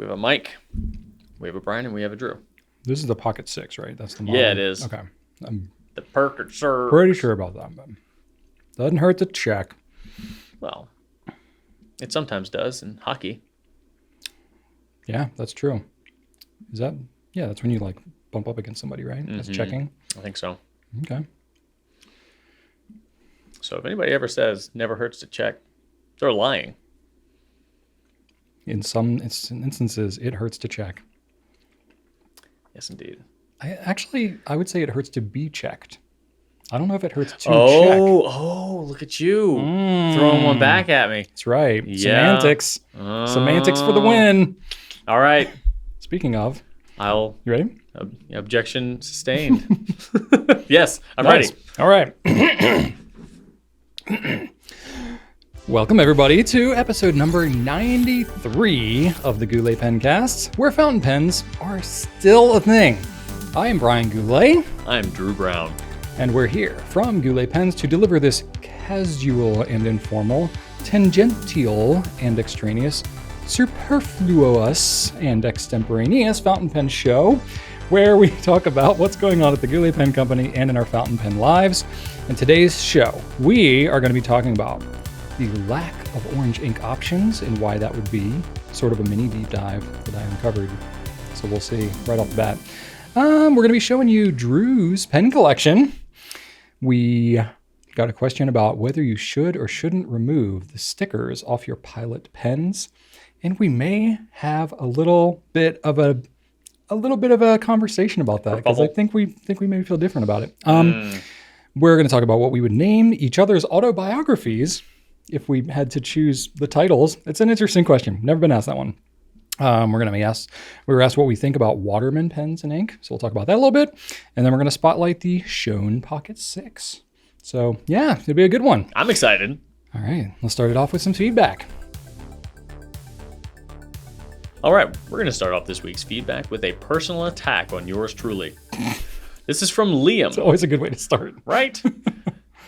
We have a Mike, we have a Brian, and we have a Drew. This is the Pocket 6, right? That's the model. Yeah, it is. Okay. I'm The Perkert, sir. pretty sure about that, but doesn't hurt to check. Well, it sometimes does in hockey. Yeah, that's true. Is that? Yeah, that's when you like bump up against somebody, right? That's checking. I think so. Okay. So if anybody ever says never hurts to check, they're lying. In some instances, it hurts to check. Yes, indeed. I would say it hurts to be checked. I don't know if it hurts to check. Oh, look at you. Throwing one back at me. That's right. Yeah. Semantics. Semantics for the win. All right. Speaking of, You ready? Objection sustained. Yes, I'm Nice. ready. All right. Welcome, everybody, to episode number 93 of the Goulet Pencast, where fountain pens are still a thing. I am Brian Goulet, I'm Drew Brown. and we're here from Goulet Pens to deliver this casual and informal, tangential and extraneous, superfluous and extemporaneous fountain pen show, where we talk about what's going on at the Goulet Pen Company and in our fountain pen lives. In today's show, we are going to be talking about the lack of orange ink options and why that would be sort of a mini deep dive that I uncovered. So we'll see right off the bat. We're going to be showing you Drew's pen collection. We got a question about whether you should or shouldn't remove the stickers off your Pilot pens. And we may have a little bit of a conversation about that, because I think we maybe feel different about it. We're going to talk about what we would name each other's autobiographies if we had to choose the titles. It's an interesting question. Never been asked that one. We were asked what we think about Waterman pens and ink. So we'll talk about that a little bit. And then we're going to spotlight the Schoen Pocket 6. So yeah, it'll be a good one. I'm excited. All right, let's start it off with some feedback. All right, we're going to start off this week's feedback with a personal attack on yours truly. This is from Liam. It's always a good way to start. Right?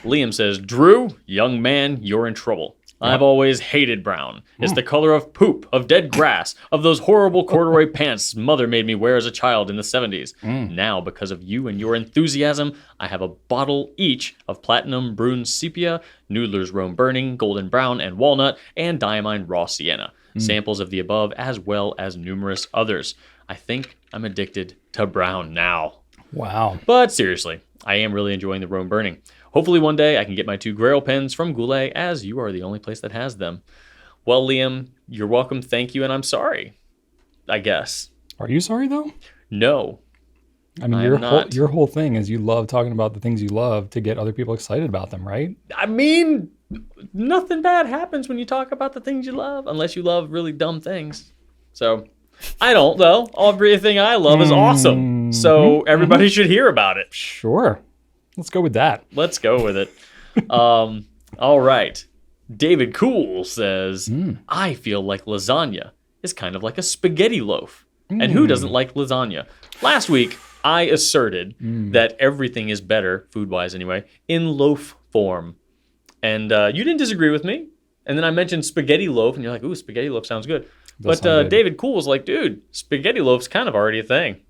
Liam says, Drew, young man, you're in trouble. I've always hated brown. It's the color of poop, of dead grass, of those horrible corduroy pants mother made me wear as a child in the 70s. Now, because of you and your enthusiasm, I have a bottle each of Platinum Brune Sepia, Noodler's Rome Burning, Golden Brown and Walnut, and Diamine Raw Sienna. Samples of the above, as well as numerous others. I think I'm addicted to brown now. Wow. But seriously, I am really enjoying the Rome Burning. Hopefully one day I can get my 2 Grail pens from Goulet, as you are the only place that has them. Well, Liam, you're welcome, thank you, and I'm sorry, I guess. Are you sorry, though? No. I mean, your whole thing is you love talking about the things you love to get other people excited about them, right? I mean, nothing bad happens when you talk about the things you love, unless you love really dumb things. So, I don't, though. Everything I love is awesome. So, everybody should hear about it. Sure. Let's go with that. Let's go with it. All right. David Cool says, I feel like lasagna is kind of like a spaghetti loaf. And who doesn't like lasagna? Last week, I asserted that everything is better, food-wise anyway, in loaf form. And you didn't disagree with me. And then I mentioned spaghetti loaf, and you're like, ooh, spaghetti loaf sounds good. But David Cool was like, dude, spaghetti loaf's kind of already a thing.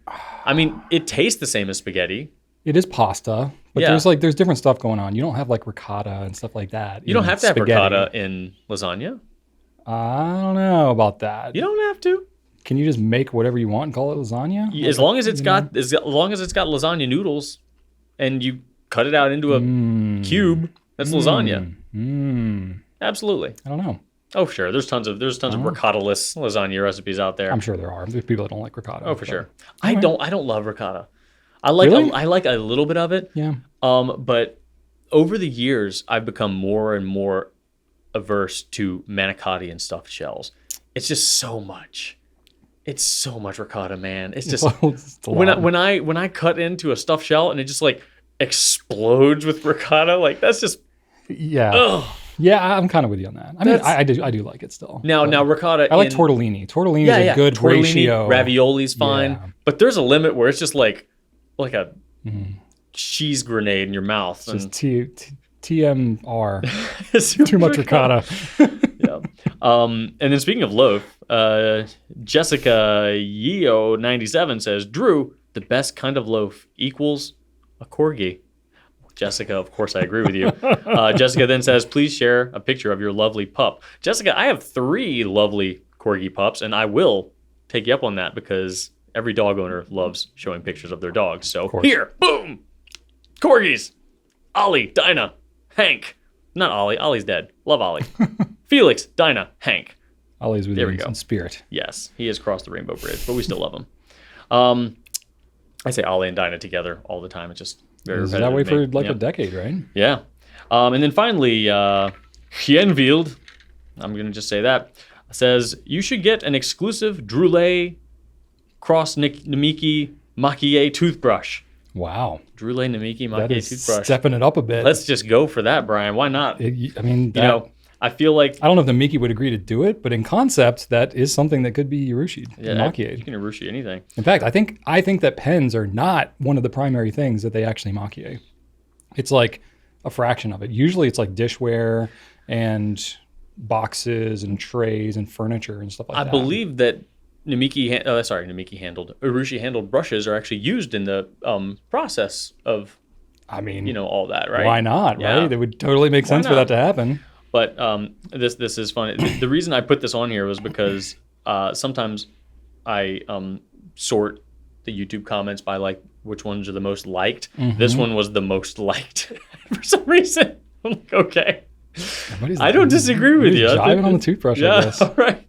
I mean, it tastes the same as spaghetti. It is pasta, but there's different stuff going on. You don't have like ricotta and stuff like that. You don't have to have ricotta in lasagna. I don't know about that. You don't have to. Can you just make whatever you want and call it lasagna? As long as it's got lasagna noodles, and you cut it out into a cube, that's lasagna. Absolutely. I don't know. Oh, sure. There's tons of ricotta-less lasagna recipes out there. I'm sure there are. There's people that don't like ricotta. Oh, for sure. I don't love ricotta. I like a little bit of it. Yeah. But over the years, I've become more and more averse to manicotti and stuffed shells. It's just so much. It's so much ricotta, man. It's just when I cut into a stuffed shell and it just like explodes with ricotta, like that's just ugh. Yeah, I'm kind of with you on that. I mean, I do like it still. Now ricotta. I like tortellini. Tortellini is a good ratio. Ravioli's fine, but there's a limit where it's just like a cheese grenade in your mouth. It's just TMR. Too much ricotta. Yeah. And then speaking of loaf, Jessica Yeo97 says, Drew, the best kind of loaf equals a corgi. Jessica, of course, I agree with you. Jessica then says, please share a picture of your lovely pup. Jessica, I have 3 lovely corgi pups, and I will take you up on that because every dog owner loves showing pictures of their dogs. So here, boom, corgis. Ollie, Dinah, Hank. Not Ollie. Ollie's dead. Love Ollie. Felix, Dinah, Hank. Ollie's with you in spirit. Yes, he has crossed the rainbow bridge, but we still love him. I say Ollie and Dinah together all the time. It's just very repetitive. That way for like a decade, right? Yeah. And then finally, Hienvield, I'm going to just say that, says, you should get an exclusive Goulet Cross Namiki Maquille toothbrush. Wow. Goulet Namiki Maquille toothbrush. Stepping it up a bit. Let's just go for that, Brian. Why not? I feel like... I don't know if the Miki would agree to do it, but in concept, that is something that could be urushi'd. Yeah, maquillated. You can urushi anything. In fact, I think that pens are not one of the primary things that they actually maquille. It's like a fraction of it. Usually it's like dishware and boxes and trays and furniture and stuff like that. I believe that urushi handled brushes are actually used in the process of, all that, right? Why not, right? It would totally make sense for that to happen. But this is funny. The reason I put this on here was because sometimes I sort the YouTube comments by like which ones are the most liked. Mm-hmm. This one was the most liked for some reason. I'm like, okay. I don't disagree with you. Jiving on the toothbrush, I guess. All right.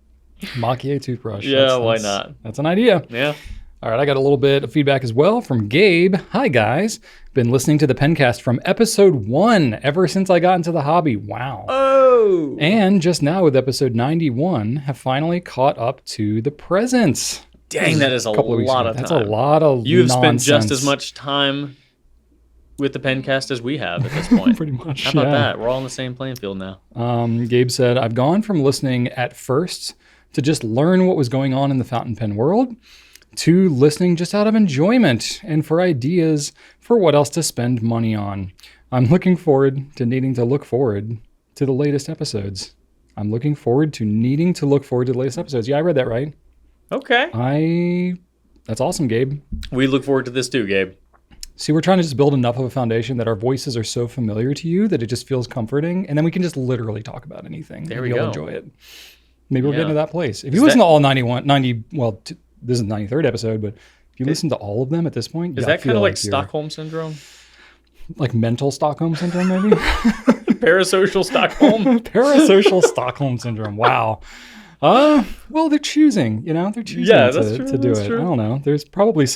Maquille toothbrush. Yeah, why not? That's an idea. Yeah. All right, I got a little bit of feedback as well from Gabe. Hi, guys. Been listening to the Pencast from episode 1 ever since I got into the hobby. Wow. Oh. And just now with episode 91, have finally caught up to the presents. Dang, that is a lot of time. That's a lot of You've nonsense. Spent just as much time with the Pencast as we have at this point. Pretty much, How about that? We're all on the same playing field now. Gabe said, I've gone from listening at first to just learn what was going on in the fountain pen world to listening just out of enjoyment and for ideas for what else to spend money on. I'm looking forward to needing to look forward to the latest episodes. Yeah, I read that right. Okay. That's awesome, Gabe. We look forward to this too, Gabe. See, we're trying to just build enough of a foundation that our voices are so familiar to you that it just feels comforting, and then we can just literally talk about anything. There we go. You'll enjoy it. Maybe we're getting to that place. If you listen to all 90, this is the 93rd episode, but if you listen to all of them at this point, is that kind of like Stockholm Syndrome? Like mental Stockholm Syndrome, maybe? Parasocial Stockholm? Parasocial Stockholm Syndrome. Wow. Well, they're choosing, they're choosing to do it. True. I don't know. There's probably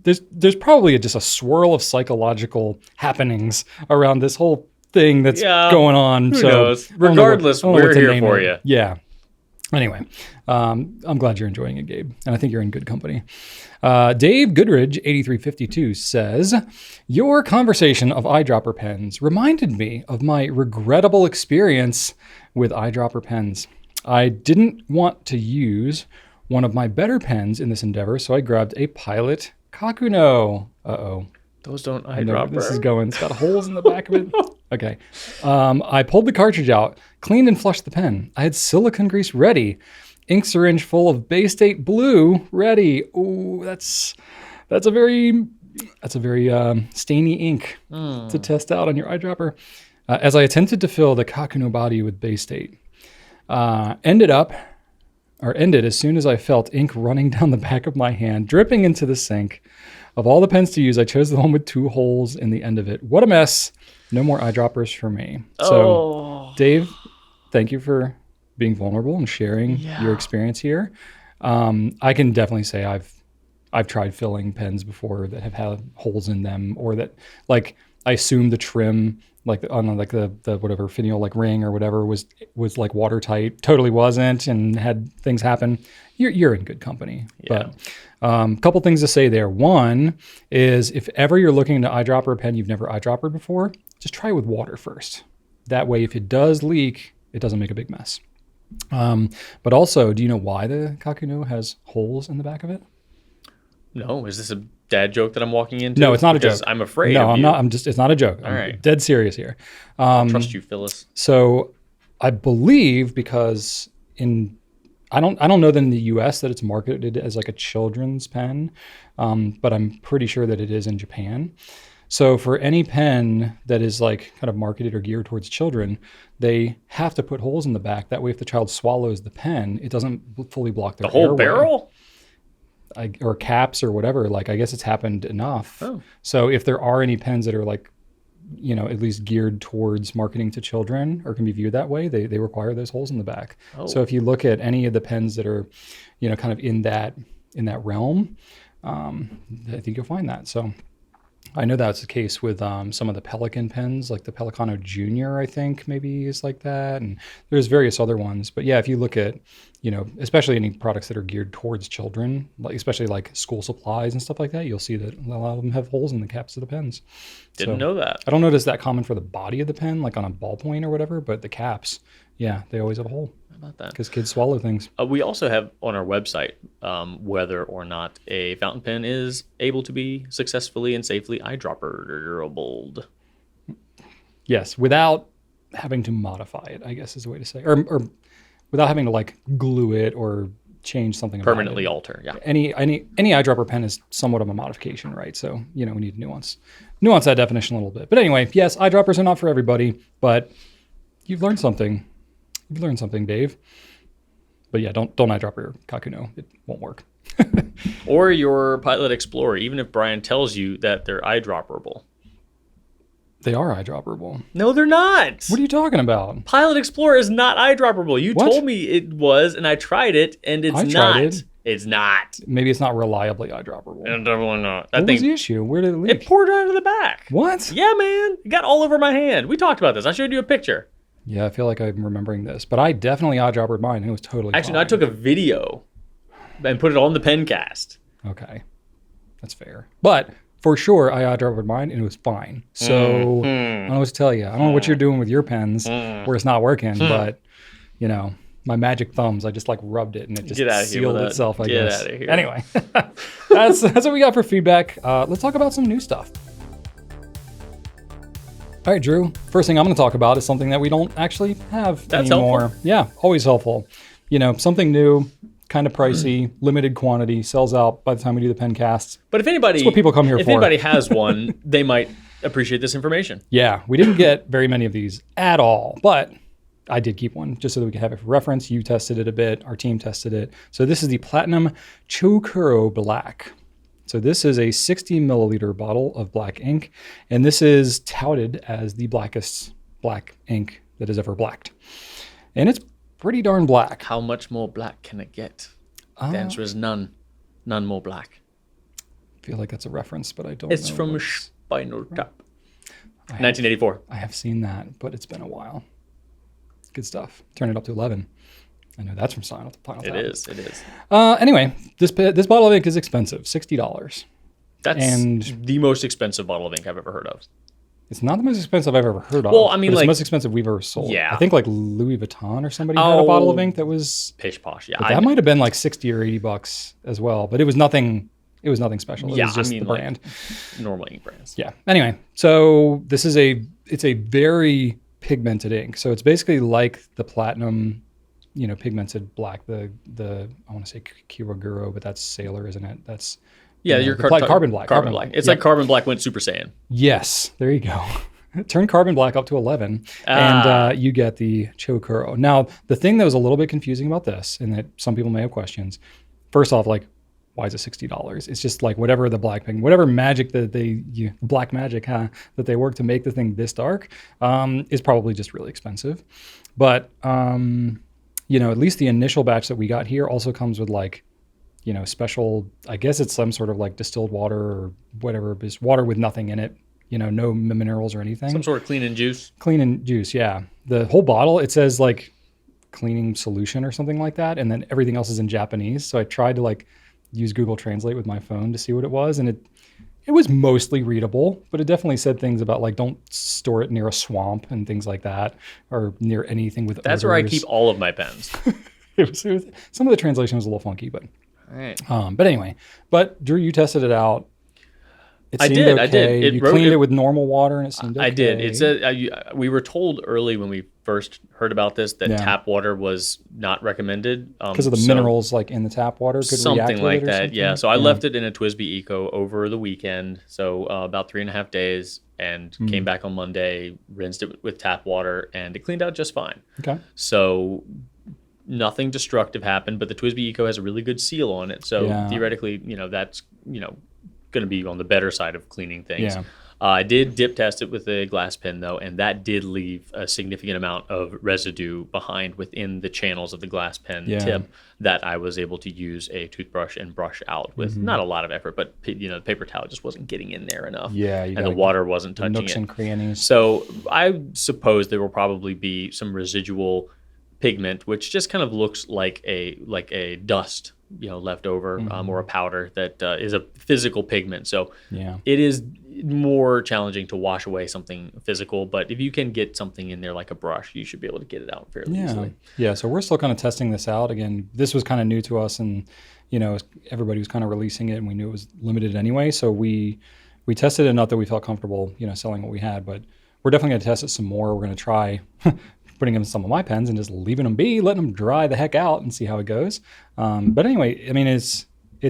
there's probably just a swirl of psychological happenings around this whole thing that's going on. Who knows? Regardless, we're here for you. Yeah. Anyway, I'm glad you're enjoying it, Gabe, and I think you're in good company. Dave Goodridge, 8352, says, your conversation of eyedropper pens reminded me of my regrettable experience with eyedropper pens. I didn't want to use one of my better pens in this endeavor, so I grabbed a Pilot Kakuno. Uh-oh. Those don't eyedropper. This is going. It's got holes in the back of it. Okay. I pulled the cartridge out, cleaned and flushed the pen. I had silicone grease ready. Ink syringe full of Bay State Blue ready. Ooh, that's a very stainy ink to test out on your eyedropper. As I attempted to fill the Kakuno body with Bay State. Ended as soon as I felt ink running down the back of my hand, dripping into the sink. Of all the pens to use, I chose the one with 2 holes in the end of it. What a mess. No more eyedroppers for me. So, Dave, thank you for being vulnerable and sharing your experience here. I can definitely say I've tried filling pens before that have had holes in them, or that, like, I assume the trim, like on like the whatever finial like ring or whatever was like watertight. Totally wasn't, and had things happen. You're in good company. Yeah. But couple things to say there. One is, if ever you're looking to eyedropper a pen you've never eyedroppered before, just try it with water first. That way, if it does leak, it doesn't make a big mess. But also, do you know why the Kakuno has holes in the back of it? No, is this a dad joke that I'm walking into? No, it's not a joke. I'm afraid. No, of I'm you. not. It's not a joke. All right. Dead serious here. I trust you, Phyllis. So I believe because I don't know that in the U.S. that it's marketed as like a children's pen, but I'm pretty sure that it is in Japan. So for any pen that is like kind of marketed or geared towards children, they have to put holes in the back. That way, if the child swallows the pen, it doesn't fully block their The whole airway. barrel? Or caps or whatever. Like, I guess it's happened enough. Oh. So if there are any pens that are like, at least geared towards marketing to children or can be viewed that way, they require those holes in the back. Oh. So if you look at any of the pens that are, kind of in that realm, I think you'll find that. So I know that's the case with some of the Pelican pens, like the Pelicano Junior, I think maybe is like that. And there's various other ones. But yeah, if you look at, especially any products that are geared towards children, like especially like school supplies and stuff like that, you'll see that a lot of them have holes in the caps of the pens. Didn't know that. I don't notice that common for the body of the pen, like on a ballpoint or whatever, but the caps, yeah, they always have a hole. How about that? Because kids swallow things. We also have on our website whether or not a fountain pen is able to be successfully and safely eyedropperable. Yes, without having to modify it, I guess is the way to say, or without having to like glue it or change something about Permanently it. alter, yeah. Any eyedropper pen is somewhat of a modification, right? So we need to nuance that definition a little bit. But anyway, yes, eyedroppers are not for everybody, but you've learned something. You've learned something, Dave. But yeah, don't eyedropper your Kakuno. It won't work. Or your Pilot Explorer, even if Brian tells you that they're eyedropperable. They are eyedropperable. No, they're not. What are you talking about? Pilot Explorer is not eyedropperable. You What? told me it was, and I tried it, and it's I not. tried it. It's not. Maybe it's not reliably eyedropperable. And definitely not. What was the issue? Where did it leak? It poured out of the back. What? Yeah, man. It got all over my hand. We talked about this. I showed you a picture. Yeah, I feel like I'm remembering this, but I definitely eyedroppered mine, and it was totally Actually, no, I fine. took a video and put it on the Pencast. Okay, that's fair. But for sure, I eyedroppered mine, and it was fine. So I don't know what to tell you. I don't know what you're doing with your pens where it's not working, but my magic thumbs, I just like rubbed it, and it just Get outta here sealed with that. itself. I Get guess. outta here. Anyway, that's what we got for feedback. Let's talk about some new stuff. All right, Drew. First thing I'm going to talk about is something that we don't actually have That's anymore. helpful. Yeah, always helpful. Something new, kind of pricey, limited quantity, sells out by the time we do the pen casts. But if anybody, That's what people come here if for. anybody has one, they might appreciate this information. Yeah, we didn't get very many of these at all, but I did keep one just so that we could have it for reference. You tested it a bit. Our team tested it. So this is the Platinum Chokuro Black. So this is a 60 milliliter bottle of black ink, and this is touted as the blackest black ink that is ever blacked. And it's pretty darn black. How much more black can it get? The answer is none. None more black. I feel like that's a reference, but I don't know. It's from what's- Spinal Tap. 1984. I have seen that, but it's been a while. Good stuff. Turn it up to 11. I know that's from Final Tap. It is. It is. Anyway, this bottle of ink is expensive, $60. That's And- the most expensive bottle of ink I've ever heard of. It's not the most expensive I've ever heard of. Well, I mean, but it's like- the most expensive we've ever sold. Yeah. I think like Louis Vuitton or somebody had a bottle of ink that was. Pish posh. Yeah. But that might have been like $60 or $80 as well. But it was nothing. It was nothing special. It Yeah, was just I mean, the brand. like normal ink brands. Yeah. Anyway, so this is it's a very pigmented ink. So it's basically like the platinum, pigmented black. The I want to say Kiroguro, but that's Sailor, isn't it? That's Yeah, the your carbon black. Carbon black. It's Yep. like Carbon Black went Super Saiyan. Yes, there you go. Turn carbon black up to 11, and you get the Chokuro. Now, the thing that was a little bit confusing about this, and that some people may have questions, first off, like, why is it $60? It's just like whatever the black pigment, whatever magic that black magic, that they work to make the thing this dark, is probably just really expensive. But at least the initial batch that we got here also comes with like, special. I guess it's some sort of like distilled water or whatever, just water with nothing in it. No minerals or anything. Some sort of clean and juice. Clean and juice, yeah. The whole bottle, it says like cleaning solution or something like that, and then everything else is in Japanese. So I tried to like use Google Translate with my phone to see what it was, and it was mostly readable, but it definitely said things about like don't store it near a swamp and things like that, or near anything with That's where I odors. keep all of my pens. it was some of the translation was a little funky, but All right. but anyway. But Drew, you tested it out. It I seemed did. okay. I did. You cleaned it with normal water, and it seemed okay. I did. It said we were told early when we first heard about this that tap water was not recommended because of the minerals like in the tap water could react something with like it or that. something? Yeah. So I left it in a Twisby Eco over the weekend, so about 3.5 days, and came back on Monday, rinsed it with tap water, and it cleaned out just fine. Okay. So nothing destructive happened, but the Twisby Eco has a really good seal on it, so theoretically, that's going to be on the better side of cleaning things. Yeah. I did dip test it with a glass pen though, and that did leave a significant amount of residue behind within the channels of the glass pen tip that I was able to use a toothbrush and brush out with not a lot of effort, but the paper towel just wasn't getting in there enough. Yeah, and the water wasn't touching nooks and crannies. So I suppose there will probably be some residual pigment, which just kind of looks like a dust, left over, or a powder that is a physical pigment. So it is more challenging to wash away something physical, but if you can get something in there like a brush, you should be able to get it out fairly easily. Yeah, so we're still kind of testing this out. Again, this was kind of new to us, and everybody was kind of releasing it, and we knew it was limited anyway, so we tested it enough that we felt comfortable, selling what we had, but we're definitely going to test it some more. We're going to try putting them in some of my pens and just leaving them be, letting them dry the heck out and see how it goes. But anyway, I mean, it's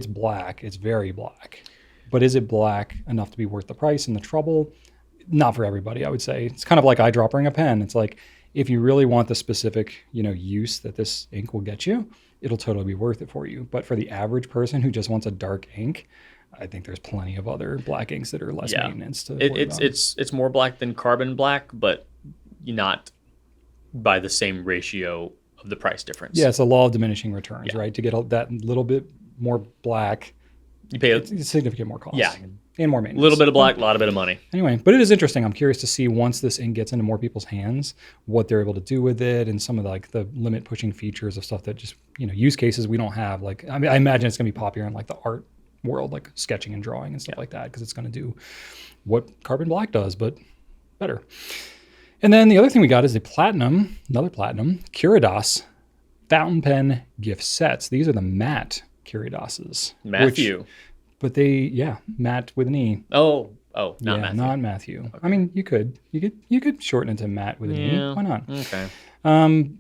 black. It's very black. But is it black enough to be worth the price and the trouble? Not for everybody, I would say. It's kind of like eyedroppering a pen. It's like, if you really want the specific, use that this ink will get you, it'll totally be worth it for you. But for the average person who just wants a dark ink, I think there's plenty of other black inks that are less maintenance to worry about. It's more black than carbon black, but not by the same ratio of the price difference. Yeah, it's a law of diminishing returns, right? To get that little bit more black, you pay it's significant more cost. Yeah. And more maintenance. A little bit of black, a lot of bit of money. Anyway, but it is interesting. I'm curious to see once this ink gets into more people's hands, what they're able to do with it, and some of the limit pushing features of stuff that just, use cases we don't have. Like, I mean, I imagine it's going to be popular in the art world, like sketching and drawing and stuff like that, because it's going to do what carbon black does, but better. And then the other thing we got is another platinum, Curidas fountain pen gift sets. These are the matte Curidas's. Matthew. Matte with an E. Oh, not Matthew. Not Matthew. Okay. I mean, you could shorten it to Matte with an E. Why not? Okay.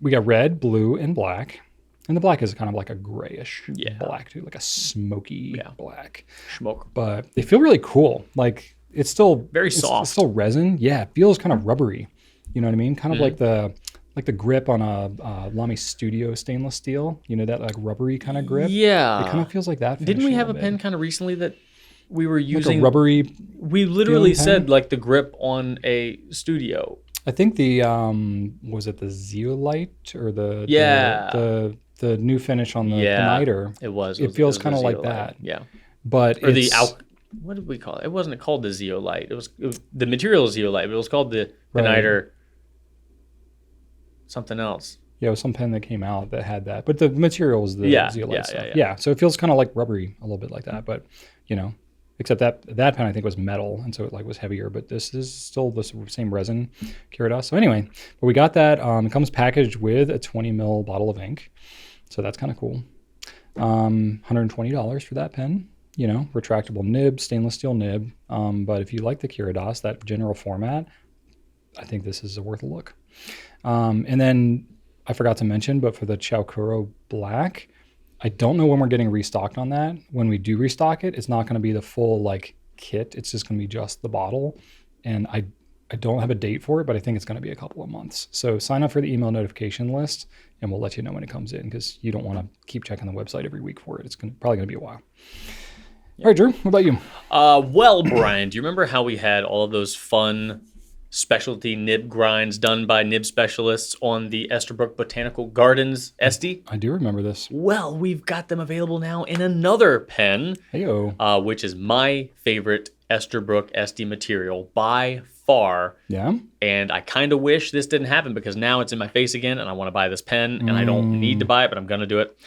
We got red, blue, and black. And the black is kind of like a grayish black too, like a smoky black. Smoke. But they feel really cool. Like, it's still very soft. It's still resin. Yeah, it feels kind of rubbery. You know what I mean? Kind of like the grip on a Lamy Studio stainless steel. That rubbery kind of grip. Yeah. It kind of feels like that. Didn't we have a pen kind of recently that we were using? Like a rubbery. We literally said the grip on a Studio. I think the was it the Zeolite or the new finish on the Niter. It was. It feels kind of like that. Yeah. But or what did we call it? It wasn't called the Zeolite. It was the material is Zeolite, but it was called the Niter something else. Yeah, it was some pen that came out that had that. But the material was the Zeolite stuff. Yeah, so it feels kind of like rubbery a little bit like that. But, except that pen I think was metal, and so it was heavier. But this is still the same resin Curidas. So anyway, but we got that. It comes packaged with a 20 ml bottle of ink. So that's kind of cool. $120 for that pen. Retractable nib, stainless steel nib. But if you like the Curidas, that general format, I think this is worth a look. And then I forgot to mention, but for the Chowkuro Black, I don't know when we're getting restocked on that. When we do restock it, it's not going to be the full kit. It's just going to be just the bottle. And I don't have a date for it, but I think it's going to be a couple of months. So sign up for the email notification list, and we'll let you know when it comes in, because you don't want to keep checking the website every week for it. It's probably going to be a while. All right, Drew, what about you? Well, Brian, do you remember how we had all of those fun specialty nib grinds done by nib specialists on the Esterbrook Botanical Gardens Esty? I do remember this. Well, we've got them available now in another pen, which is my favorite Esterbrook Esty material by far. Yeah. And I kind of wish this didn't happen, because now it's in my face again, and I want to buy this pen, and I don't need to buy it, but I'm going to do it.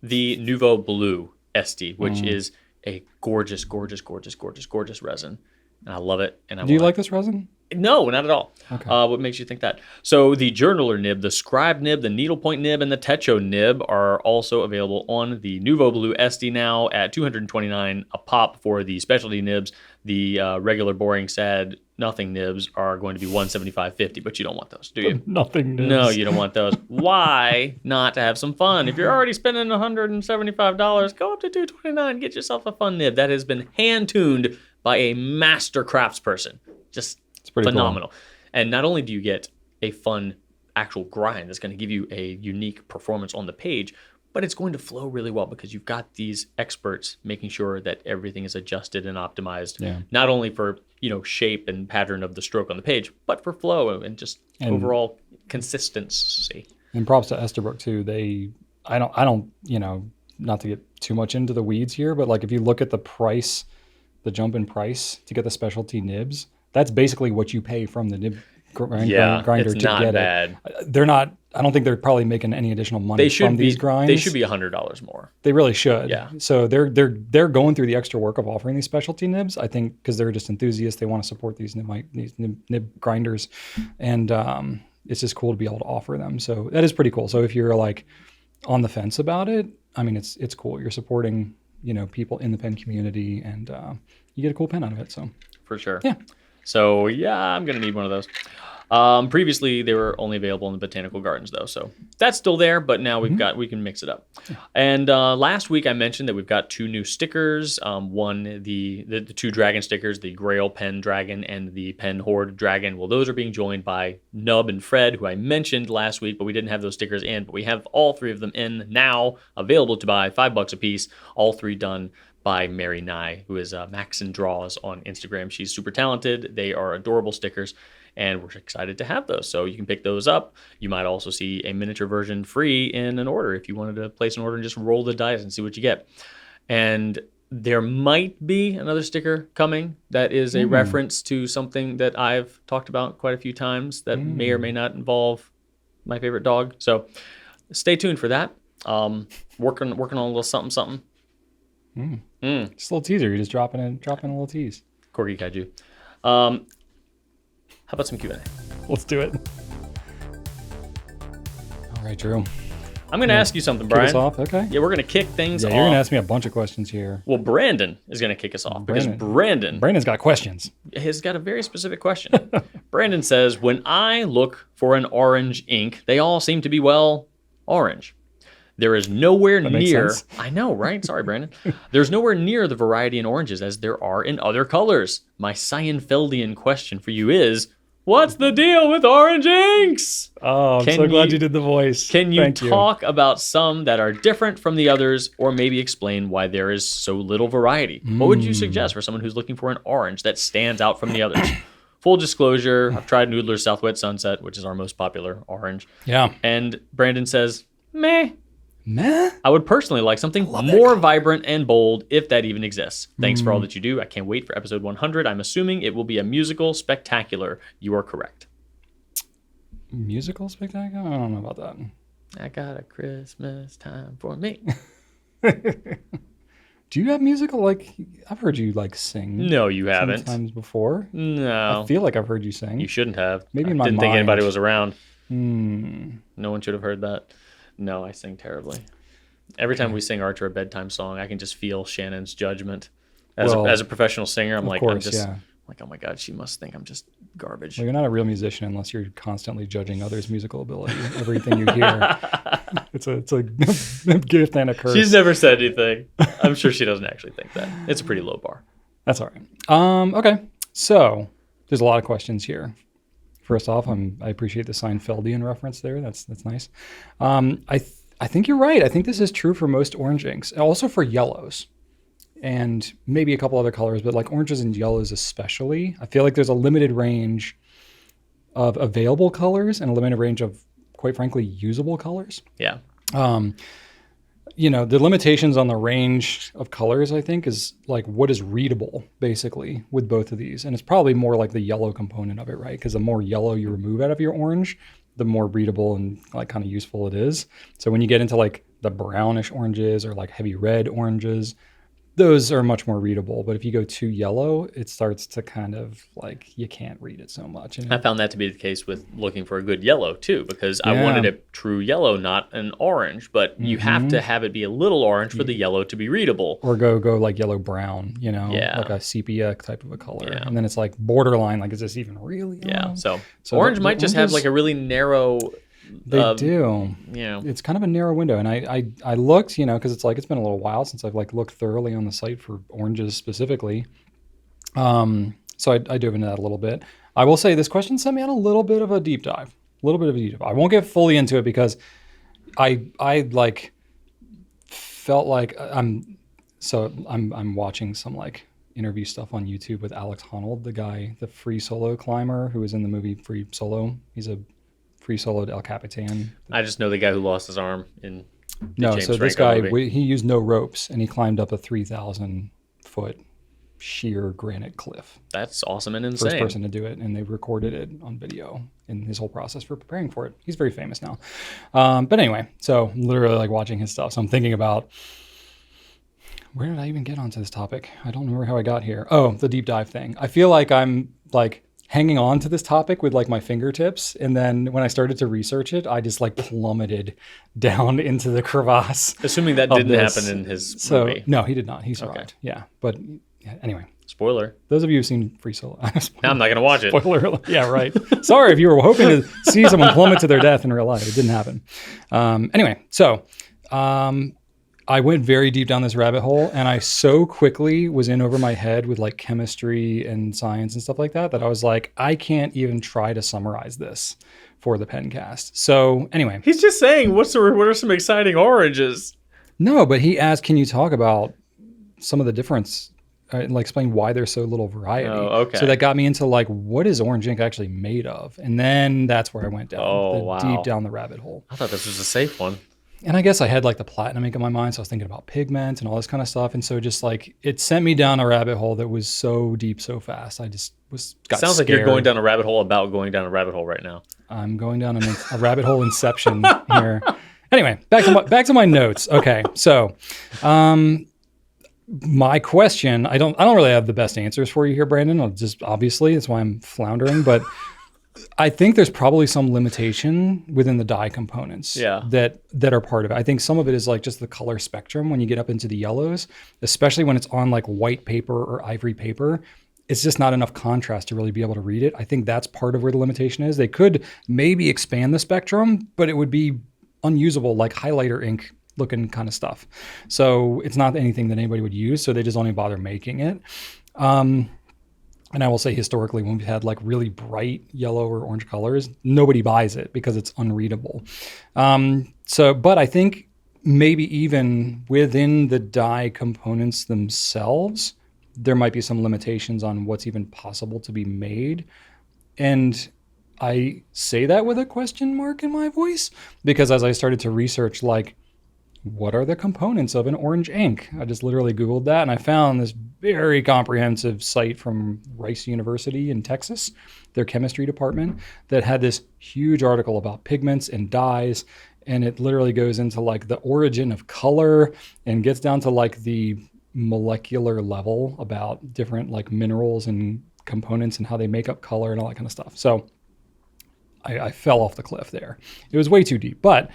The Nouveau Blue Esty, which is a gorgeous, gorgeous, gorgeous, gorgeous, gorgeous resin. And I love it. And do you like this resin? No, not at all. Okay. What makes you think that? So the journaler nib, the scribe nib, the needlepoint nib, and the techo nib are also available on the Nuvo Blue SD now at $229 a pop for the specialty nibs. The regular, boring, sad, nothing nibs are going to be $175.50, but you don't want those, do you? Nothing nibs. No, you don't want those. Why not to have some fun? If you're already spending $175, go up to $229, get yourself a fun nib that has been hand-tuned by a master craftsperson. Just pretty phenomenal. Cool. And not only do you get a fun actual grind that's going to give you a unique performance on the page, but it's going to flow really well because you've got these experts making sure that everything is adjusted and optimized, not only for shape and pattern of the stroke on the page, but for flow and just overall consistency. And props to Esterbrook too. I don't not to get too much into the weeds here, but like if you look at the price, the jump in price to get the specialty nibs, that's basically what you pay from the nib grinder it's to not get bad. it. They're not. I don't think they're probably making any additional money from these grinds. They should be $100 more. They really should. Yeah. So they're going through the extra work of offering these specialty nibs. I think because they're just enthusiasts, they want to support these nib grinders, and it's just cool to be able to offer them. So that is pretty cool. So if you're like on the fence about it, I mean, it's cool. You're supporting people in the pen community, and you get a cool pen out of it. So for sure. Yeah. So I'm gonna need one of those. Previously, they were only available in the botanical gardens, though, so that's still there. But now we can mix it up. And last week I mentioned that we've got 2 new stickers. One, the 2 dragon stickers, the Grail Pen Dragon and the Pen Horde Dragon. Well, those are being joined by Nub and Fred, who I mentioned last week, but we didn't have those stickers in. But we have all 3 of them in now, available to buy, $5 a piece. All 3 done by Mary Nye, who is Max and Draws on Instagram. She's super talented. They are adorable stickers, and we're excited to have those. So you can pick those up. You might also see a miniature version free in an order if you wanted to place an order and just roll the dice and see what you get. And there might be another sticker coming that is a reference to something that I've talked about quite a few times that may or may not involve my favorite dog. So stay tuned for that. Working on a little something. Just a little teaser. You're just dropping in a little tease. Corgi Kaiju. How about some Q&A? Let's do it. All right, Drew. I'm going to ask you something, Brian. Kick us off, okay? Yeah, we're going to kick things off. You're going to ask me a bunch of questions here. Well, Brandon is going to kick us off because Brandon's got questions. Has got a very specific question. Brandon says, when I look for an orange ink, they all seem to be, orange. There is nowhere near... I know, right? Sorry, Brandon. There's nowhere near the variety in oranges as there are in other colors. My Seinfeldian question for you is, what's the deal with orange inks? Oh, I'm so glad you did the voice. Can you talk about some that are different from the others, or maybe explain why there is so little variety? What would you suggest for someone who's looking for an orange that stands out from the others? Full disclosure, I've tried Noodler's Southwest Sunset, which is our most popular orange. Yeah. And Brandon says, meh. Meh? I would personally like something more vibrant and bold, if that even exists. Thanks for all that you do. I can't wait for episode 100. I'm assuming it will be a musical spectacular. You are correct. Musical spectacular? I don't know about that. I got a Christmas time for me. Do you have musical? I've heard you sing. No, you haven't. Sometimes before. No. I feel like I've heard you sing. You shouldn't have. Maybe in my mind. Didn't think anybody was around. No one should have heard that. No, I sing terribly. Every time we sing Archer a bedtime song, I can just feel Shannon's judgment. As a professional singer, I'm like, oh my God, she must think I'm just garbage. Well, you're not a real musician unless you're constantly judging others' musical ability. Everything you hear, it's a gift and a curse. She's never said anything. I'm sure she doesn't actually think that. It's a pretty low bar. That's all right. Okay, so there's a lot of questions here. First off, I appreciate the Seinfeldian reference there. That's nice. I think you're right. I think this is true for most orange inks, also for yellows, and maybe a couple other colors, but oranges and yellows especially. I feel like there's a limited range of available colors and a limited range of, quite frankly, usable colors. Yeah. The limitations on the range of colors, I think, is what is readable, basically, with both of these. And it's probably more the yellow component of it, right? Because the more yellow you remove out of your orange, the more readable and kind of useful it is. So when you get into the brownish oranges or heavy red oranges, those are much more readable. But if you go too yellow, it starts to kind of like you can't read it so much. And I found that to be the case with looking for a good yellow too, because I wanted a true yellow, not an orange. But you have to have it be a little orange for the yellow to be readable. Or go like yellow brown, like a sepia type of a color. Yeah. And then it's like borderline, like is this even really yellow? Yeah. So orange might just have like a really narrow. They do. Yeah. It's kind of a narrow window. And I looked, because it's been a little while since I've like looked thoroughly on the site for oranges specifically. So I dove into that a little bit. I will say this question sent me on a little bit of a deep dive. I won't get fully into it because I like felt like I'm watching some like interview stuff on YouTube with Alex Honnold, the free solo climber who was in the movie Free Solo. He's a free soloed El Capitan. I just know the guy who lost his arm in the James so this Franco guy, movie. He used no ropes and he climbed up a 3,000 foot sheer granite cliff. That's awesome and insane. First person to do it, and they recorded it on video in his whole process for preparing for it. He's very famous now. But anyway, so literally like watching his stuff. So I'm thinking about, where did I even get onto this topic? I don't remember how I got here. Oh, the deep dive thing. I feel like I'm like hanging on to this topic with like my fingertips. And then when I started to research it, I just like plummeted down into the crevasse. Assuming that didn't happen in his movie. No, he did not. He survived. Okay. Yeah. But anyway. Spoiler. Those of you who've seen Free Solo. Now I'm not going to watch it. Spoiler. Yeah, right. Sorry if you were hoping to see someone plummet to their death in real life. It didn't happen. Anyway, so I went very deep down this rabbit hole, and I so quickly was in over my head with like chemistry and science and stuff like that I was like, I can't even try to summarize this for the Pencast. So anyway. He's just saying, what are some exciting oranges? No, but he asked, can you talk about some of the difference and like explain why there's so little variety? Oh, okay. So that got me into like, what is orange ink actually made of? And then that's where I went down, deep down the rabbit hole. I thought this was a safe one. And I guess I had like the platinum ink in my mind, so I was thinking about pigment and all this kind of stuff. And so just like it sent me down a rabbit hole that was so deep so fast. I just got Sounds scared. like you're going down a rabbit hole about going down a rabbit hole right now. I'm going down a rabbit hole inception here. Anyway, back to my notes. Okay, so my question, I don't really have the best answers for you here, Brandon. Obviously, that's why I'm floundering, but I think there's probably some limitation within the dye components that are part of it. I think some of it is like just the color spectrum when you get up into the yellows, especially when it's on like white paper or ivory paper. It's just not enough contrast to really be able to read it. I think that's part of where the limitation is. They could maybe expand the spectrum, but it would be unusable, like highlighter ink looking kind of stuff. So it's not anything that anybody would use, so they just don't even bother making it. And I will say historically, when we've had like really bright yellow or orange colors, nobody buys it because it's unreadable. But I think maybe even within the dye components themselves, there might be some limitations on what's even possible to be made. And I say that with a question mark in my voice because as I started to research, like, what are the components of an orange ink? I just literally Googled that and I found this very comprehensive site from Rice University in Texas, their chemistry department, that had this huge article about pigments and dyes. And it literally goes into like the origin of color and gets down to like the molecular level about different like minerals and components and how they make up color and all that kind of stuff. So I fell off the cliff there. It was way too deep, but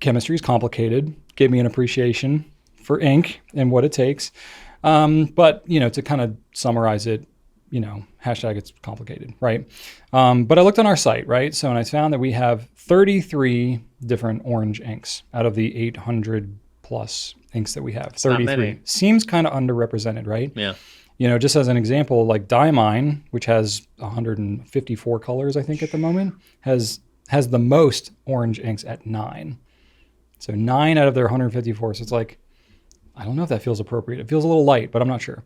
chemistry is complicated. Gave me an appreciation for ink and what it takes. But, to kind of summarize it, hashtag it's complicated, right? But I looked on our site, right? So, and I found that we have 33 different orange inks out of the 800 plus inks that we have. It's 33. Not many. Seems kind of underrepresented, right? Yeah. Just as an example, like Diamine, which has 154 colors, I think at the moment, has the most orange inks at 9. So 9 out of their 154. So it's like, I don't know if that feels appropriate. It feels a little light, but I'm not sure.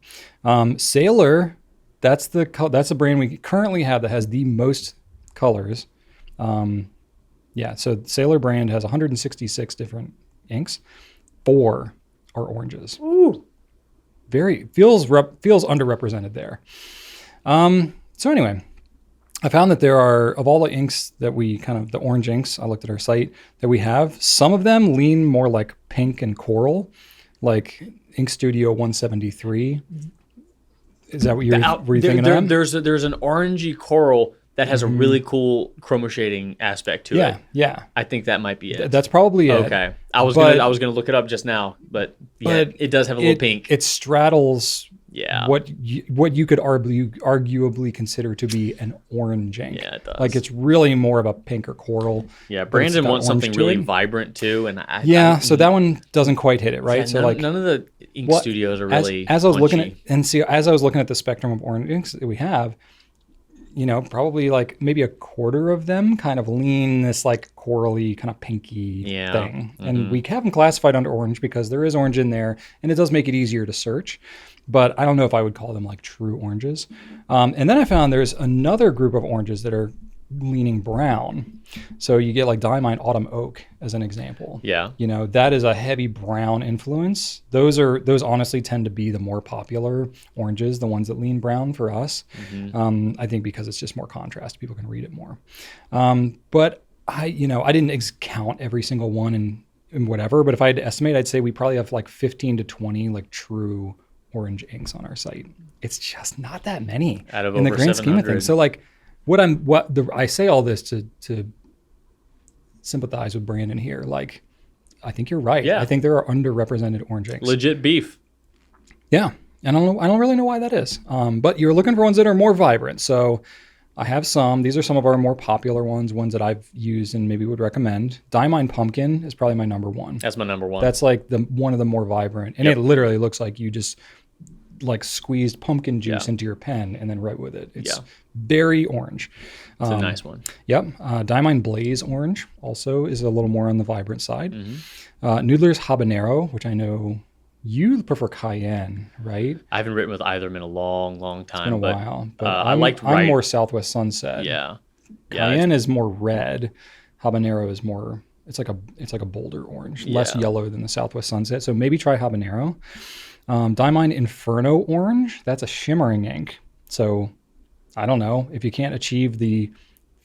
Sailor, that's the brand we currently have that has the most colors. So Sailor brand has 166 different inks. 4 are oranges. Ooh. Feels underrepresented there. So anyway, I found that there are, of all the inks that the orange inks, I looked at our site, that we have, some of them lean more like pink and coral. like Ink Studio 173. Is that what were you thinking of? There's an orangey coral that has a really cool chroma shading aspect to it. Yeah. I think that might be it. That's probably it. Okay. I was gonna look it up just now, but it does have a little pink. It straddles what you could arguably consider to be an orange ink. Yeah, it does. Like it's really more of a pink or coral. Yeah, Brandon wants something really vibrant too, and so that one doesn't quite hit it, right? Yeah, so none of the ink studios are really as I was punchy. as I was looking at the spectrum of orange inks that we have, probably like maybe a quarter of them kind of lean this like corally kind of pinky thing. And we have them classified under orange because there is orange in there and it does make it easier to search. But I don't know if I would call them like true oranges. And then I found there's another group of oranges that are leaning brown. So you get like Diamine Autumn Oak as an example. Yeah. That is a heavy brown influence. Those honestly tend to be the more popular oranges, the ones that lean brown for us. I think because it's just more contrast, people can read it more. But I didn't count every single one and whatever, but if I had to estimate, I'd say we probably have like 15 to 20 like true orange inks on our site. It's just not that many out of in the grand scheme of things. So like I say all this to sympathize with Brandon here. Like, I think you're right. Yeah. I think there are underrepresented orange inks. Legit beef. Yeah. And I don't really know why that is. But you're looking for ones that are more vibrant. So I have some. These are some of our more popular ones that I've used and maybe would recommend. Diamine Pumpkin is probably my number one. That's my number one. That's like one of the more vibrant. And it literally looks like you just like squeezed pumpkin juice into your pen and then write with it. It's berry orange. It's a nice one. Yep. Diamine Blaze Orange also is a little more on the vibrant side. Noodler's Habanero, which I know you prefer Cayenne, right? I haven't written with either of them in a long, long time. It's been a while. But I'm more Southwest Sunset. Yeah. Cayenne is more red. Habanero is more, it's like a bolder orange, less yellow than the Southwest Sunset. So maybe try Habanero. Diamine Inferno Orange, that's a shimmering ink. So I don't know, if you can't achieve the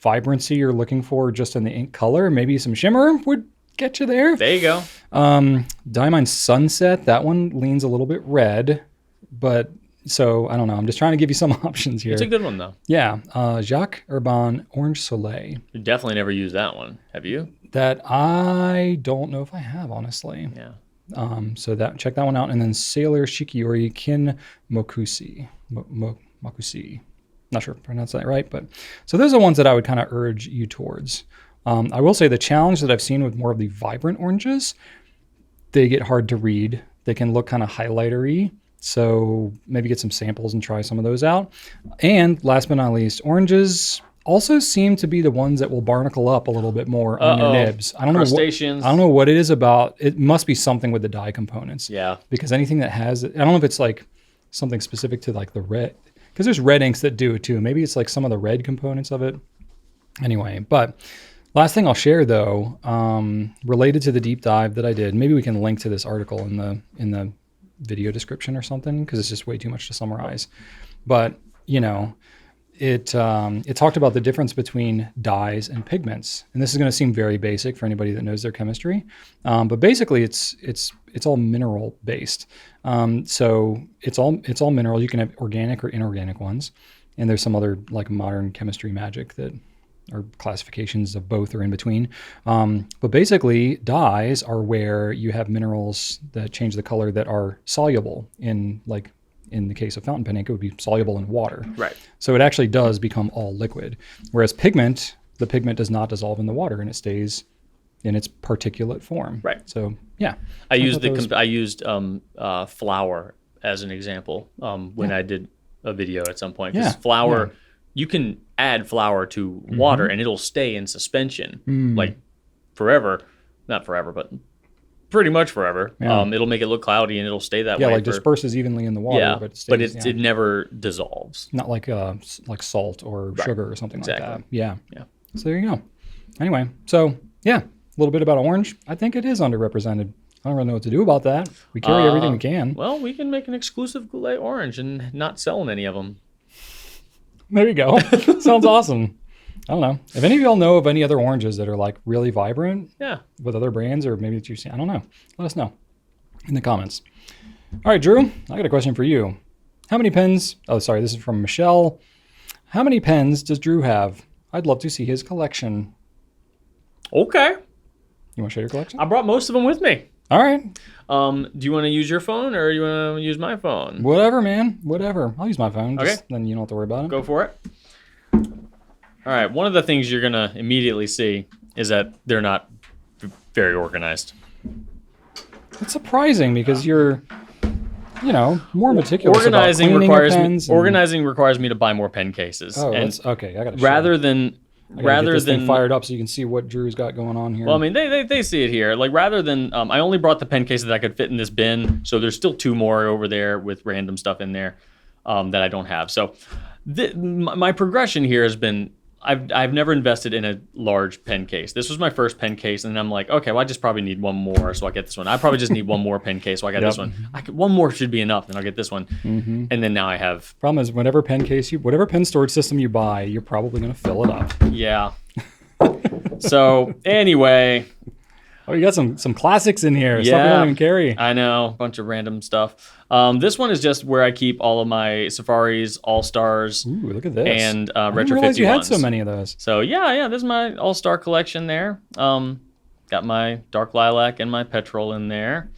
vibrancy you're looking for just in the ink color, maybe some shimmer would get you there. There you go. Diamine Sunset, that one leans a little bit red, but so I don't know. I'm just trying to give you some options here. It's a good one though. Yeah. Jacques Urban Orange Soleil. You definitely never used that one. Have you? That I don't know if I have, honestly. Yeah. So check that one out. And then Sailor Shikiori Kin Mokusi. Mokusi. Not sure if I pronounced that right, but so those are ones that I would kind of urge you towards. I will say the challenge that I've seen with more of the vibrant oranges, they get hard to read. They can look kind of highlightery. So maybe get some samples and try some of those out. And last but not least, oranges also seem to be the ones that will barnacle up a little bit more on your nibs. I don't know what it is about. It must be something with the dye components. Yeah. Because anything that has, I don't know if it's like something specific to like the red, because there's red inks that do it too. Maybe it's like some of the red components of it. Anyway, but last thing I'll share though, related to the deep dive that I did, maybe we can link to this article in the video description or something, because it's just way too much to summarize. But it talked about the difference between dyes and pigments, and this is going to seem very basic for anybody that knows their chemistry, but basically it's all mineral based. So it's all mineral. You can have organic or inorganic ones, and there's some other like modern chemistry magic that or classifications of both or in between. But basically dyes are where you have minerals that change the color that are soluble in the case of fountain pen ink, it would be soluble in water. Right. So it actually does become all liquid. Whereas pigment, the pigment does not dissolve in the water and it stays in its particulate form. Right. So yeah. I used flour as an example when I did a video at some point. Because flour, you can add flour to water and it'll stay in suspension like forever. Not forever, but pretty much forever. Yeah. It'll make it look cloudy and it'll stay that way. Yeah, like disperses evenly in the water, but it stays, it never dissolves. Not like salt or sugar or something like that. Yeah. Yeah. So there you go. Anyway, so yeah, a little bit about orange. I think it is underrepresented. I don't really know what to do about that. We carry everything we can. Well, we can make an exclusive Goulet orange and not selling any of them. There you go. Sounds awesome. I don't know. If any of y'all know of any other oranges that are like really vibrant with other brands or maybe that you've seen, I don't know. Let us know. in the comments. All right, Drew, I got a question for you. How many pens? Oh, sorry, this is from Michelle. How many pens does Drew have? I'd love to see his collection. Okay. You want to show your collection? I brought most of them with me. All right. Do you want to use your phone or you want to use my phone? Whatever, man. Whatever. I'll use my phone. Okay. Then you don't have to worry about it. Go for it. All right. One of the things you're going to immediately see is that they're not very organized. It's surprising because you're, more meticulous Organizing about requires your me, pens. organizing requires me to buy more pen cases. Oh, and that's okay. I got to rather than get this thing fired up so you can see what Drew's got going on here. Well, I mean, they see it here. Like, rather than I only brought the pen cases that I could fit in this bin, so there's still 2 more over there with random stuff in there that I don't have. So my progression here has been I've never invested in a large pen case. This was my first pen case, and I'm like, okay, well, I just probably need one more, so I get this one. I probably just need one more pen case, so I got this one. One more should be enough, and I'll get this one. Mm-hmm. And then now I have. Problem is, whatever pen storage system you buy, you're probably going to fill it up. Yeah. So anyway. Oh, you got some classics in here. Stuff you don't even carry. I know, a bunch of random stuff. This one is just where I keep all of my Safaris, All-Stars. Ooh, look at this. And I Retro 51s. didn't realize you had so many of those. So yeah, this is my All-Star collection there. Got my Dark Lilac and my Petrol in there.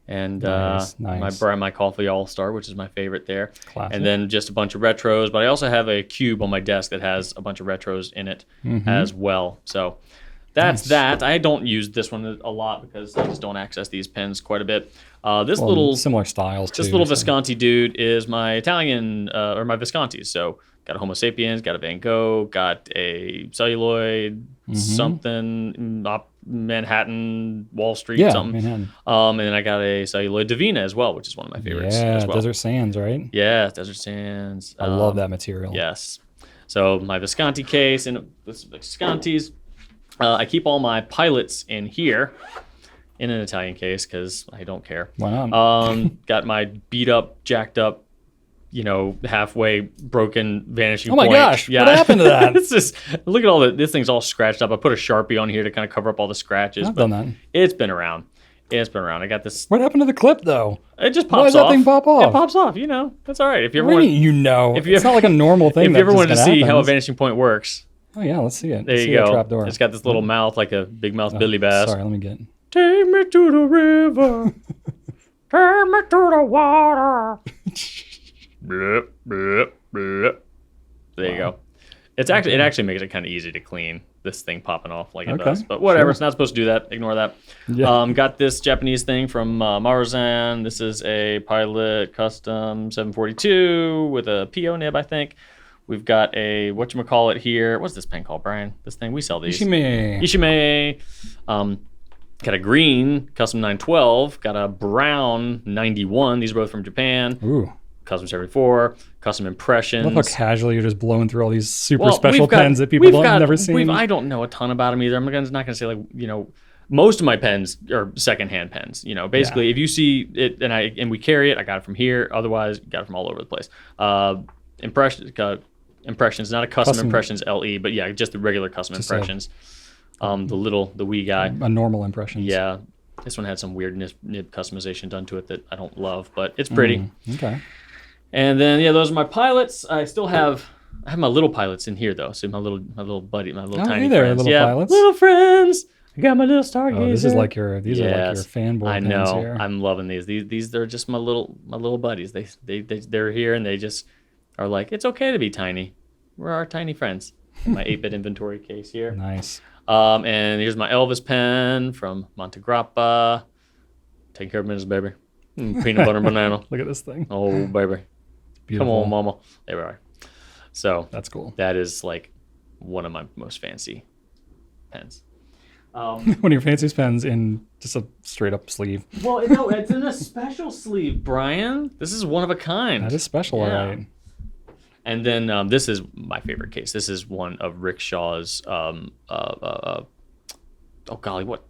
And nice. my Coffee All-Star, which is my favorite there. Classic. And then just a bunch of retros. But I also have a cube on my desk that has a bunch of retros in it as well. So that's that. I don't use this one a lot because I just don't access these pens quite a bit. Little similar styles too. This little Visconti dude is my Italian or my Viscontis. So got a Homo sapiens, got a Van Gogh, got a celluloid something, Manhattan, Wall Street, something. Manhattan. And then I got a celluloid Divina as well, which is one of my favorites as well. Desert Sands, right? Yeah, Desert Sands. I love that material. Yes. So my Visconti case and Viscontis. I keep all my pilots in here in an Italian case because I don't care. Why not? Got my beat up, jacked up, halfway broken vanishing point. Oh my gosh, yeah. What happened to that? It's just, look at all this thing's all scratched up. I put a Sharpie on here to kind of cover up all the scratches. I've done that. It's been around. I got this. What happened to the clip though? It just pops off. Why does that thing pop off? It pops off, That's all right. If you ever it's not like a normal thing. If you ever wanted to see how a vanishing point works. Oh yeah, let's see it. There you go. Trap door. It's got this little mouth like a big mouth Billy Bass. Sorry, let me get. Take me to the river. Take me to the water. Blip, blip, blip. There you go. It actually makes it kind of easy to clean, this thing popping off like it does. But whatever, It's not supposed to do that. Ignore that. Yeah. Got this Japanese thing from Marusan. This is a Pilot Custom 742 with a PO nib, I think. We've got a whatchamacallit here. What's this pen called, Brian? This thing, we sell these. Ishime. Got a green Custom 912. Got a brown 91. These are both from Japan. Ooh. Custom 74. Custom Impressions. I love how casually you're just blowing through all these super special pens that people have never seen. I don't know a ton about them either. I'm not going to say most of my pens are secondhand pens. Basically, if you see it and we carry it, I got it from here. Otherwise, got it from all over the place. Impressions, not a custom Impressions LE, but yeah, just the regular custom Impressions. The wee guy. A normal Impressions. Yeah. This one had some weird nib customization done to it that I don't love, but it's pretty. Okay. And then those are my pilots. I have my little pilots in here though. So my little buddy, my little tiny friends. Pilots. Little friends. I got my little Stargazer. Oh, these are like your fanboy I know. pens here. I'm loving these. These they're just my little buddies. They're here and they just are like, it's okay to be tiny. We're our tiny friends. My 8-bit inventory case here. Nice. And here's my Elvis pen from Monte Grappa. Taking care of business, baby. Peanut butter and banana. Look at this thing. Oh, baby. Come on, mama. There we are. So that's cool. That is like one of my most fancy pens. One of your fanciest pens in just a straight up sleeve. Well, no, it's in a special sleeve, Brian. This is one of a kind. That is special, all right. And then this is my favorite case. This is one of Rick Shaw's. Oh golly, what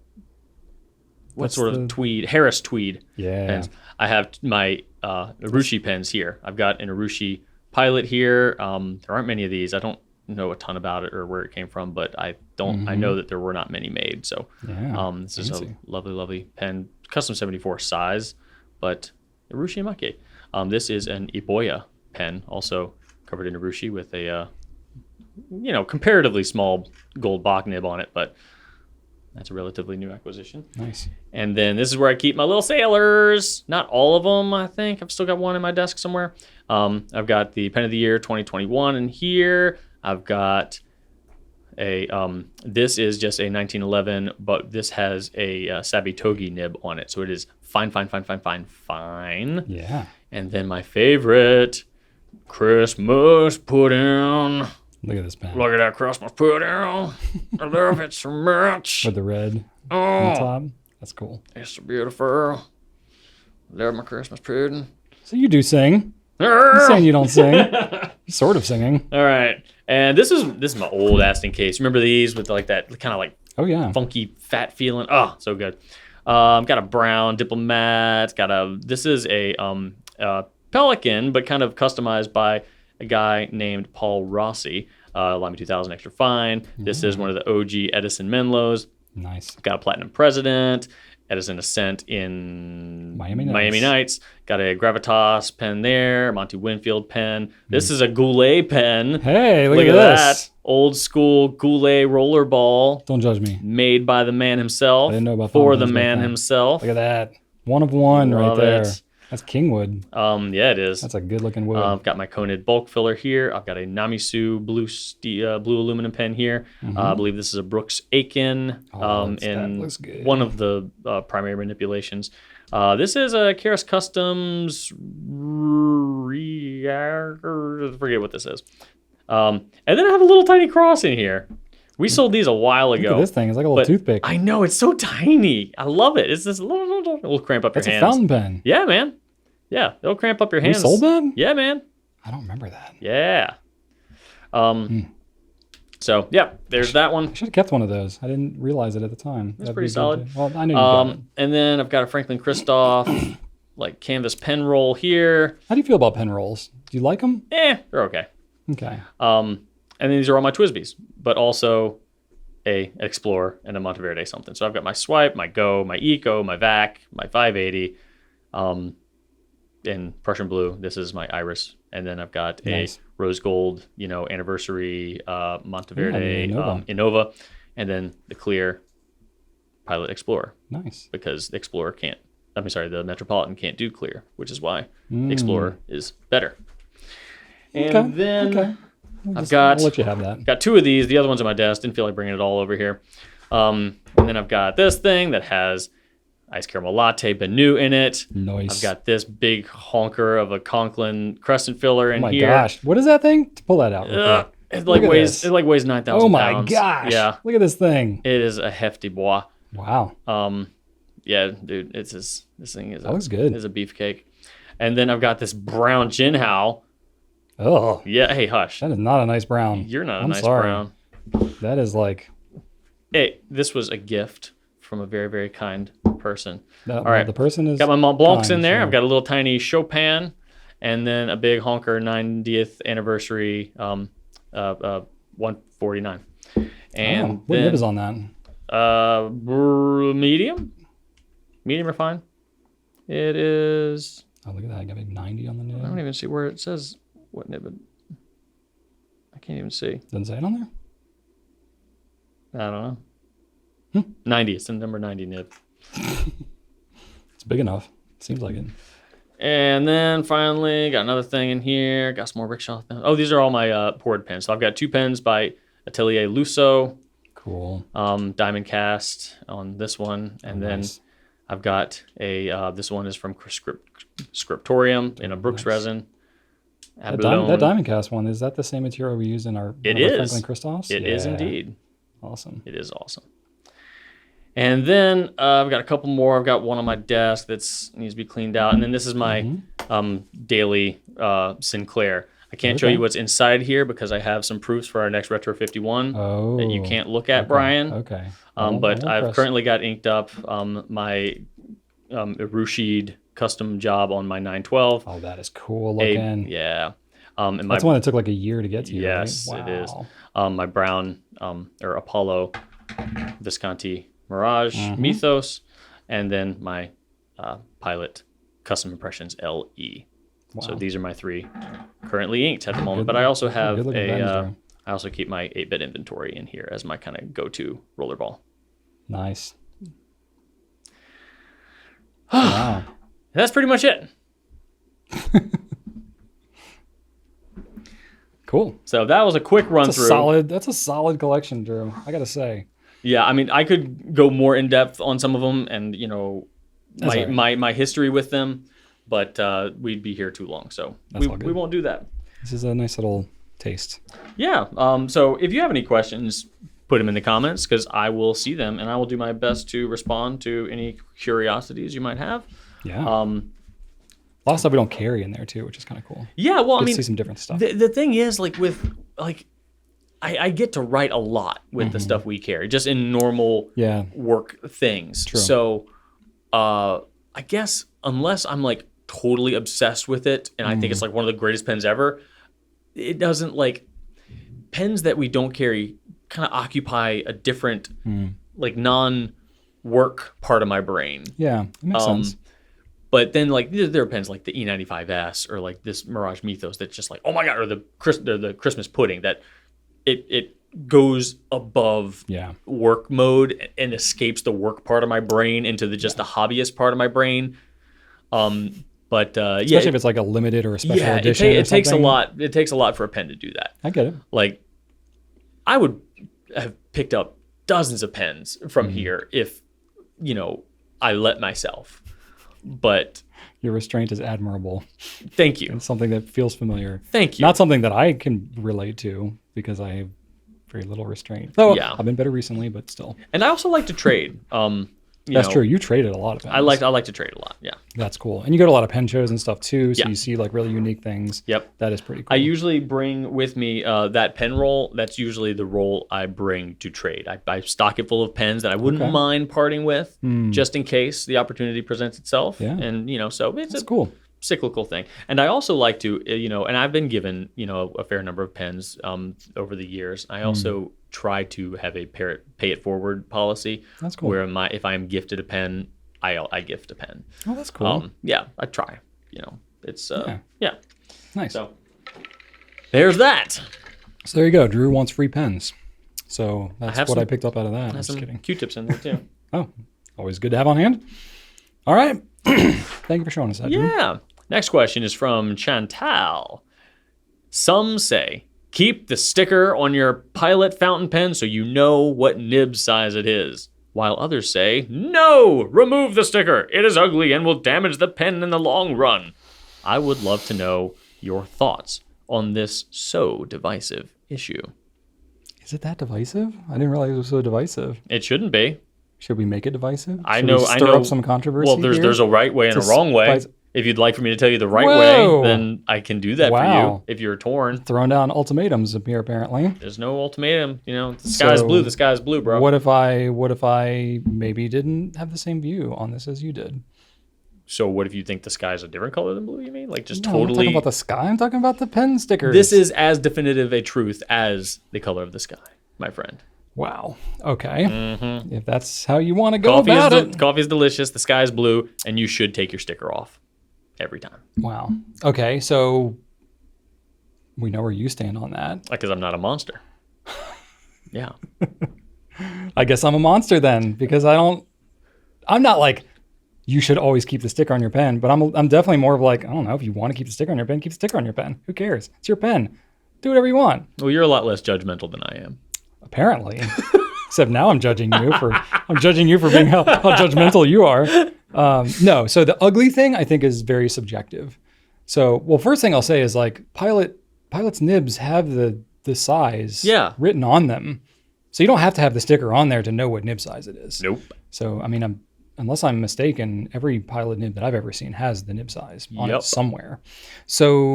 sort of tweed? Harris tweed. Yeah. Pens. I have my Urushi pens here. I've got an Urushi Pilot here. There aren't many of these. I don't know a ton about it or where it came from, but I know that there were not many made. So this is a lovely, lovely pen. custom 74 size, but urushi make. This is an Iboya pen, also covered in urushi with a comparatively small gold Bach nib on it, but that's a relatively new acquisition. Nice. And then this is where I keep my little sailors. Not all of them, I think. I've still got one in my desk somewhere. I've got the Pen of the Year 2021 in here. I've got a, this is just a 1911, but this has a Sabitogi nib on it. So it is fine. Yeah. And then my favorite, Christmas pudding. Look at this pen. Look at that Christmas pudding. I love it so much. With the red on the top. That's cool. It's so beautiful. Love my Christmas pudding. So you do sing. You're saying you don't sing. You're sort of singing. All right. And this is my old Aston case. Remember these with like that kind of like funky fat feeling? Oh, so good. Got a brown Diplomat. This is a Pelican, but kind of customized by a guy named Paul Rossi. Lamy 2000 extra fine. This is one of the OG Edison Menlos. Nice. Got a Platinum President. Edison Ascent in Miami Nights. Got a Gravitas pen there. Monty Winfield pen. This is a Goulet pen. Hey, look at this. That. Old school Goulet rollerball. Don't judge me. Made by the man himself. I didn't know about for the man himself. Look at that. One of one Love right there. It. That's Kingwood. Yeah, it is. That's a good looking wood. I've got my Conid bulk filler here. I've got a Namisu blue aluminum pen here. I believe this is a Brooks Aiken in looks good. one of the primary manipulations. This is a Keras Customs. Forget what this is. And then I have a little tiny cross in here. We sold these a while ago. Look at this thing. It's like a little toothpick. I know. It's so tiny. I love it. It's this little cramp up your hands. That's a fountain pen. Yeah, man. Yeah, it'll cramp up your hands. We sold that? Yeah, man. I don't remember that. Yeah. So, yeah, there's that one. I should have kept one of those. I didn't realize it at the time. That's pretty solid. Well, I knew you got it. And then I've got a Franklin Christoph like canvas pen roll here. How do you feel about pen rolls? Do you like them? They're okay. Okay. And then these are all my Twisbees, but also a Explorer and a Monteverde something. So I've got my Swipe, my Go, my Eco, my VAC, my 580, in Prussian blue. This is my Iris. And then I've got a rose gold, anniversary Monteverde Innova, and then the clear Pilot Explorer. Nice. Because the the Metropolitan can't do clear, which is why the Explorer is better. And then I'll let you have that. Got two of these. The other one's on my desk. Didn't feel like bringing it all over here. And then I've got this thing that has Ice Caramel Latte Benu in it. Nice. I've got this big honker of a Conklin Crescent filler in here. Oh my gosh. What is that thing? Pull that out. It weighs 9,000 pounds. Oh my gosh. Yeah. Look at this thing. It is a hefty boy. Wow. Yeah, dude, this thing is looks good. Is a beefcake. And then I've got this brown Jinhao. Oh. Yeah, hey, hush. That is not a nice brown. You're not a I'm nice sorry. brown. That is like... Hey, this was a gift from a very, very kind person. All right. The person is... Got my Mont Blancs in there. Sure. I've got a little tiny Chopin and then a big honker 90th anniversary 149. And what nib is on that? Medium or fine. It is... Oh, look at that. I got a 90 on the nib. I don't even see where it says what nib. I can't even see. Doesn't say it on there? I don't know. 90. It's the number 90 nib. It's big enough. Seems like it. And then finally, got another thing in here. Got some more rickshaw things. Oh, these are all my poured pens. So I've got two pens by Atelier Lusso. Cool. Diamond cast on this one. And then I've got a, this one is from Scriptorium in a Brooks resin. That diamond cast one, is that the same material we use in our Franklin Christophs? It is indeed. Awesome. It is awesome. And then I've got a couple more. I've got one on my desk that needs to be cleaned out. And then this is my daily Sinclair. I can't show you what's inside here because I have some proofs for our next Retro 51 that you can't look at, Brian. Okay. But I've currently got inked up my Rushid custom job on my 912. Oh, that is cool looking. Yeah. And that's one that took like a year to get to you, yes, right? it is. My brown or Apollo Visconti Mirage Mythos. and then my Pilot Custom Impressions LE. Wow. So these are my 3 currently inked at the moment. But I also have I also keep my 8-bit inventory in here as my kind of go-to rollerball. Nice. Wow. That's pretty much it. Cool. So that was a quick run through. That's a solid collection, Drew. I gotta say. Yeah, I mean, I could go more in depth on some of them, and my history with them, but we'd be here too long, so we won't do that. This is a nice little taste. Yeah. So if you have any questions, put them in the comments because I will see them, and I will do my best to respond to any curiosities you might have. Yeah. A lot of stuff we don't carry in there too, which is kind of cool. Yeah, well, I mean, see some different stuff. The thing is, I get to write a lot with the stuff we carry, just in normal work things. True. So, I guess unless I'm like totally obsessed with it, and I think it's like one of the greatest pens ever, it doesn't pens that we don't carry kind of occupy a different non-work part of my brain. Yeah, that makes sense. But then, there are pens like the E95S or like this Mirage Mythos that's just like, oh my God, or the Christmas Pudding that it goes above work mode and escapes the work part of my brain into the hobbyist part of my brain. Especially if it's like a limited or a special edition. It takes a lot. It takes a lot for a pen to do that. I get it. I would have picked up dozens of pens from here if, I let myself. But your restraint is admirable. Thank you. It's something that feels familiar. Thank you. Not something that I can relate to because I have very little restraint. Though I've been better recently, but still. And I also like to trade. That's true. You traded a lot of pens. I like to trade a lot. Yeah. That's cool. And you go to a lot of pen shows and stuff too. So you see really unique things. Yep. That is pretty cool. I usually bring with me that pen roll. That's usually the roll I bring to trade. I stock it full of pens that I wouldn't mind parting with just in case the opportunity presents itself. Yeah. And, so it's cool. Cyclical thing. And I also like to, and I've been given, a fair number of pens over the years. I also try to have a pay it forward policy. That's cool. Where if I am gifted a pen, I gift a pen. Oh, that's cool. I try. It's nice. So there's that. So there you go. Drew wants free pens. So that's what I picked up out of that. I'm just kidding. Q-tips in there too. Oh, always good to have on hand. All right. Thank you for showing us that, Drew. Yeah. Next question is from Chantal. Some say, keep the sticker on your Pilot fountain pen so you know what nib size it is. While others say, no, remove the sticker. It is ugly and will damage the pen in the long run. I would love to know your thoughts on this so divisive issue. Is it that divisive? I didn't realize it was so divisive. It shouldn't be. Should we make it divisive? I know. Stir up some controversy. Well, there's a right way and a wrong way. If you'd like for me to tell you the right way, then I can do that for you if you're torn. Throwing down ultimatums up here, apparently. There's no ultimatum. The sky's blue. The sky's blue, bro. What if I maybe didn't have the same view on this as you did? So what if you think the sky's a different color than blue, you mean? I'm not talking about the sky. I'm talking about the pen stickers. This is as definitive a truth as the color of the sky, my friend. Wow. Okay. Mm-hmm. If that's how you want to go about it. Coffee is delicious. The sky is blue, and you should take your sticker off. Every time. Wow. Okay, so we know where you stand on that. Because I'm not a monster. Yeah. I guess I'm a monster then, because I'm not like, you should always keep the sticker on your pen, but I'm definitely more of like, I don't know, if you want to keep the sticker on your pen, keep the sticker on your pen. Who cares? It's your pen. Do whatever you want. Well, you're a lot less judgmental than I am. Apparently. Except now I'm judging you for being how judgmental you are. No, so the ugly thing I think is very subjective. So, first thing I'll say is Pilot's nibs have the size written on them. So you don't have to have the sticker on there to know what nib size it is. Nope. So, I mean, unless I'm mistaken, every Pilot nib that I've ever seen has the nib size on it somewhere. So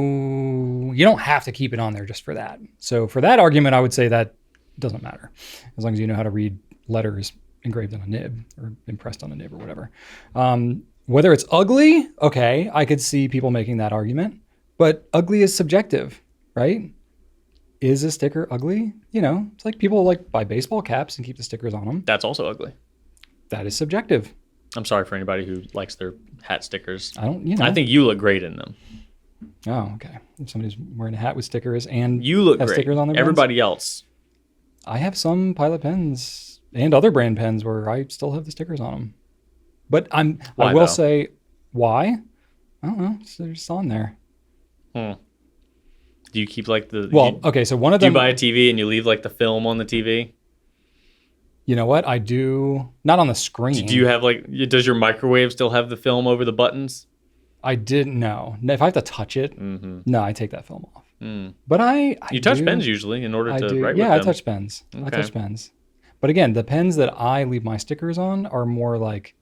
you don't have to keep it on there just for that. So for that argument, I would say that doesn't matter as long as you know how to read letters engraved on a nib or impressed on a nib or whatever. Whether it's ugly, okay, I could see people making that argument, but ugly is subjective, right? Is a sticker ugly? It's like people buy baseball caps and keep the stickers on them. That's also ugly. That is subjective. I'm sorry for anybody who likes their hat stickers. I think you look great in them. Oh, okay. If somebody's wearing a hat with stickers and you look have great. Stickers on their Everybody else. I have some Pilot pens and other brand pens where I still have the stickers on them. But I will say, why? I don't know. They're just on there. Do you keep like the... okay, so one of them... Do you buy a TV and you leave like the film on the TV? You know what? I do. Not on the screen. Do you have does your microwave still have the film over the buttons? I didn't know. If I have to touch it, no, I take that film off. But you touch pens usually in order to write with them. Yeah, I touch pens. Okay. I touch pens. But again, the pens that I leave my stickers on are more like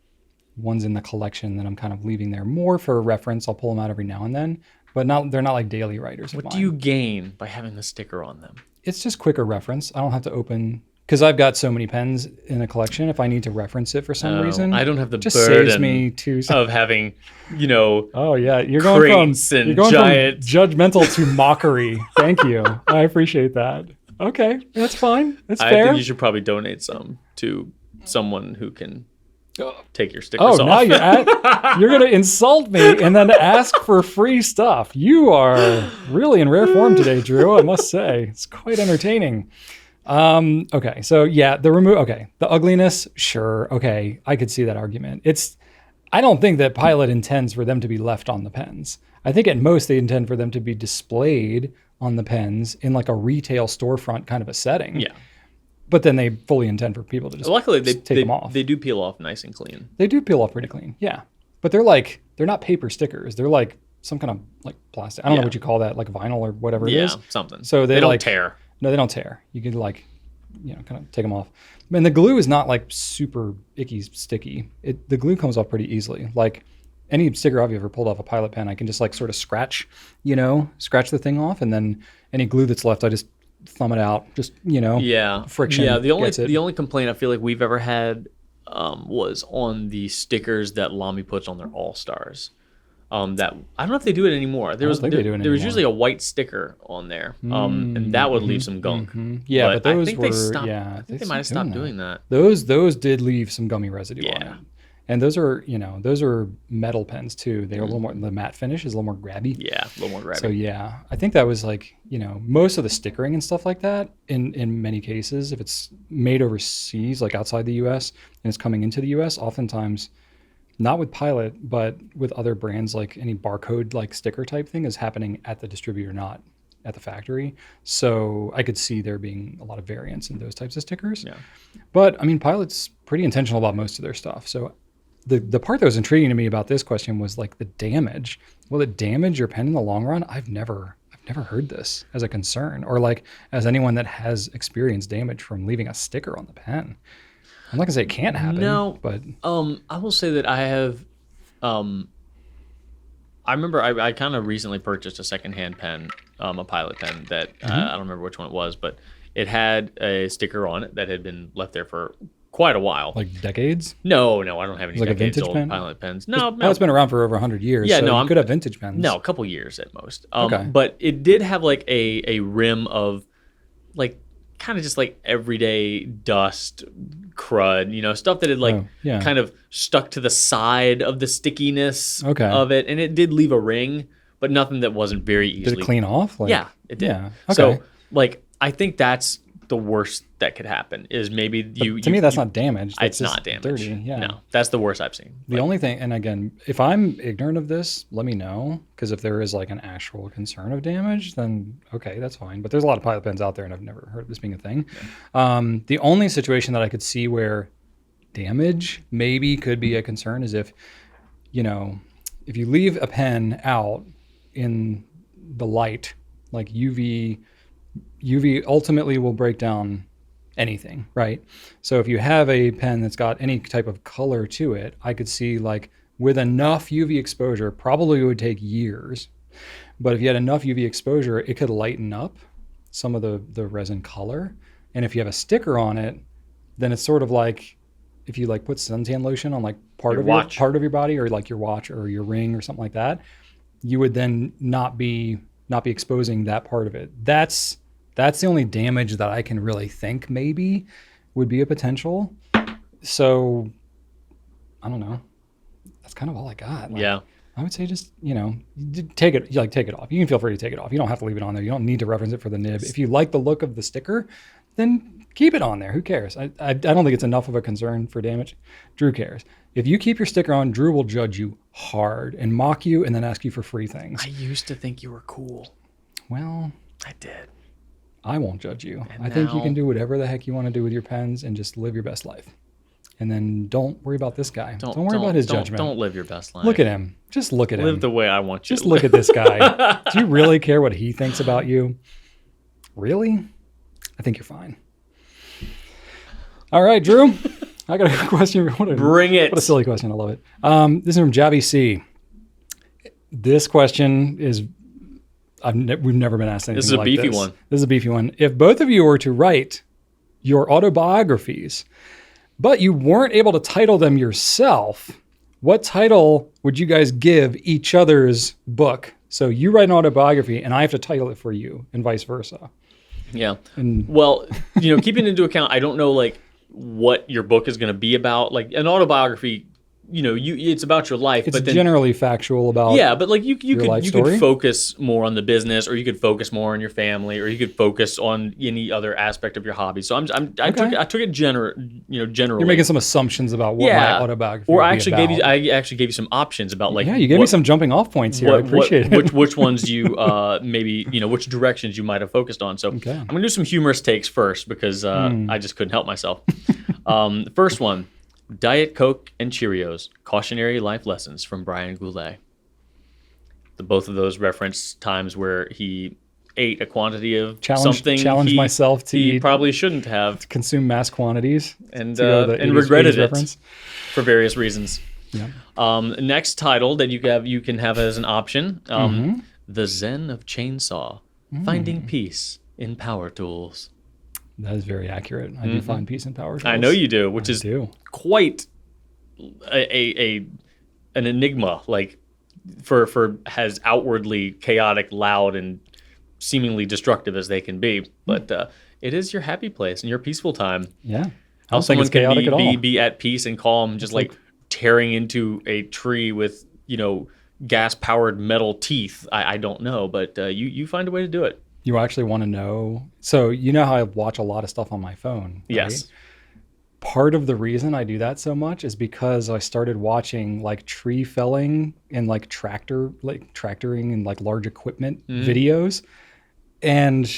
ones in the collection that I'm kind of leaving there more for reference. I'll pull them out every now and then, but they're not like daily writers. What do you gain by having the sticker on them? It's just quicker reference. I don't have to open, because I've got so many pens in a collection. If I need to reference it for some reason, I don't have the just burden saves me of having, Oh yeah, you're going from giant judgmental to mockery. Thank you. I appreciate that. Okay, that's fine. That's fair. I think you should probably donate some to someone who can take your stickers off. Now you're going to insult me and then ask for free stuff. You are really in rare form today, Drew, I must say. It's quite entertaining. Okay, so yeah, the ugliness, sure. Okay, I could see that argument. I don't think that Pilot intends for them to be left on the pens. I think at most they intend for them to be displayed on the pens in like a retail storefront kind of a setting. Yeah. But then they fully intend for people to just luckily take them off. They do peel off nice and clean. They do peel off pretty clean, yeah. But they're not paper stickers. They're like some kind of like plastic. I don't know what you call that, like vinyl or whatever it is. Yeah, something. So they don't tear. No, they don't tear. You can kind of take them off. And the glue is not like super icky sticky. The glue comes off pretty easily. Like any sticker I've ever pulled off a Pilot pen, I can just like sort of scratch the thing off, and then any glue that's left, I just thumb it out, friction. Yeah, the only complaint I feel like we've ever had was on the stickers that Lamy puts on their All-Stars. That I don't know if they do it anymore. There was usually a white sticker on there, and that would leave some gunk. Yeah, but those I think they might have stopped doing that. Those did leave some gummy residue on it. And those are metal pens too. They're a little more, the matte finish is a little more grabby. Yeah, a little more grabby. So yeah, I think that was like, most of the stickering and stuff like that in many cases, if it's made overseas, like outside the US and it's coming into the US, oftentimes, not with Pilot, but with other brands, like any barcode like sticker type thing is happening at the distributor, not at the factory. So I could see there being a lot of variance in those types of stickers. Yeah. But I mean, Pilot's pretty intentional about most of their stuff. So the part that was intriguing to me about this question was like the damage. Will it damage your pen in the long run? I've never heard this as a concern, or like as anyone that has experienced damage from leaving a sticker on the pen. I'm not gonna say it can't happen. No, but I will say that I have. I remember I kind of recently purchased a secondhand pen, a Pilot pen that I don't remember which one it was, but it had a sticker on it that had been left there for quite a while. Like decades? No, I don't have any like decades a vintage old pen? Pilot pens. No, it's been around for over 100 years. Yeah, so no, you could have vintage pens. No, a couple years at most. Okay. But it did have like a rim of like kind of just like everyday dust, crud, stuff that had kind of stuck to the side of the stickiness of it. And it did leave a ring, but nothing that wasn't very easily. Did it clean off? Yeah, it did. Yeah. Okay. So I think that's the worst that could happen is maybe to me, that's not damage. It's not damage. Dirty. Yeah. No, that's the worst I've seen. The only thing, and again, if I'm ignorant of this, let me know, because if there is like an actual concern of damage, then okay, that's fine. But there's a lot of Pilot pens out there, and I've never heard of this being a thing. Yeah. The only situation that I could see where damage maybe could be a concern is if you leave a pen out in the light, like UV ultimately will break down anything, right? So if you have a pen that's got any type of color to it, I could see like with enough UV exposure, probably would take years. But if you had enough UV exposure, it could lighten up some of the resin color. And if you have a sticker on it, then it's sort of like if you like put suntan lotion on like part of your body, or like your watch or your ring or something like that, you would then not be exposing that part of it. That's the only damage that I can really think maybe would be a potential. So I don't know. That's kind of all I got. Like, Yeah. I would say just, take it off. You can feel free to take it off. You don't have to leave it on there. You don't need to reference it for the nib. If you like the look of the sticker, then keep it on there. Who cares? I don't think it's enough of a concern for damage. Drew cares. If you keep your sticker on, Drew will judge you hard and mock you and then ask you for free things. I used to think you were cool. Well, I did. I won't judge you. And I think you now- can do whatever the heck you want to do with your pens and just live your best life. And then don't worry about this guy. Don't worry about his judgment. Don't live your best life. Look at him. Just look at him. Live the way I want you Just to look live. at this guy. Do you really care what he thinks about you? Really? I think you're fine. All right, Drew. I got a question. Bring it. What a silly question. I love it. This is from Javi C. This question is, we've never been asked anything like this. This is a beefy one. This is a beefy one. If both of you were to write your autobiographies, but you weren't able to title them yourself, what title would you guys give each other's book? So you write an autobiography and I have to title it for you and vice versa. Yeah. And Well, keeping into account, I don't know like what your book is going to be about. Like an autobiography, it's about your life, it's but then generally factual about but like you life could story? focus more on the business, or you could focus more on your family, or you could focus on any other aspect of your hobby. So I took it generally. You're making some assumptions about what my autobiography Or would I be actually about. I actually gave you some options about like You gave me some jumping off points here. I appreciate it. Which ones you maybe which directions you might have focused on. So Okay. I'm gonna do some humorous takes first because I just couldn't help myself. First one. Diet Coke and Cheerios, Cautionary Life Lessons from Brian Goulet. Both of those reference times where he ate a quantity of something challenge myself to he eat, probably shouldn't have, consume mass quantities, and to go the 80s regretted it reference. for various reasons. Yeah. Next title that you can have as an option, Mm-hmm. The Zen of Chainsaw, Finding Peace in Power Tools. That is very accurate. I do find peace and power. I know you do, which is quite an enigma, like for as outwardly chaotic, loud, and seemingly destructive as they can be. But it is your happy place and your peaceful time. Yeah. How don't think someone it's chaotic can at all. be at peace and calm, just like tearing into a tree with gas-powered metal teeth. I don't know, but you find a way to do it. You actually want to know. So you know how I watch a lot of stuff on my phone. Right? Yes. Part of the reason I do that so much is because I started watching like tree felling and like tractoring and like large equipment videos. And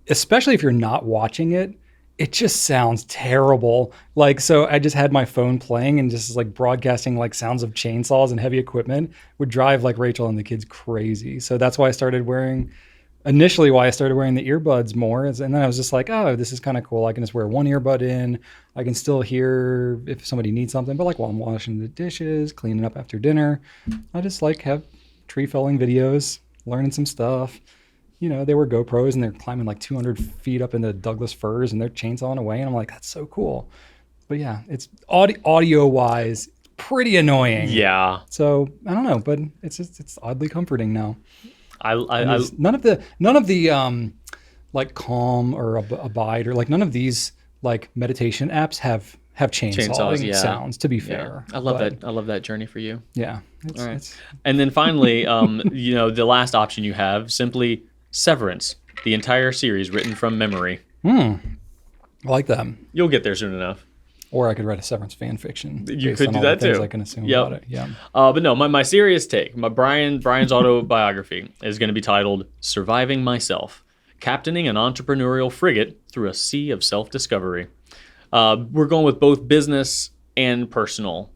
especially if you're not watching it, it just sounds terrible. Like, so I just had my phone playing and just like broadcasting like sounds of chainsaws and heavy equipment would drive like Rachel and the kids crazy. So that's why I started wearing the earbuds more. And then I was just like, oh, this is kind of cool. I can just wear one earbud in. I can still hear if somebody needs something. But like while I'm washing the dishes, cleaning up after dinner, I just like have tree felling videos, learning some stuff. They were GoPros and they're climbing like 200 feet up into Douglas firs and they're chainsawing away. And I'm like, that's so cool. But yeah, it's audio wise, pretty annoying. Yeah. So I don't know, but it's oddly comforting now. None of the like Calm or Abide or like none of these like meditation apps have chainsawing sounds, to be fair. I love that. I love that journey for you. Yeah. All right. And then finally, the last option you have, simply Severance, the entire series written from memory. I like that. You'll get there soon enough. Or I could write a Severance fan fiction. You could do that too. I can assume about it. Yeah. But no, my serious take, Brian's autobiography is going to be titled "Surviving Myself: Captaining an Entrepreneurial Frigate Through a Sea of Self-Discovery." We're going with both business and personal.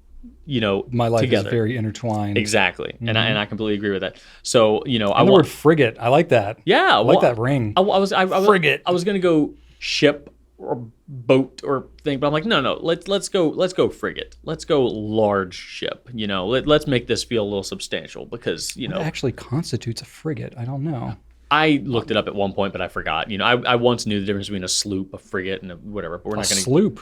My life together. is very intertwined. Exactly, and I completely agree with that. So the word frigate, I like that. Yeah, I like that ring. Frigate. I was going to go ship or boat or thing, but I'm like, no, let's go frigate. Let's go large ship. Let's make this feel a little substantial because What actually constitutes a frigate? I don't know. I looked it up at one point, but I forgot. I once knew the difference between a sloop, a frigate, and a whatever. But we're not going to sloop.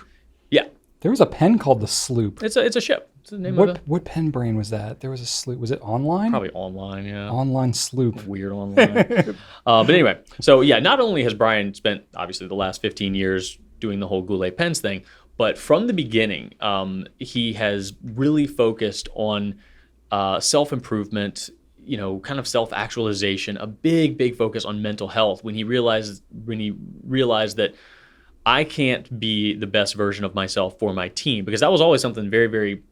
Yeah, there was a pen called the Sloop. It's a ship. It's the name of it. What pen brain was that? There was a sloop. Was it online? Probably online. Yeah. Online sloop. Weird online. But anyway, so yeah, not only has Brian spent obviously the last 15 years doing the whole Goulet Pens thing, But from the beginning, he has really focused on self-improvement, kind of self-actualization, a big focus on mental health when he realized that I can't be the best version of myself for my team, because that was always something very, very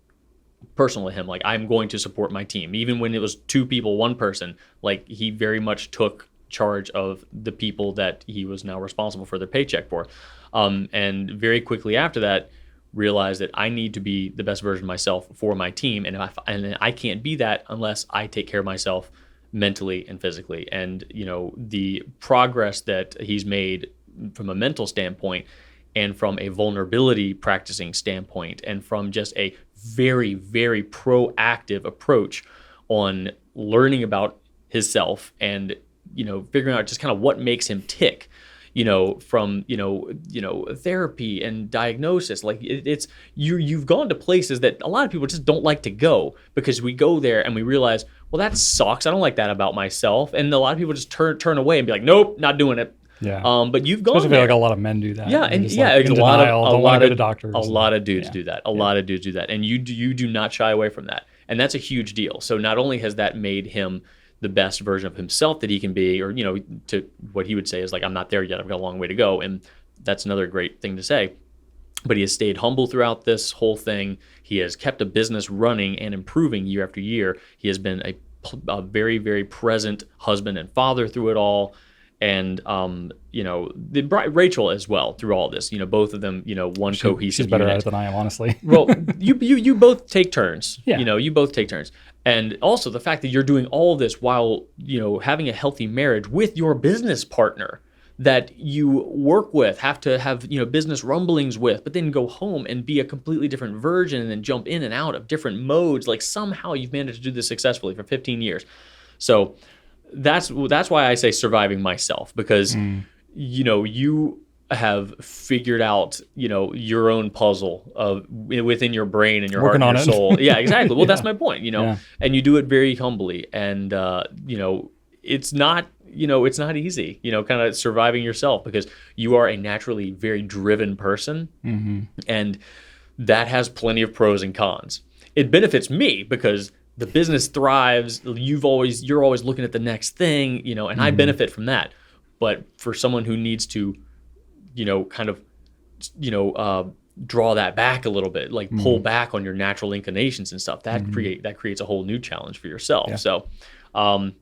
personal to him. Like, I'm going to support my team. Even when it was 2 people, 1 person, like, he very much took charge of the people that he was now responsible for their paycheck for. And very quickly after that, realized that I need to be the best version of myself for my team. And I can't be that unless I take care of myself mentally and physically. And, the progress that he's made from a mental standpoint, and from a vulnerability practicing standpoint, and from just a very, very proactive approach on learning about himself and, figuring out just kind of what makes him tick, from, therapy and diagnosis. Like, you've gone to places that a lot of people just don't like to go, because we go there and we realize, well, that sucks. I don't like that about myself. And a lot of people just turn away and be like, nope, not doing it. Yeah. But you've gone Especially there. like a lot of men do that. Yeah, and just, yeah, like, a lot of doctors. A lot of dudes do that. A lot of dudes do that, and you do not shy away from that, and that's a huge deal. So not only has that made him the best version of himself that he can be, or to what he would say is like, I'm not there yet. I've got a long way to go, and that's another great thing to say. But he has stayed humble throughout this whole thing. He has kept a business running and improving year after year. He has been a very, very present husband and father through it all. And, Rachel as well through all this, both of them, one cohesive She's better unit. at it than I am, honestly. Well, you both take turns. Yeah. You both take turns. And also the fact that you're doing all of this while, having a healthy marriage with your business partner that you work with, have to have, business rumblings with, but then go home and be a completely different version and then jump in and out of different modes. Like, somehow you've managed to do this successfully for 15 years. So that's why I say surviving myself, because, you have figured out, your own puzzle of within your brain and your Working heart and your on soul. Yeah, exactly. Well, Yeah. that's my point, and you do it very humbly. And, it's not easy, kind of surviving yourself, because you are a naturally very driven person. Mm-hmm. And that has plenty of pros and cons. It benefits me because the business thrives. You're always looking at the next thing, and I benefit from that. But for someone who needs to, draw that back a little bit, like pull back on your natural inclinations and stuff, that creates a whole new challenge for yourself. Yeah. So,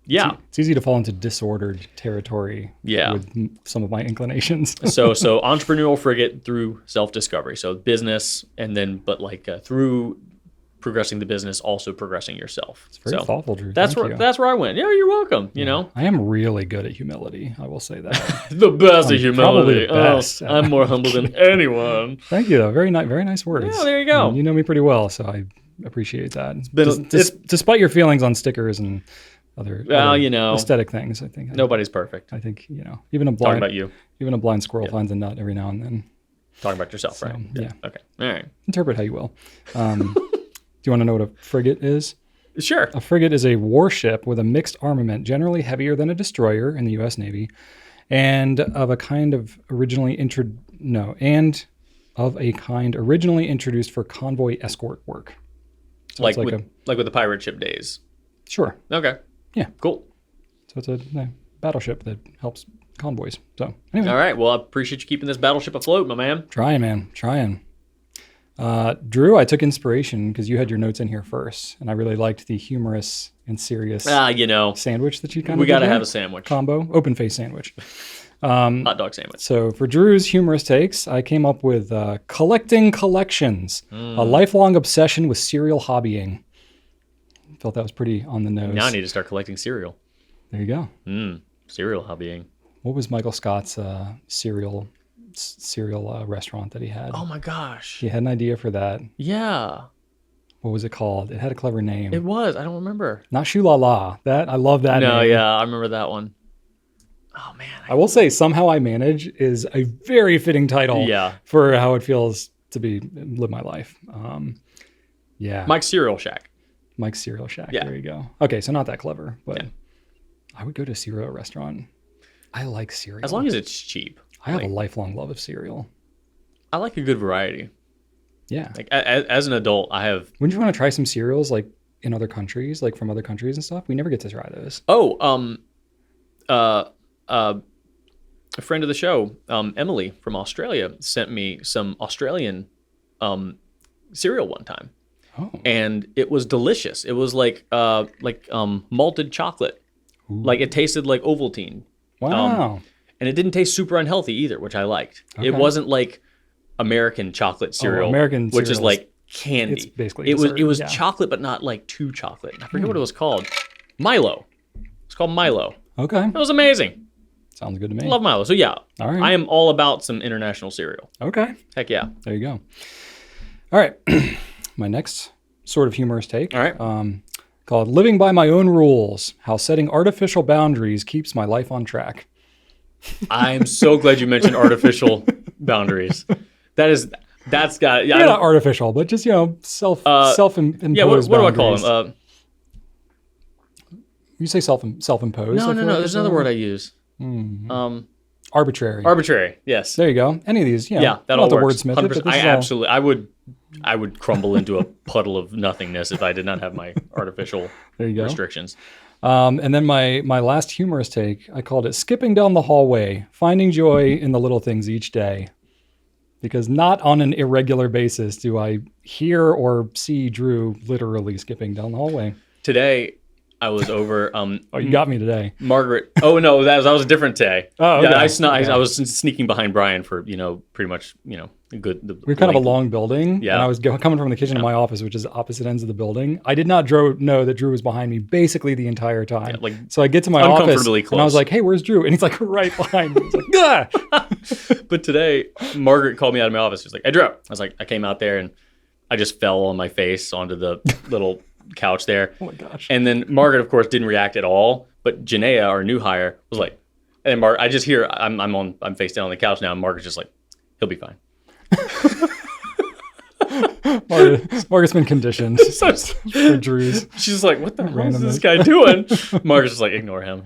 It's easy to fall into disordered territory with some of my inclinations. so entrepreneurial frigate through self-discovery. So business, and then, through progressing the business, also progressing yourself. It's very thoughtful, Drew. That's Thank you. that's where I went. Yeah, you're welcome. I am really good at humility. I will say that. The best of Probably humility. the best. I'm more humble than anyone. Thank you, though. Very nice words. Yeah, there you go. You know me pretty well, so I appreciate that. been- Despite your feelings on stickers and other aesthetic things, I think Nobody's perfect. I think even a Talking blind about you. even a blind squirrel finds a nut every now and then. Talking about yourself, So, right? yeah. Okay. All right. Interpret how you will. Do you want to know what a frigate is? Sure. A frigate is a warship with a mixed armament, generally heavier than a destroyer in the U.S. Navy, and of a kind originally introduced for convoy escort work. So like it's with the pirate ship days. Sure. Okay. Yeah. Cool. So it's a battleship that helps convoys. So anyway, All right. Well, I appreciate you keeping this battleship afloat, my man. trying. Drew, I took inspiration because you had your notes in here first, and I really liked the humorous and serious sandwich that you kind of we got to have a sandwich. combo, open face sandwich. Hot dog sandwich. So for Drew's humorous takes, I came up with collecting collections, a lifelong obsession with cereal hobbying. Felt that was pretty on the nose. Now I need to start collecting cereal. There you go. Cereal hobbying. What was Michael Scott's cereal restaurant that he had? Oh my gosh. He had an idea for that. Yeah. What was it called? It had a clever name. It was. I don't remember. Not Shoo La La. That I love that No, name. yeah, I remember that one. Oh man. I will say Somehow I Manage is a very fitting title for how it feels to live my life. Yeah. Mike's Cereal Shack. Mike's Cereal Shack. Yeah. There you go. Okay, so not that clever, but I would go to a cereal restaurant. I like cereal. As long as it's cheap. I have a lifelong love of cereal. I like a good variety. Yeah. Like as an adult, I have. Wouldn't you want to try some cereals like in other countries, like from other countries and stuff? We never get to try those. Oh, a friend of the show, Emily from Australia, sent me some Australian cereal one time, and it was delicious. It was like malted chocolate, like it tasted like Ovaltine. Wow. And it didn't taste super unhealthy either, which I liked. Okay. It wasn't like American chocolate cereal, which is like candy. It's basically it was chocolate, but not like too chocolate. I forget what it was called. Milo. It's called Milo. Okay. It was amazing. Sounds good to me. Love Milo. So yeah, all right. I am all about some international cereal. Okay. Heck yeah. There you go. All right. My next sort of humorous take. All right. Called Living by My Own Rules, How Setting Artificial Boundaries Keeps My Life on Track. I'm so glad you mentioned artificial boundaries. That's got Yeah, not artificial, but just self-imposed. Yeah, what do I call boundaries. them? You say self-imposed. No. There's another word I use. Arbitrary. Arbitrary. Yes. There you go. Any of these. Yeah, that all all works. wordsmith it, but this I is all- absolutely. I would crumble into a puddle of nothingness if I did not have my artificial There you go. restrictions. And then my last humorous take, I called it Skipping Down the Hallway, Finding Joy in the Little Things Each Day. Because not on an irregular basis do I hear or see Drew literally skipping down the hallway. Today, I was over. Oh, you got me today. Margaret. Oh no, that was a different day. Oh, okay. Yeah, I was sneaking behind Brian for pretty much a good. We have kind of a long building. Yeah. And I was coming from the kitchen to my office, which is opposite ends of the building. I did not know that Drew was behind me basically the entire time. Yeah, so I get to my office uncomfortably and I was close. like, "Hey, where's Drew?" And he's like, "Right behind me." I was like, "Ah!" But today, Margaret called me out of my office. She's like, "Hey, Drew." I was like, I came out there and I just fell on my face onto the little couch there. Oh my gosh. And then Margaret, of course, didn't react at all. But Janaea, our new hire, was like, and I just hear I'm face down on the couch now. And Margaret's just like, he'll be fine. Margaret's been conditioned for Drew's. She's like, what the hell is this guy doing? Margaret's just like, ignore him.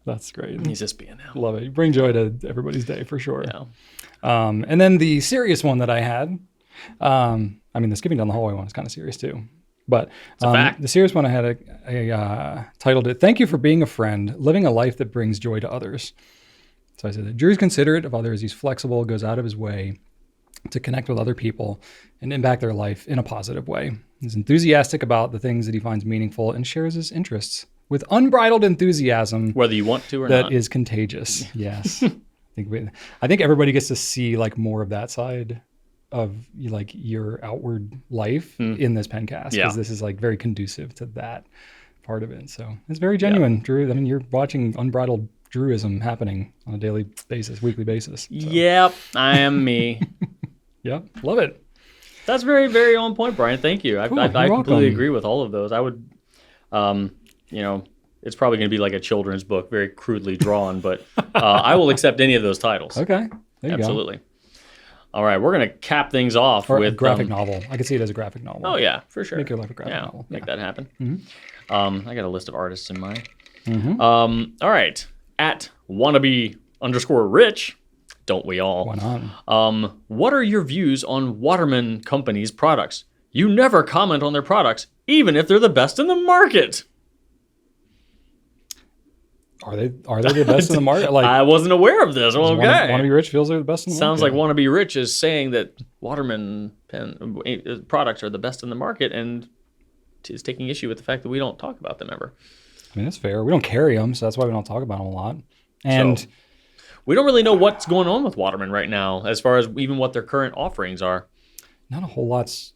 That's great. He's just being him. Love it. You bring joy to everybody's day for sure. Yeah. And then the serious one that I had, the skipping down the hallway one is kind of serious too. But fact. The serious one I had, I titled it, Thank You for Being a Friend, Living a Life That Brings Joy to Others. So I said that Drew's considerate of others. He's flexible, goes out of his way to connect with other people and impact their life in a positive way. He's enthusiastic about the things that he finds meaningful and shares his interests with unbridled enthusiasm. Whether you want to or that not. That is contagious. Yes. I think everybody gets to see like more of that side of like your outward life in this pencast, because this is like very conducive to that part of it. So it's very genuine, Drew. I mean, you're watching unbridled Drewism happening on a daily basis, weekly basis. So. Yep, I am me. Yep, love it. That's very, very on point, Brian. Thank you. Cool, I completely welcome. agree with all of those. I would, it's probably going to be like a children's book, very crudely drawn, but I will accept any of those titles. Okay, there you Absolutely. Go. All right, we're going to cap things off with a graphic novel. I could see it as a graphic novel. Oh yeah, for sure. Make your life a graphic novel. Make that happen. Mm-hmm. I got a list of artists in mind. Mm-hmm. All right, at wannabe_rich. Don't we all? Why not? What are your views on Waterman Company's products? You never comment on their products, even if they're the best in the market. Are they the best in the market? Like, I wasn't aware of this. Okay. Wannabe Rich feels they're the best in the Sounds market. like Wannabe Rich is saying that Waterman pen products are the best in the market and is taking issue with the fact that we don't talk about them ever. I mean, that's fair. We don't carry them, so that's why we don't talk about them a lot. And So, we don't really know what's going on with Waterman right now, as far as even what their current offerings are. not a whole lot's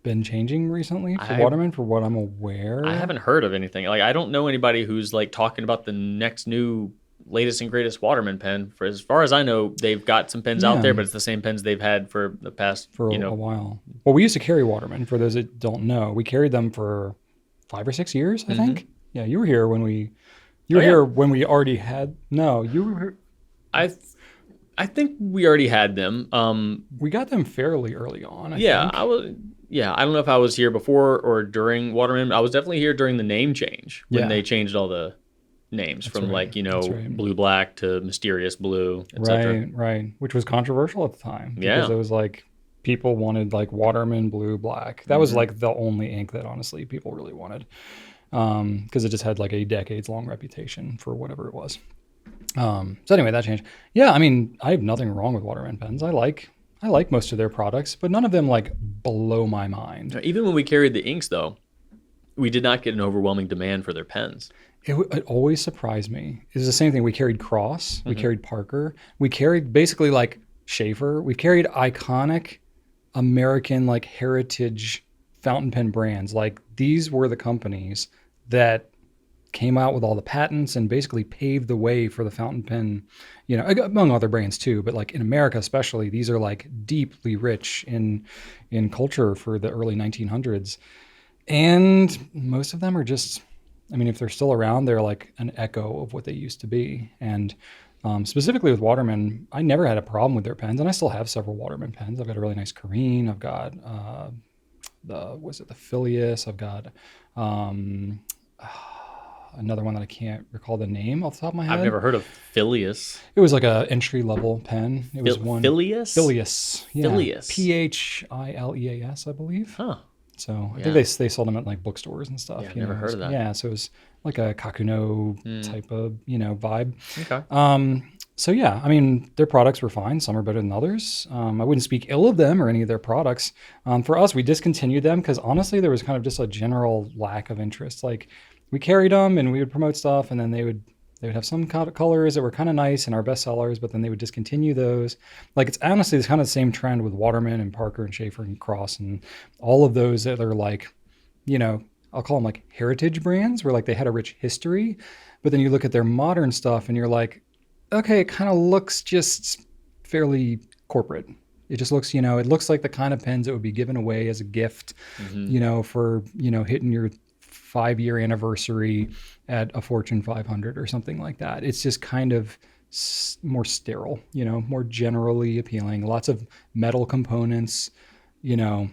been changing recently for Waterman, for what I'm aware. I haven't heard of anything. Like, I don't know anybody who's like talking about the next new latest and greatest Waterman pen. For as far as I know, they've got some pens out there, but it's the same pens they've had for the past a while. Well, we used to carry Waterman. For those that don't know, we carried them for 5 or 6 years, I think. Yeah, you were here when we. You were here when we already had. No, you were here. I think we already had them. We got them fairly early on. I think. I was. Yeah, I don't know if I was here before or during Waterman. I was definitely here during the name change when they changed all the names from Blue Black to Mysterious Blue, etc. Right. Which was controversial at the time. Because it was like people wanted like Waterman blue black. That was like the only ink that honestly people really wanted, because it just had like a decades long reputation for whatever it was. So anyway, that changed. Yeah, I mean, I have nothing wrong with Waterman pens. I like most of their products, but none of them like blow my mind. Even when we carried the inks, though, we did not get an overwhelming demand for their pens. It always surprised me. It was the same thing. We carried Cross, we carried Parker, we carried basically like Schaefer. We carried iconic American like heritage fountain pen brands. Like these were the companies that came out with all the patents and basically paved the way for the fountain pen, you know, among other brands too, but like in America especially, these are like deeply rich in culture for the early 1900s. And most of them are just, I mean, if they're still around, they're like an echo of what they used to be. And specifically with Waterman, I never had a problem with their pens, and I still have several Waterman pens. I've got a really nice Careen. I've got the Phileas. I've got another one that I can't recall the name off the top of my head. I've never heard of Phileas. It was like a entry level pen. It was one Phileas. Phileas. Yeah. Phileas. Phileas, I believe. Huh. So I think they sold them at like bookstores and stuff. Yeah, I've never heard of that. Yeah, so it was like a Kakuno type of, you know, vibe. Okay. So yeah, I mean, their products were fine. Some are better than others. I wouldn't speak ill of them or any of their products. For us, we discontinued them because honestly, there was kind of just a general lack of interest. Like we carried them and we would promote stuff, and then they would have some colors that were kind of nice and our best sellers, but then they would discontinue those. Like it's honestly this kind of same trend with Waterman and Parker and Schaefer and Cross and all of those that are like, you know, I'll call them like heritage brands where like they had a rich history, but then you look at their modern stuff and you're like, okay, it kind of looks just fairly corporate. It just looks, you know, it looks like the kind of pens that would be given away as a gift, you know, for, you know, hitting your 5-year anniversary at a Fortune 500 or something like that. It's just kind of more sterile, you know, more generally appealing. Lots of metal components, you know,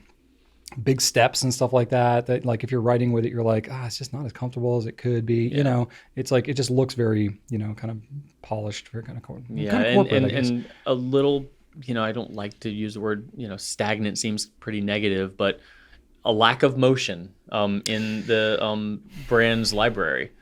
big steps and stuff like that. That like if you're writing with it, you're like, it's just not as comfortable as it could be. Yeah. You know, it's like it just looks very, you know, kind of polished, very kind of corporate. And a little, you know, I don't like to use the word, you know, stagnant seems pretty negative, but a lack of motion in the brand's library.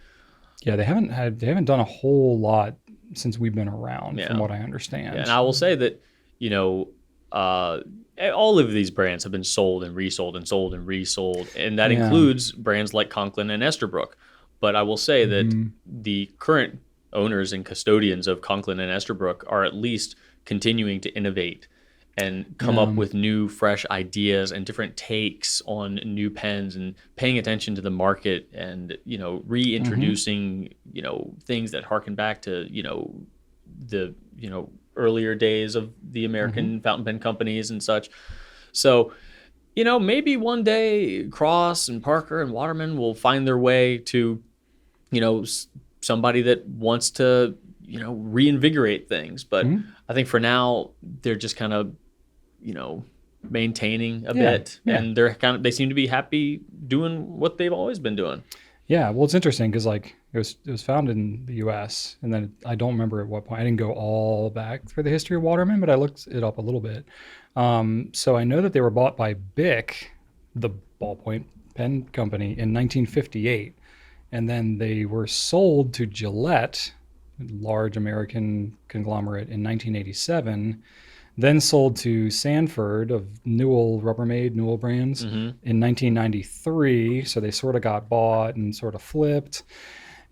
Yeah, they haven't done a whole lot since we've been around, from what I understand. Yeah, and I will say that, you know, all of these brands have been sold and resold and sold and resold, and that includes brands like Conklin and Esterbrook. But I will say that the current owners and custodians of Conklin and Esterbrook are at least continuing to innovate and come up with new, fresh ideas and different takes on new pens and paying attention to the market and, you know, reintroducing, you know, things that harken back to, you know, the, you know, earlier days of the American fountain pen companies and such. So, you know, maybe one day Cross and Parker and Waterman will find their way to, you know, somebody that wants to, you know, reinvigorate things. But I think for now, they're just kind of, you know, maintaining a bit, and they seem to be happy doing what they've always been doing. Yeah, well, it's interesting because like it was founded in the U.S. and then I don't remember at what point. I didn't go all back for the history of Waterman, but I looked it up a little bit. So I know that they were bought by Bic, the ballpoint pen company, in 1958, and then they were sold to Gillette, a large American conglomerate, in 1987. Then sold to Sanford of Newell, Rubbermaid, Newell brands in 1993. So they sort of got bought and sort of flipped.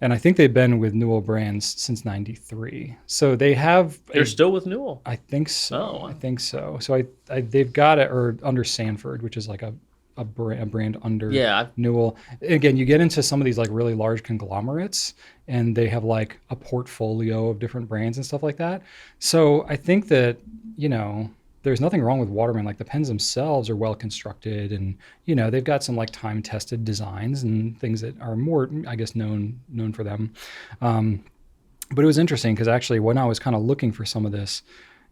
And I think they've been with Newell brands since 93. So they have... They're still with Newell? I think so. Oh, wow. I think so. So they've got it, or under Sanford, which is like a brand under Newell. Again, you get into some of these like really large conglomerates and they have like a portfolio of different brands and stuff like that. So I think that, you know, there's nothing wrong with Waterman. Like the pens themselves are well constructed and, you know, they've got some like time tested designs and things that are more, I guess, known for them. But it was interesting because actually when I was kind of looking for some of this,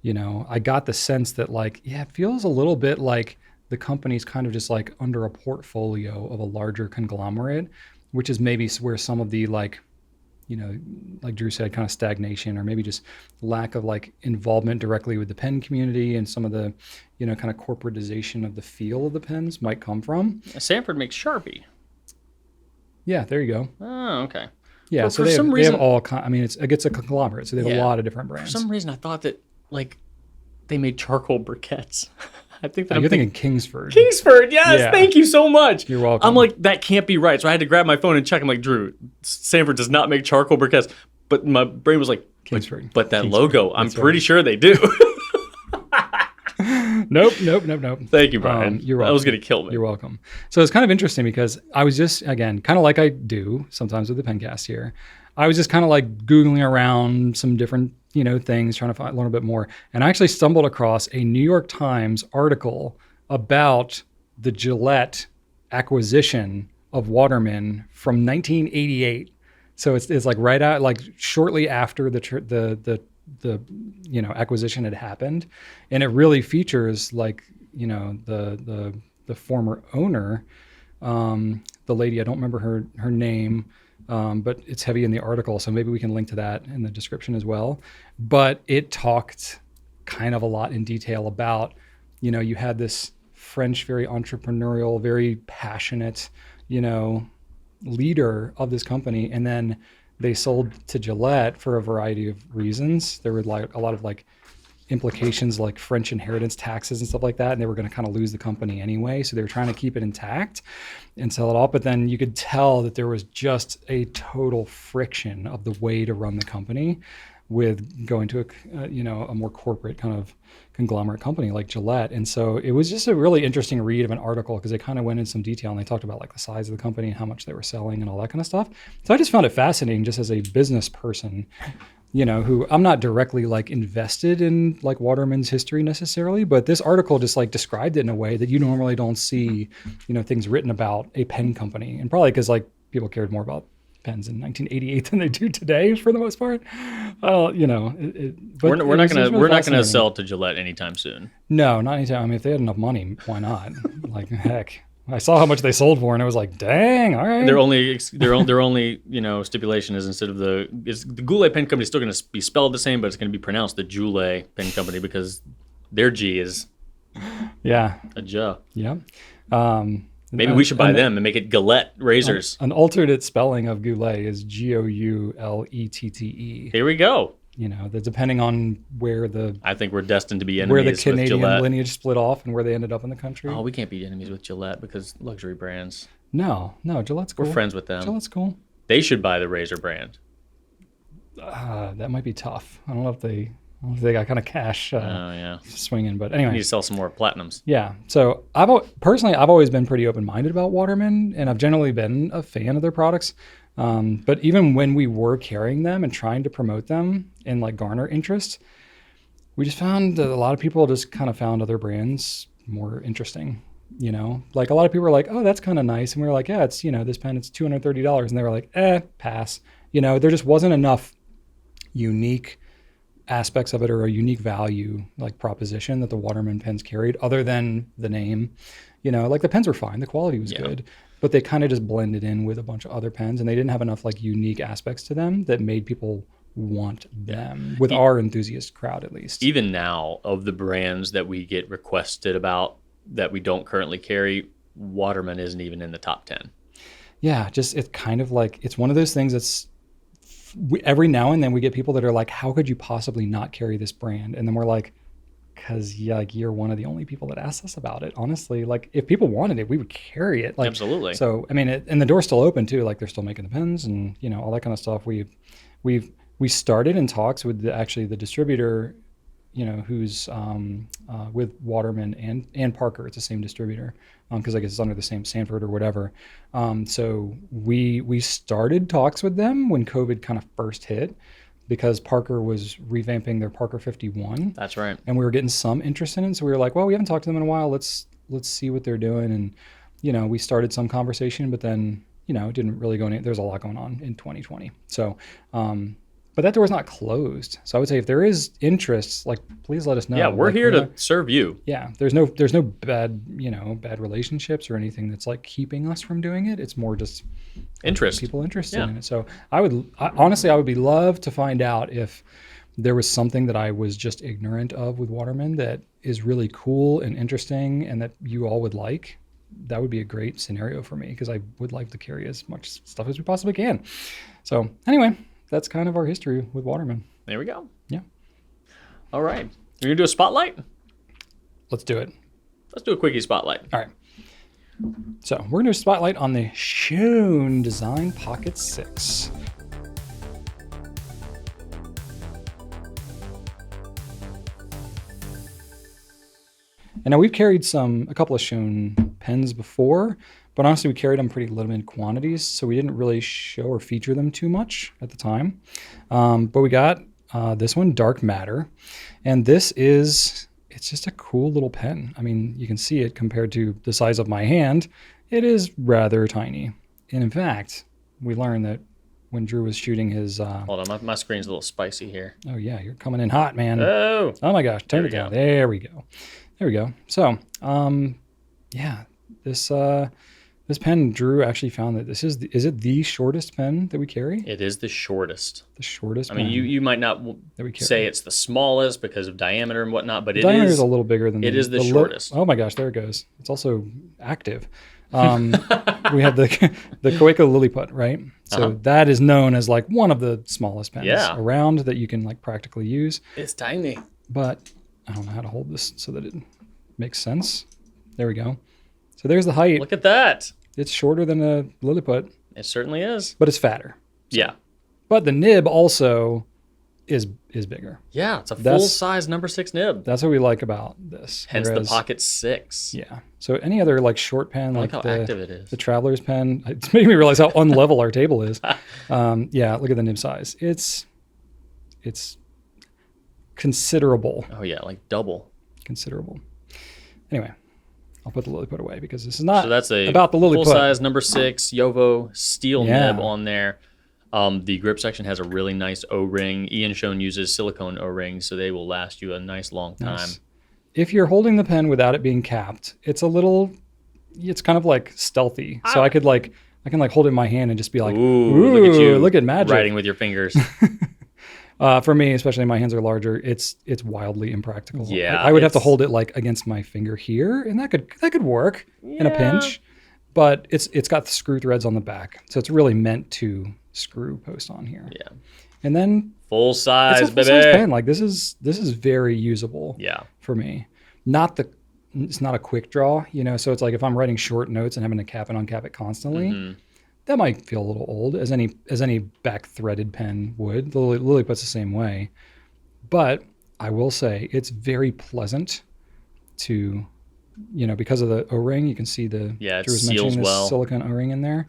you know, I got the sense that like, it feels a little bit like the company's kind of just like under a portfolio of a larger conglomerate, which is maybe where some of the like, like Drew said, kind of stagnation, or maybe just lack of like involvement directly with the pen community, and some of the, kind of corporatization of the feel of the pens might come from. Sanford makes Sharpie. Yeah, there you go. Oh, okay. Yeah, so they have all. It's a conglomerate, so they have a lot of different brands. For some reason, I thought that like they made charcoal briquettes. I think that you're thinking Kingsford. Kingsford, yes, yeah. Thank you so much. You're welcome. I'm like, that can't be right. So I had to grab my phone and check. I'm like, Drew, Sanford does not make charcoal briquettes. But my brain was like, Kingsford. But that logo, I'm pretty sure they do. Nope. Thank you, Brian. You're welcome. That was going to kill me. You're welcome. So it's kind of interesting because I was just, again, kind of like I do sometimes with the Pencast here. I was just kind of like Googling around some different, things, trying to learn a bit more. And I actually stumbled across a New York Times article about the Gillette acquisition of Waterman from 1988. So it's like right out, like shortly after the acquisition had happened, and it really features like the former owner, the lady, I don't remember her name, but it's heavy in the article, so maybe we can link to that in the description as well. But it talked kind of a lot in detail about, you had this French, very entrepreneurial, very passionate, leader of this company, and then they sold to Gillette for a variety of reasons. There were like a lot of like implications, like French inheritance taxes and stuff like that, and they were going to kind of lose the company anyway, so they were trying to keep it intact and sell it off. But then you could tell that there was just a total friction of the way to run the company with going to a more corporate kind of conglomerate company like Gillette. And so it was just a really interesting read of an article, because they kind of went in some detail and they talked about like the size of the company and how much they were selling and all that kind of stuff. So I just found it fascinating, just as a business person, who I'm not directly like invested in like Waterman's history necessarily, but this article just like described it in a way that you normally don't see, things written about a pen company. And probably because like people cared more about pens in 1988 than they do today for the most part. We're not gonna sell to Gillette anytime soon. No, not anytime. I mean, if they had enough money, why not? Like, heck, I saw how much they sold for, and I was like, dang, all right. Their only stipulation is instead of the Goulet Pen Company is still going to be spelled the same, but it's going to be pronounced the Goulet Pen Company, because their G is a J. Yeah. Maybe we should buy them and make it Goulet razors. An alternate spelling of Goulet is Goulettete. Here we go. Depending on where I think we're destined to be enemies where the with Canadian Gillette. lineage split off and where they ended up in the country. Oh, we can't be enemies with Gillette because luxury brands. No, Gillette's cool. We're friends with them. Gillette's cool. They should buy the razor brand. That might be tough. I don't know if they got kind of cash swinging, but anyway. We need to sell some more platinums. Yeah. So I've always been pretty open-minded about Waterman, and I've generally been a fan of their products. But even when we were carrying them and trying to promote them and like garner interest, we just found that a lot of people just kind of found other brands more interesting. Like a lot of people were like, oh, that's kind of nice. And we were like, yeah, it's, this pen, it's $230. And they were like, pass. There just wasn't enough unique aspects of it or a unique value like proposition that the Waterman pens carried, other than the name. Like the pens were fine, the quality was good, but they kind of just blended in with a bunch of other pens, and they didn't have enough like unique aspects to them that made people want them, with our enthusiast crowd at least. Even now, of the brands that we get requested about that we don't currently carry, Waterman isn't even in the top 10. Yeah, just it's kind of like, it's one of those things that's, every now and then we get people that are like, how could you possibly not carry this brand? And then we're like, because you're one of the only people that asked us about it. Honestly, like if people wanted it, we would carry it. Like, absolutely. So I mean, and the door's still open too. Like they're still making the pens and all that kind of stuff. We started in talks with the distributor, who's with Waterman and Parker. It's the same distributor, because I guess it's under the same Sanford or whatever. So we started talks with them when COVID kind of first hit, because Parker was revamping their Parker 51. That's right. And we were getting some interest in it. So we were like, well, we haven't talked to them in a while. Let's see what they're doing. And, we started some conversation, but then, it didn't really go any, there's a lot going on in 2020. So, But that door's not closed. So I would say if there is interest, like please let us know. Yeah, we're like, here to serve you. Yeah, there's no bad bad relationships or anything that's like keeping us from doing it. It's more just Interest. people interested Yeah. in it. So honestly I would be love to find out if there was something that I was just ignorant of with Waterman that is really cool and interesting and that you all would like. That would be a great scenario for me because I would like to carry as much stuff as we possibly can. So anyway, that's kind of our history with Waterman. There we go. Yeah. All right. You're going to do a spotlight? Let's do it. Let's do a quickie spotlight. All right. So we're going to do a spotlight on the Schoen Design Pocket 6. And now we've carried a couple of Schoen pens before, but honestly we carried them pretty limited quantities, so we didn't really show or feature them too much at the time. But we got this one, Dark Matter, and it's just a cool little pen. I mean, you can see it compared to the size of my hand. It is rather tiny. And in fact, we learned that when Drew was shooting his... Hold on, my screen's a little spicy here. Oh yeah, you're coming in hot, man. Oh my gosh, turn it There down. we There we go. There we go. So, yeah, this pen, Drew actually found that is it the shortest pen that we carry? It is the shortest. The shortest I mean, pen you might not that we carry. say it's the smallest because of diameter and whatnot, but The it diameter is is a little bigger than it is the shortest. Oh my gosh, there it goes. It's also active. We have the Coeco Lilliput, right? So that is known as like one of the smallest pens around that you can like practically use. It's tiny. But I don't know how to hold this so that it makes sense. There we go. So there's the height. Look at that. It's shorter than a Lilliput, It certainly is. but it's fatter. Yeah. But the nib also is bigger. Yeah, it's a That's- full-size number 6 nib. That's what we like about this. Hence Whereas- the Pocket 6. Yeah. So any other like short pen, I like like how active it is. the Traveler's pen, it's making me realize how unlevel our table is. Yeah, look at the nib size. It's considerable. Oh yeah, like double. Considerable. Anyway, I'll put the Lilliput away because this is not So that's a about the Lilliput. full-size number 6 Yovo steel Yeah. nib on there. The grip section has a really nice O-ring. Ian Schoen uses silicone O-rings, so they will last you a nice long time. Nice. If you're holding the pen without it being capped, it's kind of like stealthy. So I can hold it in my hand and just be like, Ooh, look at you. Look at magic. Writing with your fingers. For me, especially my hands are larger, it's wildly impractical. Yeah, I would have to it's- hold it like against my finger here, and that could work in a pinch. But it's got the screw threads on the back, so it's really meant to screw post on here. Yeah. And then Full size, it's a baby. full-size pen. Like this is very usable. Yeah. For me. It's not a quick draw, so it's like if I'm writing short notes and having to cap and uncap it constantly, that might feel a little old, as any back threaded pen would. The Lilliput's the same way. But I will say it's very pleasant to, because of the O-ring, you can see the it Drew was seals mentioning this well. silicone O-ring in there.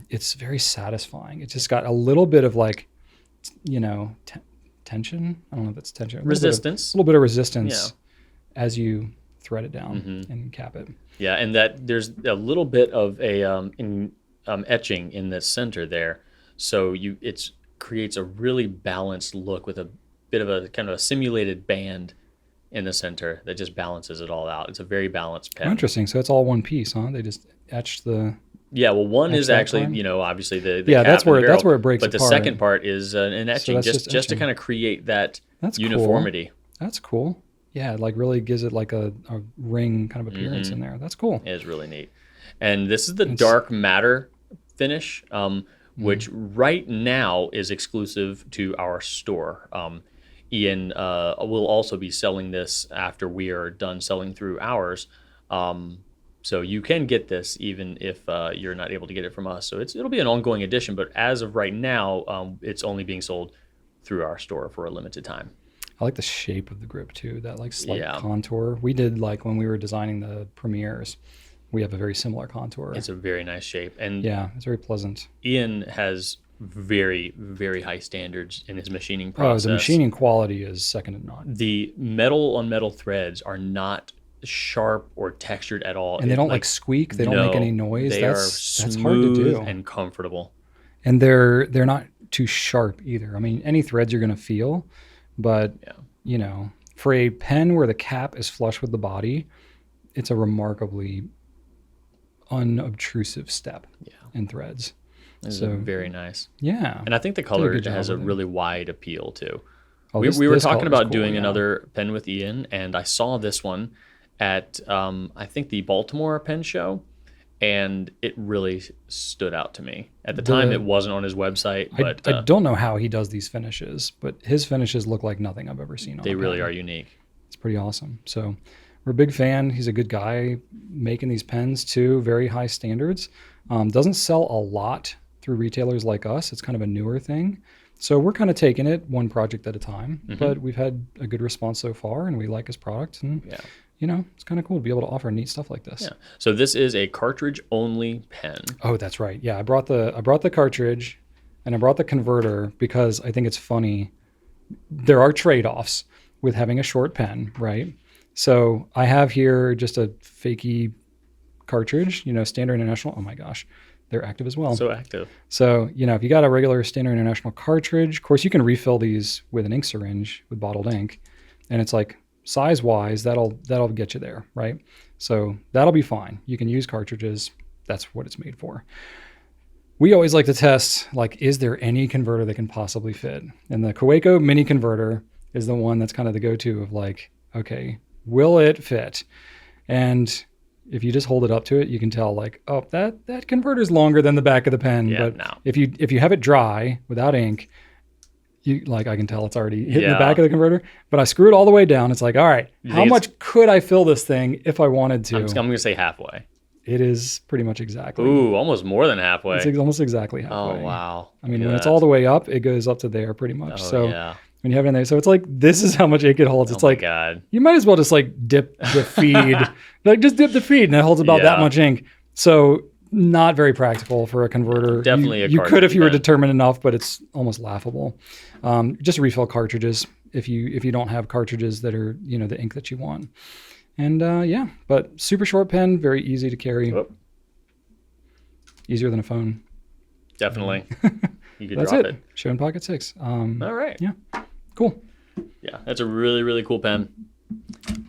It's very satisfying. It's just got a little bit of like, tension. I don't know if it's tension. Resistance. A little bit of resistance as you thread it down and cap it. Yeah, and that there's a little bit of a etching in the center there, so it creates a really balanced look with a bit of a kind of a simulated band in the center that just balances it all out. It's a very balanced pen. Oh, interesting. So it's all one piece, huh? They just etched the. Yeah, well, one is that actually, part? obviously the Yeah, cap that's and the where- barrel, that's where it breaks But the apart. second part is an etching, that's just just to etching. kind of create that That's cool. uniformity. That's cool. Yeah, it like really gives it like a ring kind of appearance in there. That's cool. It is really neat. And this is the Dark Matter finish, which right now is exclusive to our store. Ian will also be selling this after we are done selling through ours. So you can get this even if you're not able to get it from us. So it'll be an ongoing edition, but as of right now, it's only being sold through our store for a limited time. I like the shape of the grip too, that like slight contour. We did like when we were designing the Premieres, we have a very similar contour. It's a very nice shape. And yeah, it's very pleasant. Ian has very, very high standards in his machining process. Oh, the machining quality is second to none. The metal on metal threads are not sharp or textured at all. And they don't like squeak. They don't make any noise. They that's are hard to smooth do. and comfortable. And they're not too sharp either. I mean, any threads you're going to feel, but you know, for a pen where the cap is flush with the body, it's a remarkably unobtrusive step in threads. So very nice. Yeah. And I think the color has a really wide appeal too. Oh, we were talking about doing another pen with Ian, and I saw this one at I think the Baltimore pen show, and it really stood out to me. At the time, it wasn't on his website, but I don't know how he does these finishes, but his finishes look like nothing I've ever seen on they a really pen. are unique. It's pretty awesome. So we're a big fan. He's a good guy making these pens too, very high standards. Doesn't sell a lot through retailers like us. It's kind of a newer thing. So we're kind of taking it one project at a time, but we've had a good response so far, and we like his product. And you know, it's kind of cool to be able to offer neat stuff like this. Yeah. So this is a cartridge-only pen. Oh, that's right. Yeah, I brought the cartridge, and I brought the converter because I think it's funny. There are trade-offs with having a short pen, right? So I have here just a fakey cartridge, you know, Standard International. Oh my gosh, they're active as well. So active. So, you know, if you got a regular Standard International cartridge, of course you can refill these with an ink syringe with bottled ink, and it's like size-wise, that'll get you there, right? So that'll be fine. You can use cartridges. That's what it's made for. We always like to test, like, is there any converter that can possibly fit? And the Kaweco mini converter is the one that's kind of the go-to of like, okay, will it fit? And if you just hold it up to it, you can tell like, oh, that converter's longer than the back of the pen. Yeah, but if you have it dry without ink, I can tell it's already hitting the back of the converter. But I screw it all the way down. It's like, all right, how much could I fill this thing if I wanted to? I'm going to say halfway. It is pretty much exactly. Ooh, almost more than halfway. It's almost exactly halfway. Oh, wow. I mean, when it's all the way up, it goes up to there pretty much. Oh, so yeah. when you have it in there, so it's like, this is how much ink it holds. It's like, God. You might as well just like dip the feed, like just dip the feed, and it holds about that much ink. So not very practical for a converter. Definitely you could if you were determined enough, but it's almost laughable. Just refill cartridges if you don't have cartridges that are, you know, the ink that you want. And but super short pen, very easy to carry. Oh. Easier than a phone. Definitely. You could That's drop it. Show in Pocket 6. All right. Yeah. Cool. Yeah, that's a really, really cool pen.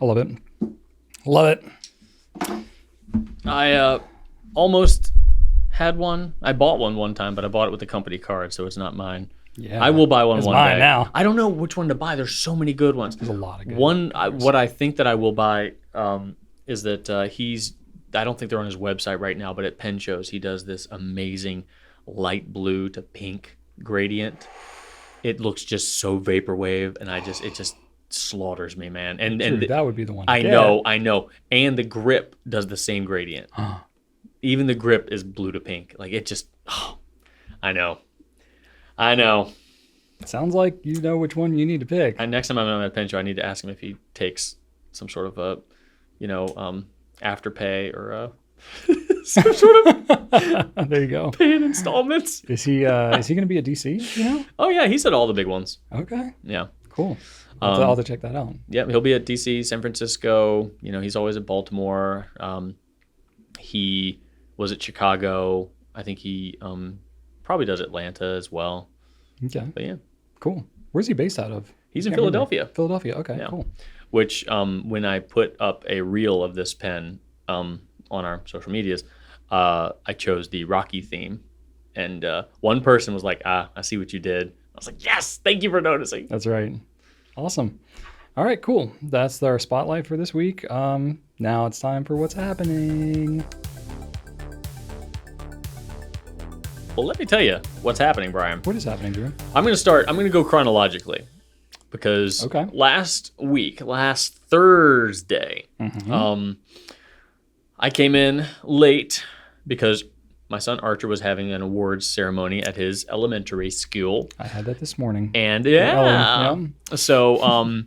I love it. Love it. I almost had one. I bought one time, but I bought it with the company card, so it's not mine. Yeah. I will buy one it's one mine day. Now. I don't know which one to buy. There's so many good ones. There's a lot of good ones. What I think that I will buy is that I don't think they're on his website right now, but at pen shows, he does this amazing light blue to pink gradient. It looks just so vaporwave, and it just slaughters me, man. And that would be the one. I know. And the grip does the same gradient. Even the grip is blue to pink. Like it just, I know. Sounds like you know which one you need to pick. Next time I'm at a pen show, I need to ask him if he takes some sort of a, afterpay or some sort of there you go. pay in installments. Is he going to be at DC? You know? Oh yeah, he said all the big ones. Okay. Yeah. Cool. I'll have to check that out. Yeah, he'll be at DC, San Francisco. You know, he's always at Baltimore. He was at Chicago. I think he probably does Atlanta as well. Okay. But yeah. Cool. Where's he based out of? He's in Philadelphia. Philadelphia. Okay. Yeah. Cool. Which when I put up a reel of this pen on our social medias, I chose the Rocky theme, and one person was like, I see what you did. I was like, yes, thank you for noticing. That's right. Awesome. All right, cool. That's our spotlight for this week. Now it's time for what's happening. Well, let me tell you what's happening, Brian. What is happening, Drew? I'm going to go chronologically because last Thursday, I came in late because my son Archer was having an awards ceremony at his elementary school. I had that this morning. And so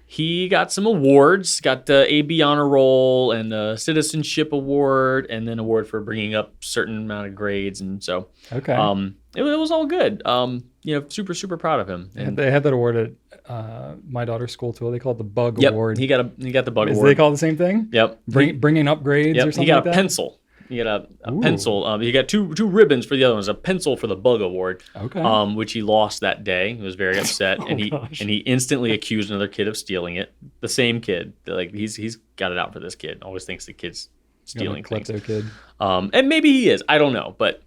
he got some awards, got the AB Honor Roll and the Citizenship Award, and then award for bringing up certain amount of grades. And so it was all good. Super, super proud of him. And they had that award at my daughter's school too. They call it the Bug Award. He got the Bug Award. They call it the same thing? Yep. Bringing up grades or something he got like a pencil. He got a Ooh. pencil. He got two ribbons for the other ones. A pencil for the Bug Award. Okay. Which he lost that day. He was very upset, and he instantly accused another kid of stealing it. The same kid. Like he's got it out for this kid. Always thinks the kid's stealing things. Klepto kid. And maybe he is. I don't know, but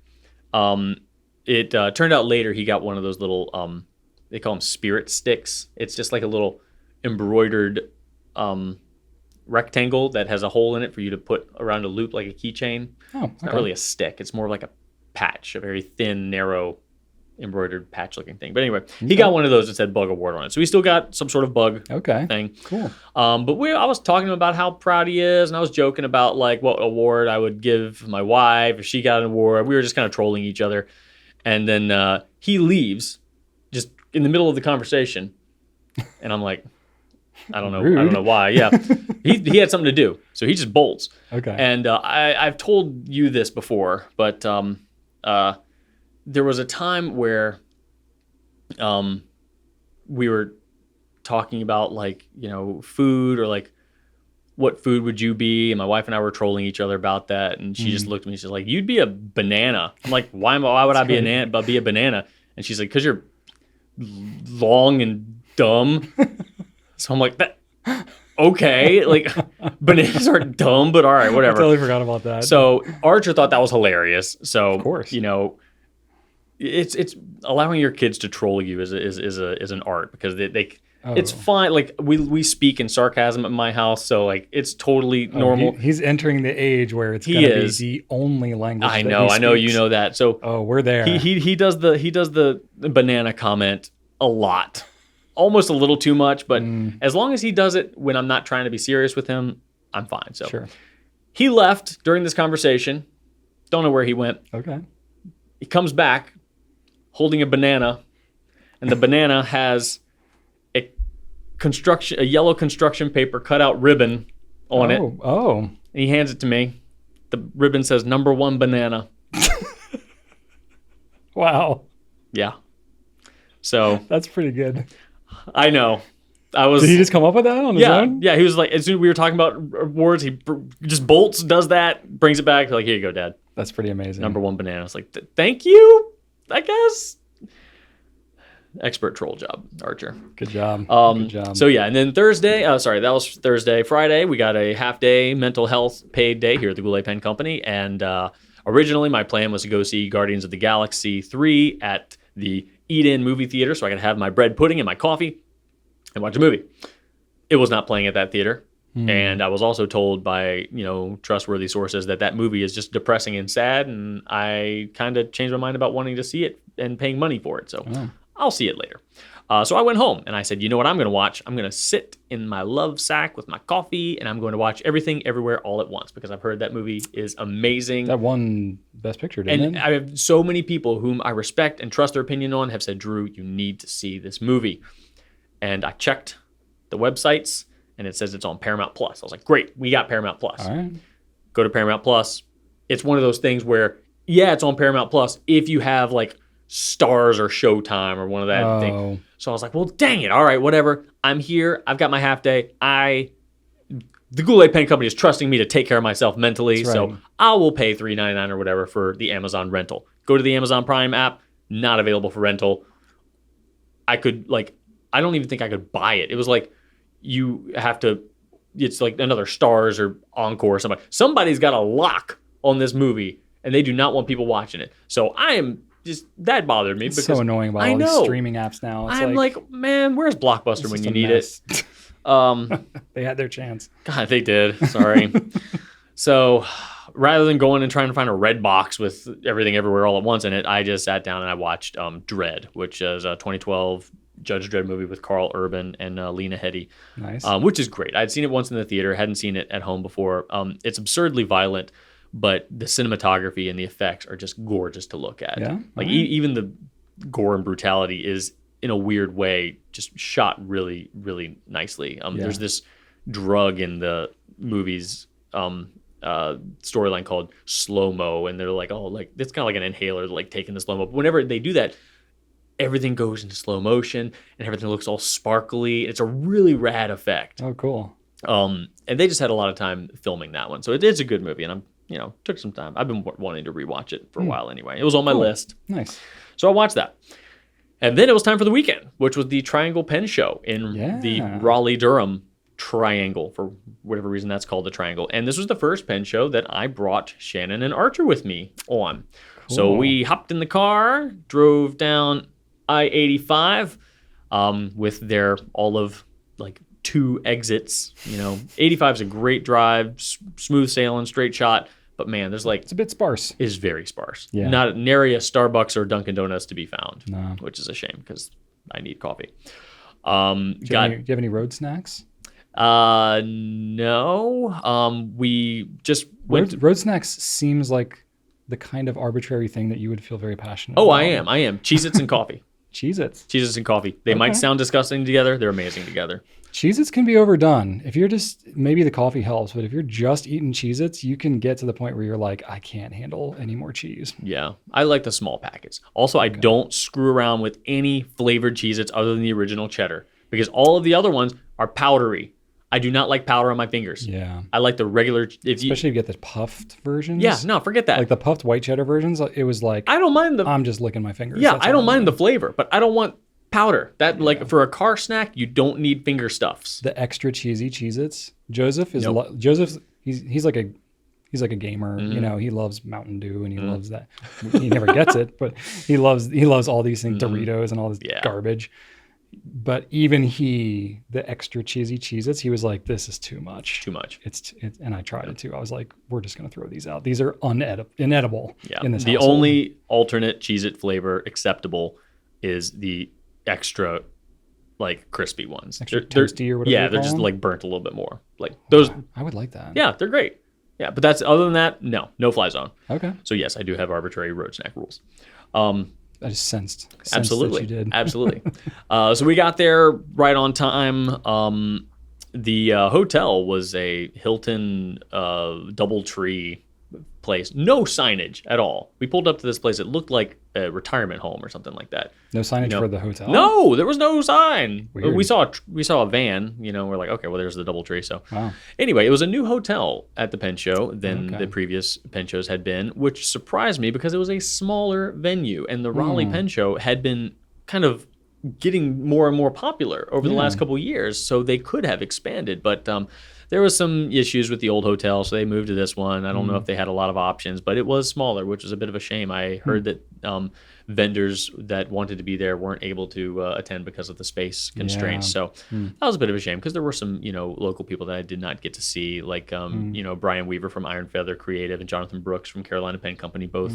it turned out later he got one of those little they call them spirit sticks. It's just like a little embroidered rectangle that has a hole in it for you to put around a loop like a keychain. Oh, okay. It's not really a stick. It's more like a patch, a very thin, narrow, embroidered patch-looking thing. But anyway, he got one of those that said Bug Award on it. So he still got some sort of bug thing. Cool. But I was talking to him about how proud he is, and I was joking about like what award I would give my wife if she got an award. We were just kind of trolling each other. And then he leaves just in the middle of the conversation. And I'm like, I don't know. Rude. I don't know why. Yeah. he had something to do. So he just bolts. Okay. And I've told you this before, but there was a time where we were talking about like, food or like what food would you be? And my wife and I were trolling each other about that. And she just looked at me. She's like, you'd be a banana. I'm like, why would I be a banana? And she's like, because you're long and dumb. So I'm like, that okay, like bananas are dumb, but all right, whatever. I totally forgot about that. So Archer thought that was hilarious. So of course, it's allowing your kids to troll you is an art because they it's fine. Like we speak in sarcasm at my house, so like it's totally normal. He's entering the age where it's going to be the only language. I know, you know that. So we're there. He does the banana comment a lot. Almost a little too much, but as long as he does it when I'm not trying to be serious with him, I'm fine. So sure. He left during this conversation. Don't know where he went. Okay. He comes back holding a banana, and the banana has a yellow construction paper cutout ribbon on it. Oh. And he hands it to me. The ribbon says "number 1 banana." Wow. Yeah. So that's pretty good. I know. Did he just come up with that on his own? Yeah, he was like, as soon as we were talking about awards, he just bolts, does that, brings it back. Like, here you go, Dad. That's pretty amazing. Number 1 banana. It's like, thank you, I guess. Expert troll job, Archer. Good job. Good job. So yeah, and then Thursday, that was Thursday. Friday, we got a half-day mental health paid day here at the Goulet Pen Company. And originally, my plan was to go see Guardians of the Galaxy 3 at the Eat-In movie theater so I could have my bread pudding and my coffee and watch a movie. It was not playing at that theater. And I was also told by, trustworthy sources that movie is just depressing and sad, and I kind of changed my mind about wanting to see it and paying money for it. So I'll see it later. So I went home and I said, you know what I'm going to watch? I'm going to sit in my love sack with my coffee and I'm going to watch Everything Everywhere All at Once because I've heard that movie is amazing. That won Best Picture, didn't it? I have so many people whom I respect and trust their opinion on have said, Drew, you need to see this movie. And I checked the websites and it says it's on Paramount Plus. I was like, great, we got Paramount Plus. All right. Go to Paramount Plus. It's one of those things where, yeah, it's on Paramount Plus if you have like Stars or Showtime or one of that thing. So I was like, well, dang it. All right, whatever. I'm here. I've got my half day. The Goulet Pen Company is trusting me to take care of myself mentally. Right. So I will pay $3.99 or whatever for the Amazon rental. Go to the Amazon Prime app. Not available for rental. I don't even think I could buy it. It was like you have to, it's like another Stars or Encore or somebody. Somebody's got a lock on this movie and they do not want people watching it. So that bothered me. It's so annoying about all these streaming apps now. I'm like, man, where's Blockbuster when you need it? They had their chance. God, they did. Sorry. So rather than going and trying to find a red box with Everything Everywhere All at Once in it, I just sat down and I watched Dredd, which is a 2012 Judge Dredd movie with Carl Urban and Lena Headey. Nice. Which is great. I'd seen it once in the theater, hadn't seen it at home before. It's absurdly violent, but the cinematography and the effects are just gorgeous to look at. Yeah. Like even the gore and brutality is in a weird way just shot really, really nicely. There's this drug in the movie's storyline called slow-mo, and they're like, it's kind of like an inhaler, like taking the slow-mo. But whenever they do that, everything goes into slow motion and everything looks all sparkly. It's a really rad effect. Oh, cool. And they just had a lot of time filming that one. So it's a good movie, and I'm took some time. I've been wanting to rewatch it for a while anyway. It was on my list. Nice. So I watched that. And then it was time for the weekend, which was the Triangle Pen Show in the Raleigh-Durham Triangle, for whatever reason that's called the Triangle. And this was the first pen show that I brought Shannon and Archer with me on. Cool. So we hopped in the car, drove down I-85 with their all of 2 exits. 85 is a great drive, smooth sailing, straight shot. But man, there's it's a bit sparse. It's very sparse. Yeah. Not nary a Starbucks or Dunkin' Donuts to be found, no. Which is a shame because I need coffee. Do you have any road snacks? No. We just went. Road snacks seems like the kind of arbitrary thing that you would feel very passionate about. Oh, I am. Cheez-Its and coffee. Cheez-Its. Cheez-Its and coffee. They might sound disgusting together. They're amazing together. Cheez-Its can be overdone. If you're maybe the coffee helps, but if you're just eating Cheez-Its, you can get to the point where you're like, I can't handle any more cheese. Yeah. I like the small packets. Also, I don't screw around with any flavored Cheez-Its other than the original cheddar because all of the other ones are powdery. I do not like powder on my fingers. Yeah. I like the regular. Especially if you get the puffed versions. Yeah, no, forget that. Like the puffed white cheddar versions, it was like, I don't mind I'm just licking my fingers. Yeah, I don't mind the flavor, but I don't want powder. For a car snack, you don't need finger stuffs. The extra cheesy Cheez-Its. Joseph is he's like a gamer. Mm-hmm. He loves Mountain Dew and he loves that. He never gets it, but he loves all these things, Doritos and all this garbage. But even the extra cheesy Cheez-Its, he was like, this is too much. Too much. And I tried it too. I was like, we're just going to throw these out. These are inedible in this The household. only alternate Cheez-It flavor acceptable is the extra, crispy ones. Extra toasty or whatever. Yeah, they're just burnt a little bit more. Those. I would like that. Yeah, they're great. Yeah, but other than that, no fly zone. Okay. So yes, I do have arbitrary road snack rules. I just sensed absolutely that you did. Absolutely. So we got there right on time. The hotel was a Hilton DoubleTree place. No signage at all. We pulled up to this place. It looked like a retirement home or something like that. No signage for the hotel? No, there was no sign. Weird. We saw a van. We're like, okay, well, there's the DoubleTree. So anyway, it was a new hotel at the Pen Show than the previous Pen Shows had been, which surprised me because it was a smaller venue, and the Raleigh Pen Show had been kind of getting more and more popular over the last couple of years, so they could have expanded, but there was some issues with the old hotel, so they moved to this one. I don't know if they had a lot of options, but it was smaller, which was a bit of a shame. I heard that vendors that wanted to be there weren't able to attend because of the space constraints. So that was a bit of a shame because there were some, local people that I did not get to see, like, Brian Weaver from Iron Feather Creative and Jonathan Brooks from Carolina Pen Company, both,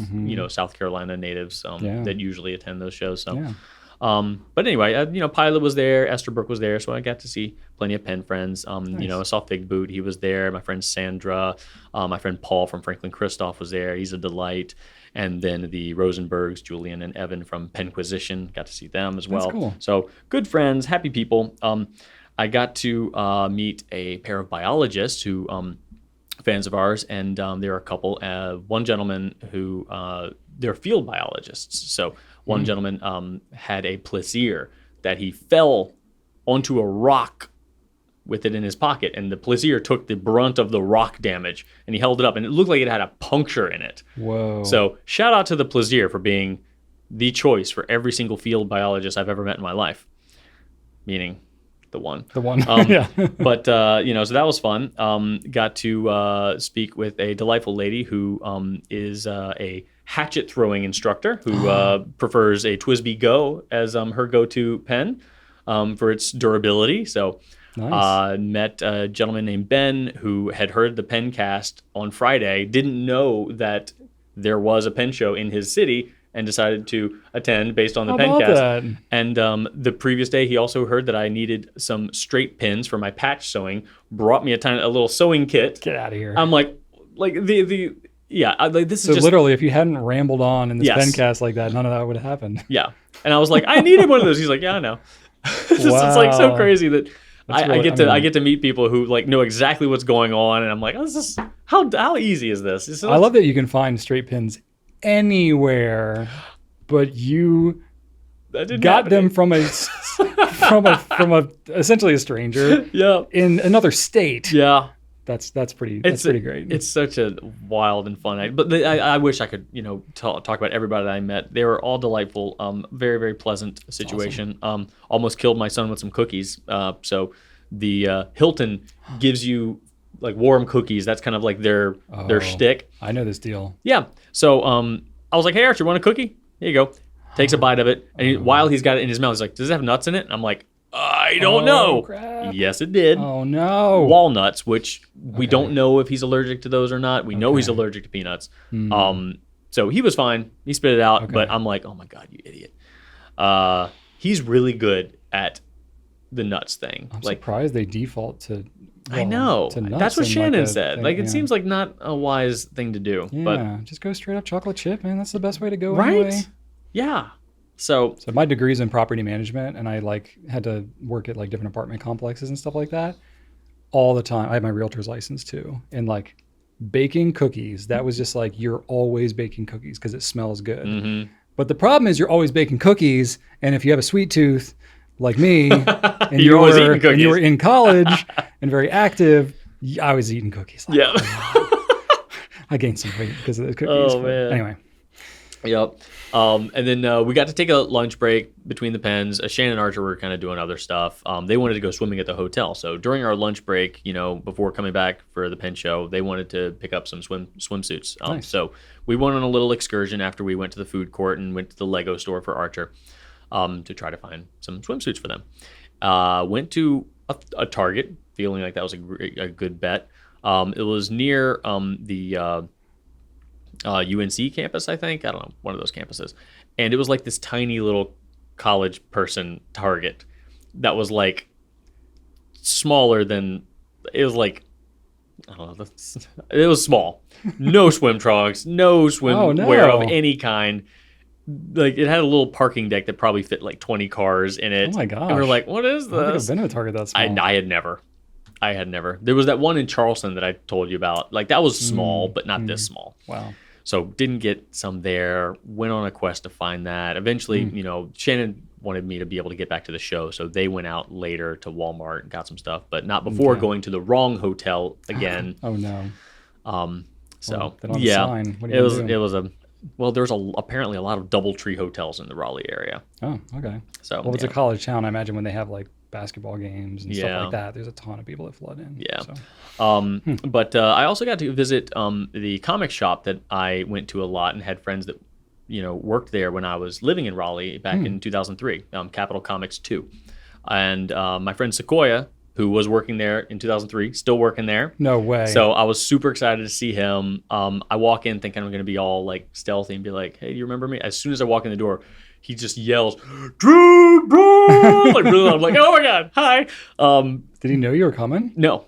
South Carolina natives that usually attend those shows. So. But anyway, Pilot was there, Esther Brooke was there, so I got to see plenty of pen friends. Nice. I saw Fig Boot, he was there. My friend Sandra, my friend Paul from Franklin Christoph was there. He's a delight. And then the Rosenbergs, Julian and Evan from Penquisition, got to see them as well. That's cool. So good friends, happy people. I got to meet a pair of biologists who fans of ours, and there are a couple. One gentleman who they're field biologists. So one gentleman had a plaisir that he fell onto a rock with it in his pocket, and the plaisir took the brunt of the rock damage, and he held it up, and it looked like it had a puncture in it. Whoa. So shout out to the plaisir for being the choice for every single field biologist I've ever met in my life, meaning the one. Yeah. But, so that was fun. Got to speak with a delightful lady who is a hatchet throwing instructor who prefers a TWSBI Go as her go-to pen for its durability. So nice. Met a gentleman named Ben who had heard the Pencast on Friday, didn't know that there was a pen show in his city, and decided to attend based on the Pencast. And the previous day, he also heard that I needed some straight pins for my patch sewing, brought me a little sewing kit. Get out of here. I'm like this is so just... literally, if you hadn't rambled on in this Pencast like that, none of that would have happened. Yeah. And I was like, I needed one of those. He's like, yeah, I know. It's like so crazy that I get to meet people who know exactly what's going on, and I'm like, oh, this is how easy is this? I love that you can find straight pins anywhere, but you got them from from a essentially a stranger in another state. Yeah. That's pretty great. It's such a wild and fun night. But I wish I could, talk about everybody that I met. They were all delightful. Very, very pleasant situation. Awesome. Almost killed my son with some cookies. So the Hilton gives you like warm cookies. That's kind of like their shtick. I know this deal. Yeah. So I was like, hey, Archer, want a cookie? Here you go. Takes a bite of it. And while he's got it in his mouth, he's like, does it have nuts in it? And I'm like, I don't know. Crap. Yes, it did. Oh, no. Walnuts, which we don't know if he's allergic to those or not. We know he's allergic to peanuts. So he was fine. He spit it out. But I'm like, oh, my God, you idiot. He's really good at the nuts thing. I'm surprised they default to... I know. That's what Shannon said. Thing, it seems like not a wise thing to do. Yeah, but just go straight up chocolate chip, man. That's the best way to go. Right? Anyway. Yeah. So my degree's in property management, and I had to work at like different apartment complexes and stuff like that all the time. I have my realtor's license too, and like baking cookies. That was just like you're always baking cookies because it smells good. Mm-hmm. But the problem is you're always baking cookies, and if you have a sweet tooth like me, and you're always eating cookies. And you were in college and very active, I was eating cookies. Yeah. I gained some weight because of those cookies. Oh, man. Anyway. Yep. And then we got to take a lunch break between the pens. Shannon and Archer were kind of doing other stuff. They wanted to go swimming at the hotel. So during our lunch break, before coming back for the pen show, they wanted to pick up some swimsuits. Nice. So we went on a little excursion after we went to the food court and went to the Lego store for Archer to try to find some swimsuits for them. Went to a Target, feeling like that was a good bet. It was near the UNC campus, I think. I don't know, one of those campuses. And it was like this tiny little college person Target that was like smaller than, it was like, I don't know, it was small. No swim trunks, no swimwear of any kind. Like it had a little parking deck that probably fit like 20 cars in it. Oh my gosh. And we're like, what is this? I don't think I've been to a Target that small. I had never. There was that one in Charleston that I told you about. Like that was small, but not this small. Wow. So didn't get some there. Went on a quest to find that. Eventually, Shannon wanted me to be able to get back to the show, so they went out later to Walmart and got some stuff, but not before going to the wrong hotel again. Oh no. So well, yeah, sign. What it was a. Well, there's apparently a lot of DoubleTree hotels in the Raleigh area. Oh, okay. So well, it's a college town. I imagine when they have like basketball games and stuff like that, there's a ton of people that flood in. Yeah. So. But I also got to visit the comic shop that I went to a lot and had friends that worked there when I was living in Raleigh back in 2003. Capital Comics 2, and my friend Sequoia, who was working there in 2003, still working there. No way. So I was super excited to see him. I walk in thinking I'm going to be all like stealthy and be like, hey, do you remember me? As soon as I walk in the door, he just yells, Drew, bro! Like really loud. I'm like, oh my God, hi. Did he know you were coming? No.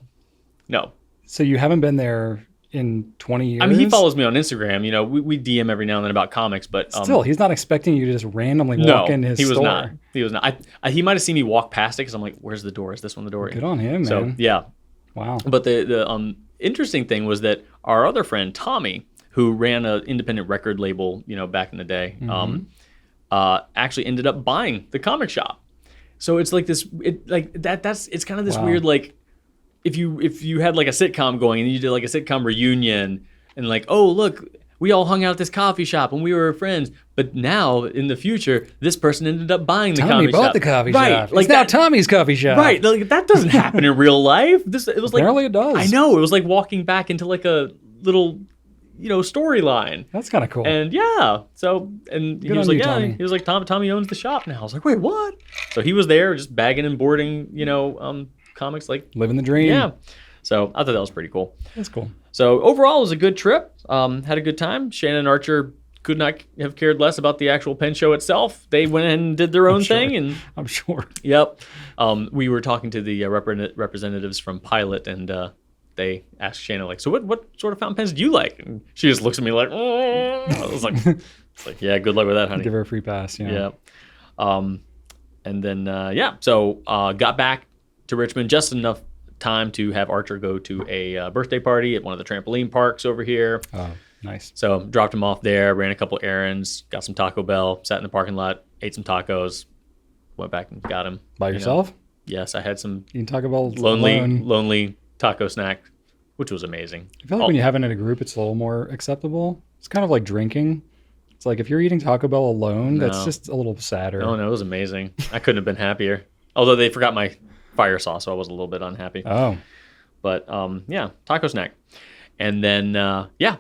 So you haven't been there in 20 years? I mean, he follows me on Instagram. We DM every now and then about comics, but still, he's not expecting you to just randomly walk in his store. He was not. He might have seen me walk past it because I'm like, where's the door? Is this one the door? Good on him, man. So yeah. Wow. But the interesting thing was that our other friend Tommy, who ran an independent record label, back in the day, actually ended up buying the comic shop. So it's like this, it's kind of this weird, like, if you had like a sitcom going and you did like a sitcom reunion and like, oh, look, we all hung out at this coffee shop and we were friends, but now in the future, this person ended up buying the coffee shop. Tommy bought the coffee shop. Like it's now Tommy's coffee shop. Right. Like that doesn't happen in real life. It was like, apparently it does. I know. It was like walking back into like a little, storyline. That's kind of cool. And yeah. So, and he was like, Tommy. he was like, Tommy owns the shop now. I was like, wait, what? So he was there just bagging and boarding, comics, like living the dream. Yeah. So I thought that was pretty cool. That's cool. So overall, it was a good trip. Had a good time. Shannon and Archer could not have cared less about the actual pen show itself. They went in and did their own thing. And I'm sure. Yep. We were talking to the representatives from Pilot, and they asked Shannon, like, so what sort of fountain pens do you like? And she just looks at me like, I was like, it's like, yeah, good luck with that, honey. Give her a free pass. Yeah. And then, so got back to Richmond just enough time to have Archer go to a birthday party at one of the trampoline parks over here. Oh, nice. So dropped him off there, ran a couple errands, got some Taco Bell, sat in the parking lot, ate some tacos, went back and got him. By yourself? Yes, I had some you can Taco Bell lonely taco snack which was amazing. I feel like when you have it in a group, it's a little more acceptable. It's kind of like drinking. It's like if you're eating Taco Bell alone, that's just a little sadder. Oh, no, it was amazing. I couldn't have been happier. Although they forgot my fire sauce, so I was a little bit unhappy. Oh. But yeah, taco snack. And then,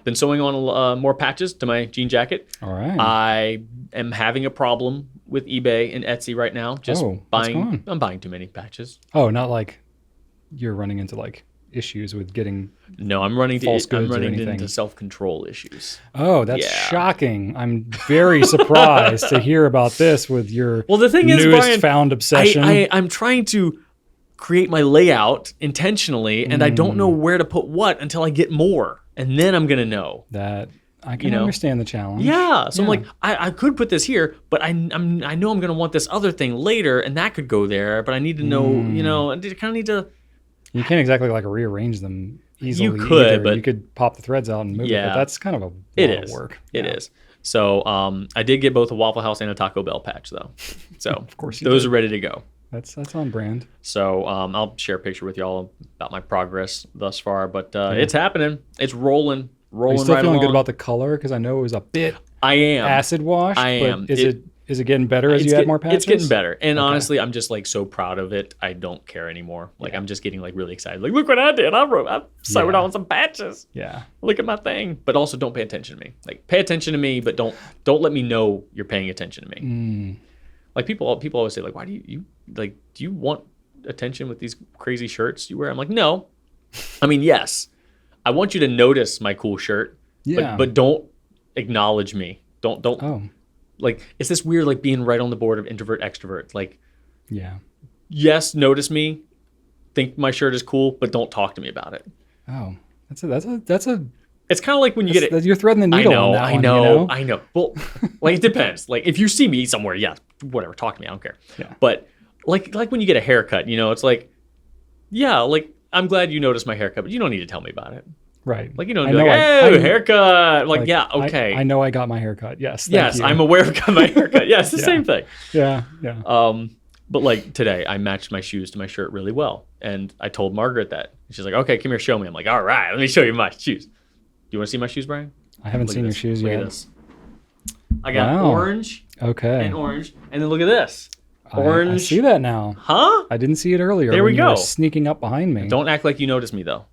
been sewing on more patches to my jean jacket. All right. I am having a problem with eBay and Etsy right now. Just buying. I'm buying too many patches. Oh, not like you're running into like issues with getting. No, I'm running into into self-control issues. Oh, that's shocking. I'm very surprised to hear about this with your the thing newest is, Brian, found obsession. I'm trying to create my layout intentionally, and I don't know where to put what until I get more, and then I'm gonna know. That I can understand the challenge. Yeah, so I'm like, I could put this here, but I know I'm gonna want this other thing later, and that could go there. But I need to know, I kind of need to. You can't exactly like rearrange them easily. You could, either. but you could pop the threads out and move it. But that's kind of a lot of work. It is. So I did get both a Waffle House and a Taco Bell patch though. So of course those are ready to go. That's on brand. So I'll share a picture with y'all about my progress thus far, but it's happening. It's rolling Are you still feeling good about the color? Because I know it was a bit acid wash. I am. Is it getting better as you add more patches? It's getting better. And honestly, I'm just like so proud of it. I don't care anymore. Like I'm just getting like really excited. Like, look what I did. I sewed on some patches. Yeah. Look at my thing. But also don't pay attention to me. Like pay attention to me, but don't let me know you're paying attention to me. Like people always say like, why do you do you want attention with these crazy shirts you wear? I'm like, no. I mean, yes. I want you to notice my cool shirt. Yeah. But don't acknowledge me. Don't like, it's this weird like being right on the board of introvert extrovert. Like, yes, notice me, think my shirt is cool, but don't talk to me about it. Oh, that's a. It's kind of like when you get it. You're threading the needle. I know. Well, like it depends. Like if you see me somewhere, whatever, talk to me. I don't care. Yeah. But like when you get a haircut, it's like, like I'm glad you noticed my haircut, but you don't need to tell me about it. Right. Like, hey, haircut. Like, okay. I know I got my haircut. Yes. Yes, I'm aware of my haircut. Yeah, it's the same thing. Yeah. But like today, I matched my shoes to my shirt really well. And I told Margaret that. She's like, okay, come here, show me. I'm like, all right, let me show you my shoes. Do you want to see my shoes, Brian? I haven't seen your shoes yet. Look at this. I got orange. Okay. And orange. And then look at this. Orange. I see that now. Huh? I didn't see it earlier. There we go. You were sneaking up behind me. Don't act like you noticed me, though.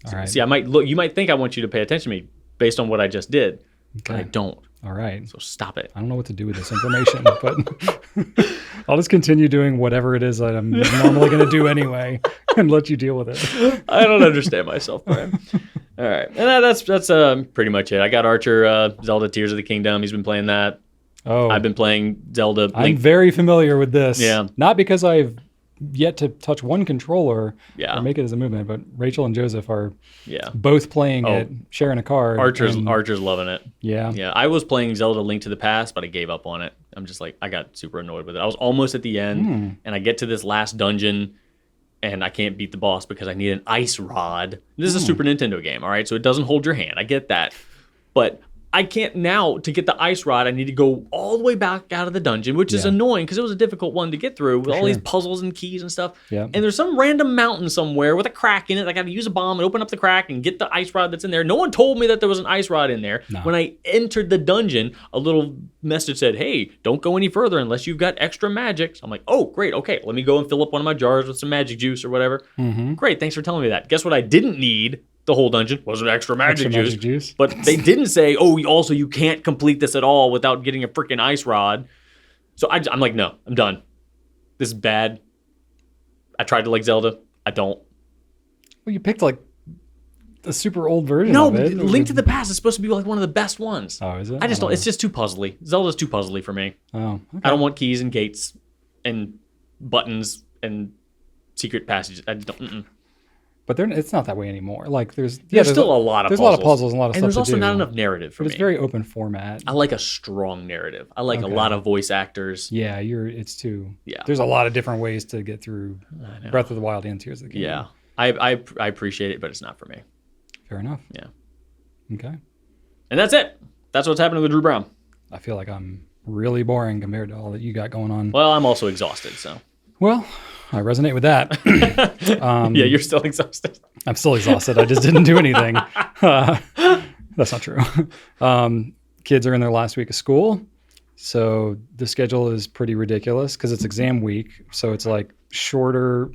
All right. See, you might think I want you to pay attention to me based on what I just did, but I don't. All right. So stop it. I don't know what to do with this information, but I'll just continue doing whatever it is that I'm normally going to do anyway and let you deal with it. I don't understand myself, Brian. All right. And that's pretty much it. I got Archer, Zelda Tears of the Kingdom. He's been playing that. Oh. I've been playing Zelda. I'm very familiar with this. Yeah. Not because I've yet to touch one controller or make it as a movement, but Rachel and Joseph are both playing it, sharing a card. Archer's loving it. Yeah. I was playing Zelda Link to the Past, but I gave up on it. I'm just like, I got super annoyed with it. I was almost at the end, and I get to this last dungeon, and I can't beat the boss because I need an ice rod. This is a Super Nintendo game, all right? So it doesn't hold your hand. I get that. But I can't now, to get the ice rod, I need to go all the way back out of the dungeon, which is annoying because it was a difficult one to get through with all these puzzles and keys and stuff. Yeah. And there's some random mountain somewhere with a crack in it. I got to use a bomb and open up the crack and get the ice rod that's in there. No one told me that there was an ice rod in there. No. When I entered the dungeon, a little message said, hey, don't go any further unless you've got extra magic. So I'm like, oh, great. Okay, let me go and fill up one of my jars with some magic juice or whatever. Mm-hmm. Great, thanks for telling me that. Guess what I didn't need? The whole dungeon was an extra magic juice. But they didn't say, oh, also you can't complete this at all without getting a freaking ice rod. So I'm like, no, I'm done. This is bad. I tried to like Zelda. I don't. Well, you picked like a super old version of it. No, Link to the Past is supposed to be like one of the best ones. Oh, is it? I just don't. It's just too puzzly. Zelda's too puzzly for me. Oh, okay. I don't want keys and gates and buttons and secret passages. I don't. But it's not that way anymore. Like there's still a lot of puzzles. There's a lot of puzzles and a lot of stuff to do. And there's also not enough narrative for me. But it's very open format. I like a strong narrative. I like a lot of voice actors. Yeah, it's too. Yeah. There's a lot of different ways to get through Breath of the Wild and Tears of the Kingdom. Yeah. I appreciate it, but it's not for me. Fair enough. Yeah. Okay. And that's it. That's what's happening with Drew Brown. I feel like I'm really boring compared to all that you got going on. Well, I'm also exhausted, so. Well, I resonate with that. Yeah, you're still exhausted. I'm still exhausted. I just didn't do anything. That's not true. Kids are in their last week of school. So the schedule is pretty ridiculous because it's exam week. So it's like shorter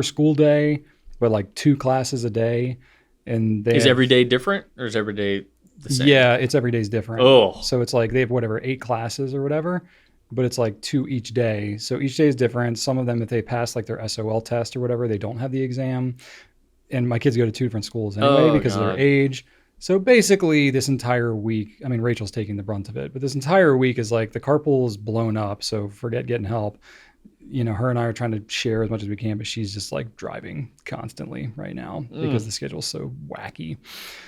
school day, but like 2 classes a day. And is every day different, or is every day the same? Yeah, it's every day's different. Oh. So it's like they have 8 classes or whatever, but it's like 2 each day. So each day is different. Some of them, if they pass like their SOL test or whatever, they don't have the exam. And my kids go to 2 different schools anyway because of their age. So basically this entire week, I mean, Rachel's taking the brunt of it, but this entire week is like the carpool is blown up. So forget getting help. You know, her and I are trying to share as much as we can, but she's just like driving constantly right now because the schedule's so wacky.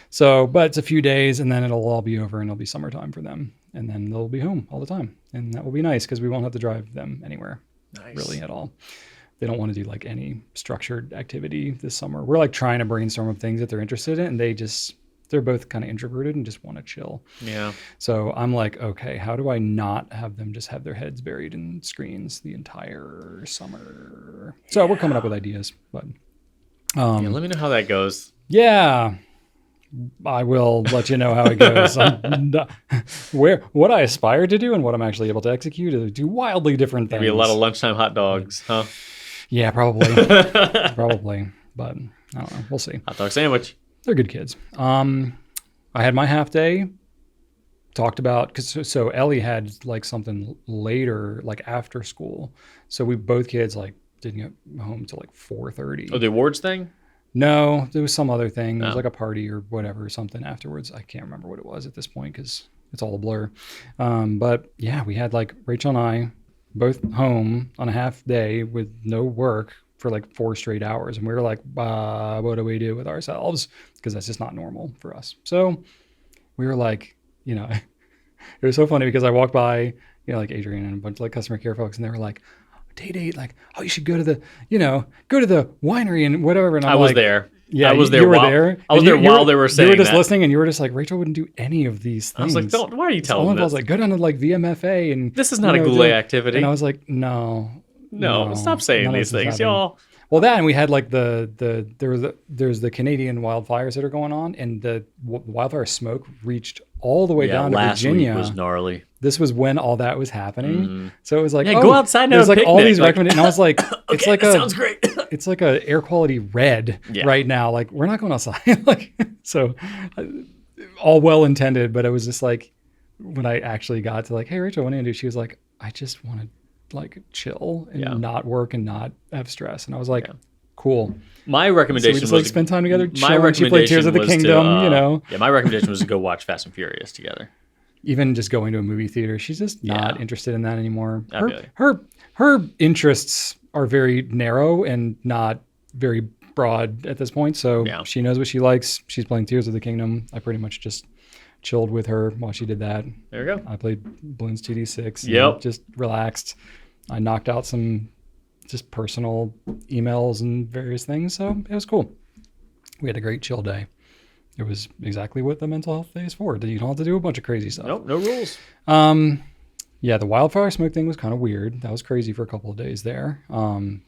So, but it's a few days and then it'll all be over and it'll be summertime for them. And then they'll be home all the time. And that will be nice because we won't have to drive them anywhere really at all. They don't want to do like any structured activity this summer. We're like trying to brainstorm of things that they're interested in, and they're both kind of introverted and just want to chill. Yeah. So I'm like, okay, how do I not have them just have their heads buried in screens the entire summer? So we're coming up with ideas, but let me know how that goes. Yeah, I will let you know how it goes. What I aspire to do and what I'm actually able to execute are 2 wildly different things. Maybe a lot of lunchtime hot dogs, huh? Yeah, probably. Probably. But I don't know. We'll see. Hot dog sandwich. They're good kids. I had my half day. Talked about, so Ellie had like something later, like after school. So we both kids like didn't get home till like 4:30. Oh, the awards thing? No, there was some other thing. It was like a party or whatever, something afterwards. I can't remember what it was at this point because it's all a blur. But yeah, we had like Rachel and I both home on a half day with no work for like 4 straight hours. And we were like, what do we do with ourselves? Because that's just not normal for us. So we were like, you know, it was so funny because I walked by, you know, like Adrian and a bunch of like customer care folks, and they were like, date, like, oh, you should go to the winery and whatever. And I was there. Yeah, I was there. You were there. I was there while they were saying that. You were just listening, and you were just like, Rachel wouldn't do any of these things. I was like, why are you telling me? I was like, go down to like VMFA, and this is not a Goulet activity. And I was like, no, stop saying these things, y'all. Well, that, and we had like there's the Canadian wildfires that are going on, and the wildfire smoke reached all the way down to Virginia. Last week was gnarly. This was when all that was happening. So it was like, go outside and have a like picnic. All these recommendations. And I was like, it's like sounds great. It's like a air quality red right now. Like, we're not going outside. Like, so all well intended, but it was just like, when I actually got to like, hey, Rachel, what do you do? She was like, I just want to like chill and not work and not have stress. And I was like, cool. My recommendation was was spend time together. My recommendation play Tears of the Kingdom, you know. Yeah, my recommendation was to go watch Fast and Furious together. Even just going to a movie theater, she's just not interested in that anymore. Her interests are very narrow and not very broad at this point. So she knows what she likes. She's playing Tears of the Kingdom. I pretty much just chilled with her while she did that. There you go. I played Bloons TD6. Yep. Just relaxed. I knocked out some just personal emails and various things. So it was cool. We had a great chill day. It was exactly what the mental health day is for. You don't have to do a bunch of crazy stuff. Nope, no rules. Yeah, the wildfire smoke thing was kind of weird. That was crazy for a couple of days there.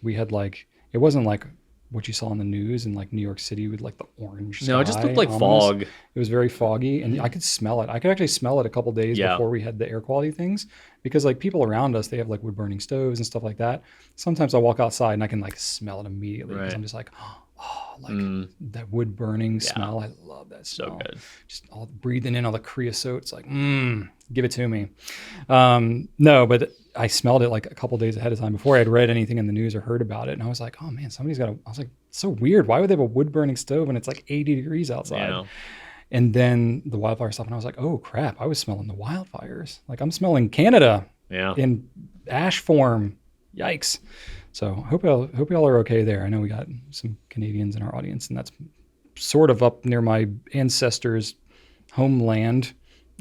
We had like, it wasn't like what you saw in the news in like New York City with like the orange sky. No, it just looked like fog. It was very foggy, and I could smell it. I could actually smell it a couple of days before we had the air quality things, because like people around us, they have like wood burning stoves and stuff like that. Sometimes I walk outside and I can like smell it immediately because I'm just like, that wood burning smell. I love that smell. So good. Just all breathing in all the creosote. It's like, give it to me. No, but I smelled it like a couple days ahead of time before I had read anything in the news or heard about it. And I was like, oh man, somebody's got I was like, so weird. Why would they have a wood burning stove and it's like 80 degrees outside? Yeah. And then the wildfire stuff. And I was like, oh crap, I was smelling the wildfires. Like I'm smelling Canada in ash form. Yikes. So hope y'all are okay there. I know we got some Canadians in our audience, and that's sort of up near my ancestors' homeland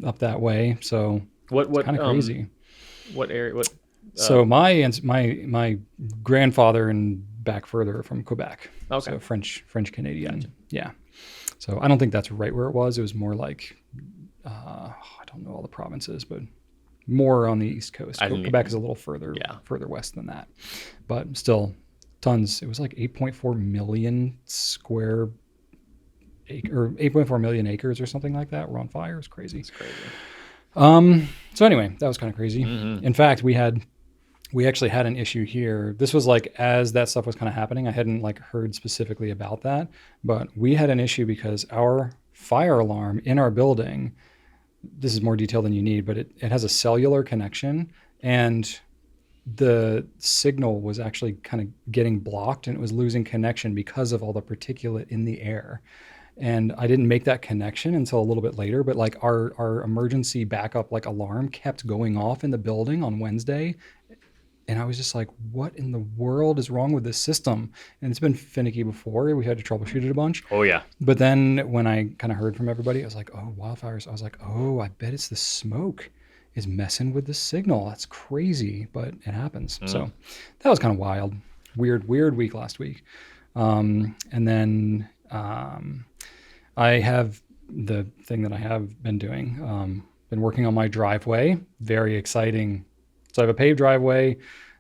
up that way. So what kind of crazy. What area? What? So my grandfather and back further from Quebec. Okay. So French Canadian. Gotcha. Yeah. So I don't think that's right where it was. It was more like I don't know all the provinces, but more on the East Coast. Quebec is a little further west than that, but still tons. It was like 8.4 million square or 8.4 million acres or something like that were on fire. It was crazy. It's crazy. So anyway, that was kind of crazy. Mm-hmm. In fact, we actually had an issue here. This was like as that stuff was kind of happening. I hadn't like heard specifically about that, but we had an issue because our fire alarm in our building, this is more detail than you need, but it has a cellular connection, and the signal was actually kind of getting blocked, and it was losing connection because of all the particulate in the air. And I didn't make that connection until a little bit later, but like our emergency backup like alarm kept going off in the building on Wednesday. And I was just like, what in the world is wrong with this system? And it's been finicky before. We had to troubleshoot it a bunch. Oh, yeah. But then when I kind of heard from everybody, I was like, oh, wildfires. I was like, oh, I bet it's the smoke is messing with the signal. That's crazy, but it happens. So that was kind of wild. Weird week last week. And then I have the thing that I have been doing, been working on my driveway. Very exciting. So I have a paved driveway.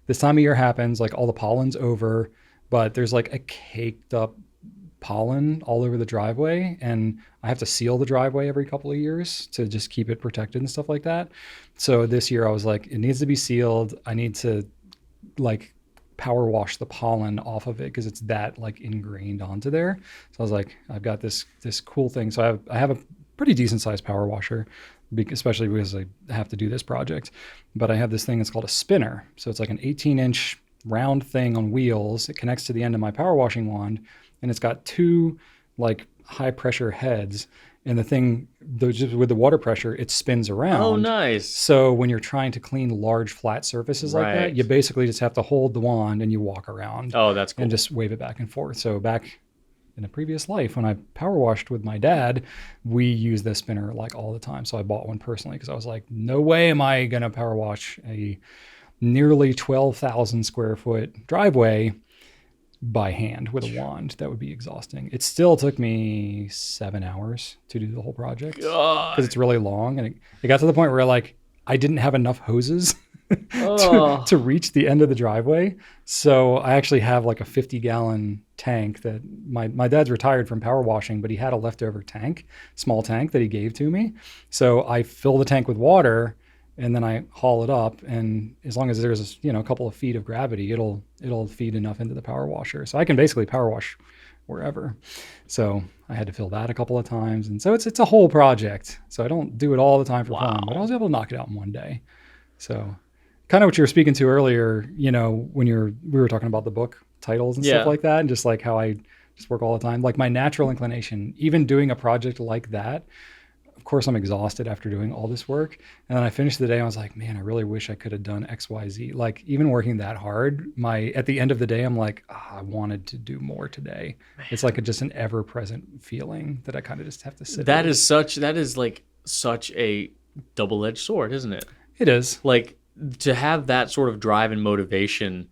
This time of year happens, like all the pollen's over, but there's like a caked up pollen all over the driveway, and I have to seal the driveway every couple of years to just keep it protected and stuff like that. So this year I was like, it needs to be sealed. I need to like power wash the pollen off of it because it's that like ingrained onto there. So I was like, I've got this cool thing. So I have a pretty decent sized power washer, especially because I have to do this project. But I have this thing that's called a spinner. So it's like an 18-inch round thing on wheels. It connects to the end of my power washing wand, and it's got two like high pressure heads. And the thing, just with the water pressure, it spins around. Oh, nice. So when you're trying to clean large flat surfaces like Right. that, you basically just have to hold the wand and you walk around. Oh, that's cool. And just wave it back and forth. So back in a previous life, when I power washed with my dad, we used this spinner like all the time. So I bought one personally because I was like, no way am I going to power wash a nearly 12,000 square foot driveway by hand with a wand. That would be exhausting. It still took me 7 hours to do the whole project because it's really long. And it got to the point where like I didn't have enough hoses to reach the end of the driveway. So I actually have like a 50-gallon tank that my dad's retired from power washing, but he had a leftover tank, small tank that he gave to me. So I fill the tank with water and then I haul it up. And as long as there's a couple of feet of gravity, it'll feed enough into the power washer. So I can basically power wash wherever. So I had to fill that a couple of times. And so it's a whole project. So I don't do it all the time for fun, but I was able to knock it out in one day. So kind of what you were speaking to earlier, when we were talking about the book titles and stuff like that, and just like how I just work all the time. Like my natural inclination, even doing a project like that, of course I'm exhausted after doing all this work. And then I finished the day and I was like, man, I really wish I could have done X, Y, Z. Like even working that hard, at the end of the day, I'm like, I wanted to do more today. Man. It's like just an ever present feeling that I kind of just have to sit That is like such a double-edged sword, isn't it? It is. Like to have that sort of drive and motivation,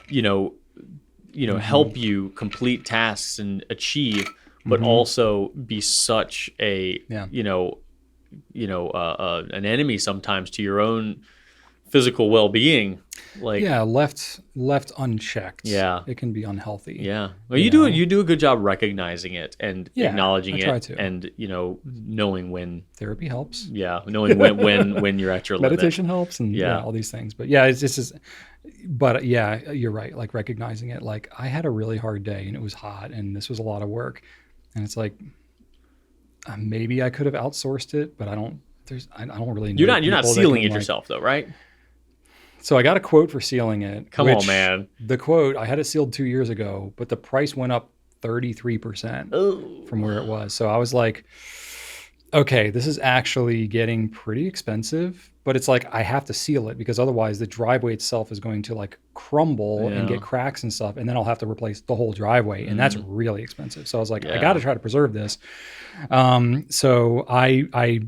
help you complete tasks and achieve, but also be such a an enemy sometimes to your own physical well-being. Like left unchecked. Yeah, it can be unhealthy. Yeah, well, you do a good job recognizing it and acknowledging it, and knowing when therapy helps. Yeah, knowing when you're at your limit. Meditation helps, and all these things. But you're right. Like recognizing it. Like I had a really hard day, and it was hot, and this was a lot of work. And it's like, maybe I could have outsourced it, but I don't really know. You're not sealing it yourself though, right? So I got a quote for sealing it. Come on, man. The quote, I had it sealed 2 years ago, but the price went up 33% from where it was. So I was like, okay, this is actually getting pretty expensive, but it's like I have to seal it because otherwise the driveway itself is going to like crumble and get cracks and stuff, and then I'll have to replace the whole driveway, and that's really expensive. So I was like, I got to try to preserve this. So I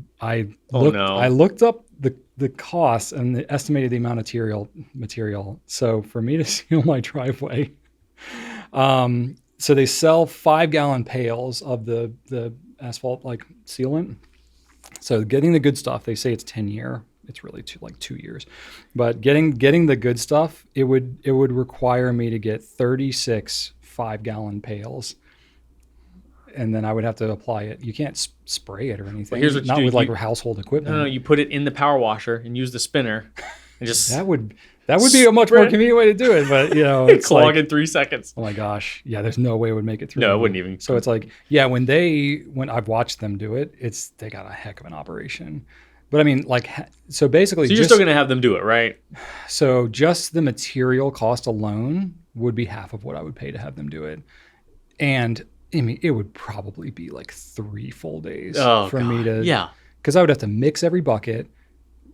looked up the cost and estimated the amount of material. So for me to seal my driveway, so they sell 5-gallon pails of the asphalt like sealant. So getting the good stuff, they say it's 10-year. It's really 2 years. But getting the good stuff, it would require me to get 36 5-gallon pails. and then I would have to apply it. You can't spray it or anything. Well, here's what you Not do. with like household equipment. No, you put it in the power washer and use the spinner. And just That would be a much more convenient way to do it, but it's clog like, in 3 seconds. oh my gosh, yeah, there's no way it would make it through. No, it wouldn't even. So it's like, yeah, when I've watched them do it, they got a heck of an operation. But I mean, like, so basically, So you're still gonna have them do it, right? so just the material cost alone would be half of what I would pay to have them do it, and I mean, it would probably be like 3 full days for me to, because I would have to mix every bucket,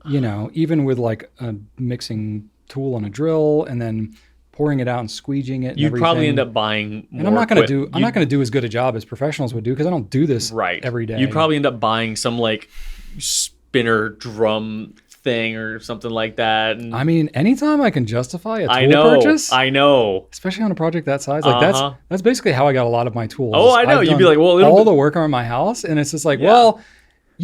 even with like a mixing tool and a drill, and then pouring it out and squeeging it. You'd probably end up buying more. And I'm not going to do as good a job as professionals would do, because I don't do this every day. You'd probably end up buying some like spinner drum thing or something like that. And I mean, anytime I can justify a tool purchase, I know, especially on a project that size, like that's basically how I got a lot of my tools. Oh, I know. You'd be like, well, all the work around my house, and it's just like, well,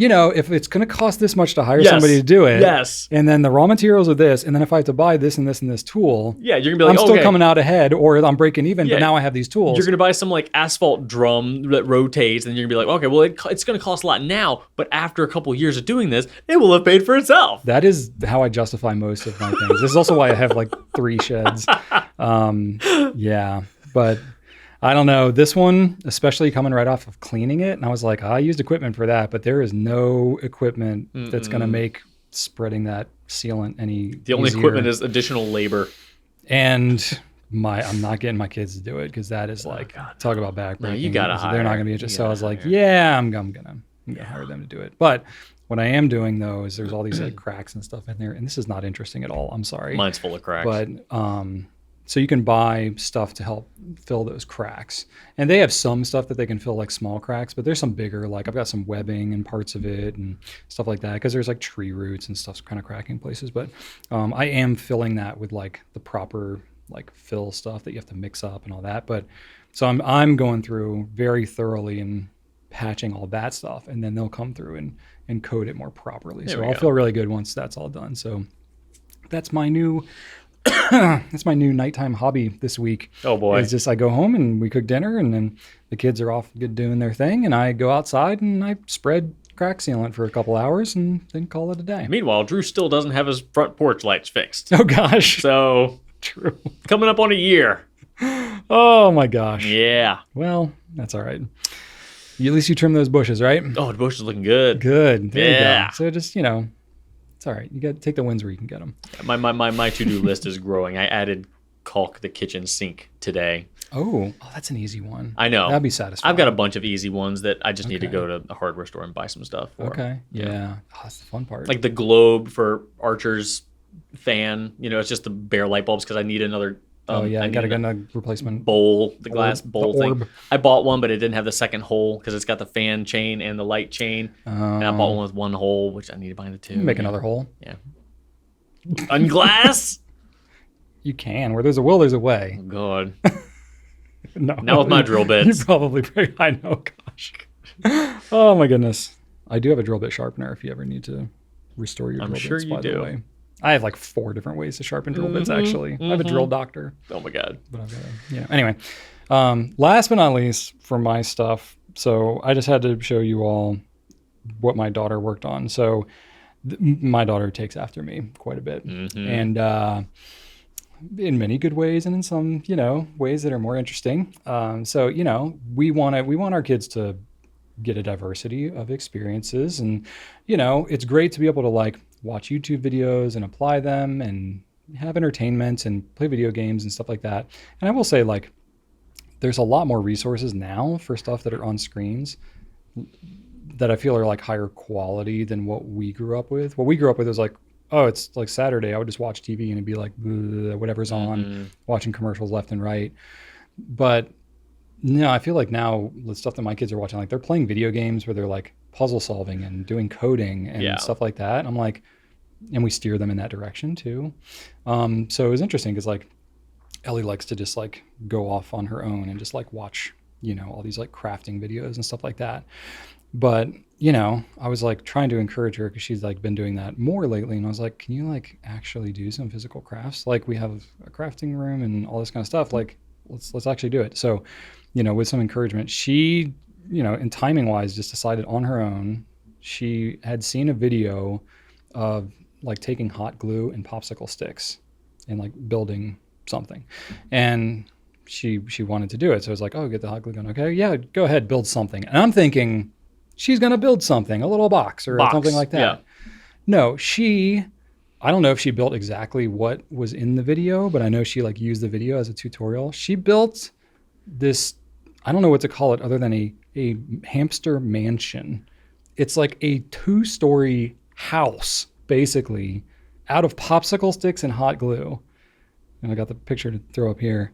if it's going to cost this much to hire somebody to do it, and then the raw materials are this, and then if I have to buy this and this and this tool, you're gonna be like, I'm still coming out ahead, or I'm breaking even, but now I have these tools. You're gonna buy some like asphalt drum that rotates, and you're gonna be like, okay, well, it's gonna cost a lot now, but after a couple of years of doing this, it will have paid for itself. That is how I justify most of my things. This is also why I have like 3 sheds. But I don't know. This one, especially coming right off of cleaning it, and I was like, I used equipment for that, but there is no equipment that's going to make spreading that sealant any The only easier. equipment is additional labor. And I'm not getting my kids to do it, because that is like, talk about backbreaking. No, you gotta hire. They're not going to be interested. So I was like, I'm gonna hire them to do it. But what I am doing though is there's all these like cracks and stuff in there, and this is not interesting at all. I'm sorry. Mine's full of cracks. But so you can buy stuff to help fill those cracks, and they have some stuff that they can fill like small cracks, but there's some bigger, like I've got some webbing and parts of it and stuff like that, because there's like tree roots and stuff kind of cracking places. But I am filling that with like the proper like fill stuff that you have to mix up and all that. But so I'm going through very thoroughly and patching all that stuff, and then they'll come through and coat it more properly. So I'll feel really good once that's all done. So that's my new nighttime hobby this week. Oh boy. It's just I go home and we cook dinner, and then the kids are off doing their thing, and I go outside and I spread crack sealant for a couple hours and then call it a day. Meanwhile, Drew still doesn't have his front porch lights fixed. Oh gosh. So True. Coming up on a year. Oh my gosh. Yeah. Well, that's all right. At least you trim those bushes, right? Oh, the bush is looking good. Good. There you Yeah. go. So just, it's all right. You got to take the wins where you can get them. My to-do list is growing. I added caulk the kitchen sink today. Oh, that's an easy one. I know. That'd be satisfying. I've got a bunch of easy ones that I just need to go to a hardware store and buy some stuff for. Okay. Yeah. Oh, that's the fun part. Like the globe for Archer's fan. It's just the bare light bulbs because I need another. I got to get a replacement bowl, the glass bowl thing. orb. I bought one, but it didn't have the second hole because it's got the fan chain and the light chain. And I bought one with one hole, which I need to buy the two. Make another hole. Yeah. Unglass? You can. Where there's a will, there's a way. Oh, God. No. Now with my drill bits. You probably. I know. Gosh. Oh my goodness. I do have a drill bit sharpener if you ever need to restore your drill bits. I'm sure you by do. The way. I have like 4 different ways to sharpen drill bits. Actually, I have a drill doctor. Oh my God. But I've got anyway, last but not least for my stuff. So I just had to show you all what my daughter worked on. So my daughter takes after me quite a bit, and in many good ways, and in some ways that are more interesting. So we want our kids to get a diversity of experiences, and it's great to be able to like watch YouTube videos and apply them and have entertainment and play video games and stuff like that. And I will say, like, there's a lot more resources now for stuff that are on screens that I feel are like higher quality than what we grew up with. What we grew up with was like, oh, it's like Saturday, I would just watch TV and it'd be like whatever's on, watching commercials left and right. But no, I feel like now the stuff that my kids are watching, like they're playing video games where they're like puzzle solving and doing coding and stuff like that. I'm like, and we steer them in that direction too. So it was interesting because like Ellie likes to just like go off on her own and just like watch, all these like crafting videos and stuff like that. But, I was like trying to encourage her because she's like been doing that more lately. And I was like, can you like actually do some physical crafts? Like we have a crafting room and all this kind of stuff. Like let's actually do it. So, with some encouragement, she and timing wise, just decided on her own. She had seen a video of like taking hot glue and popsicle sticks and like building something. And she wanted to do it. So I was like, oh, get the hot glue gun. Okay, yeah, go ahead, build something. And I'm thinking she's going to build something, a little box or something like that. Yeah. No, I don't know if she built exactly what was in the video, but I know she like used the video as a tutorial. She built this, I don't know what to call it other than a hamster mansion. It's like a 2-story house, basically, out of popsicle sticks and hot glue. And I got the picture to throw up here.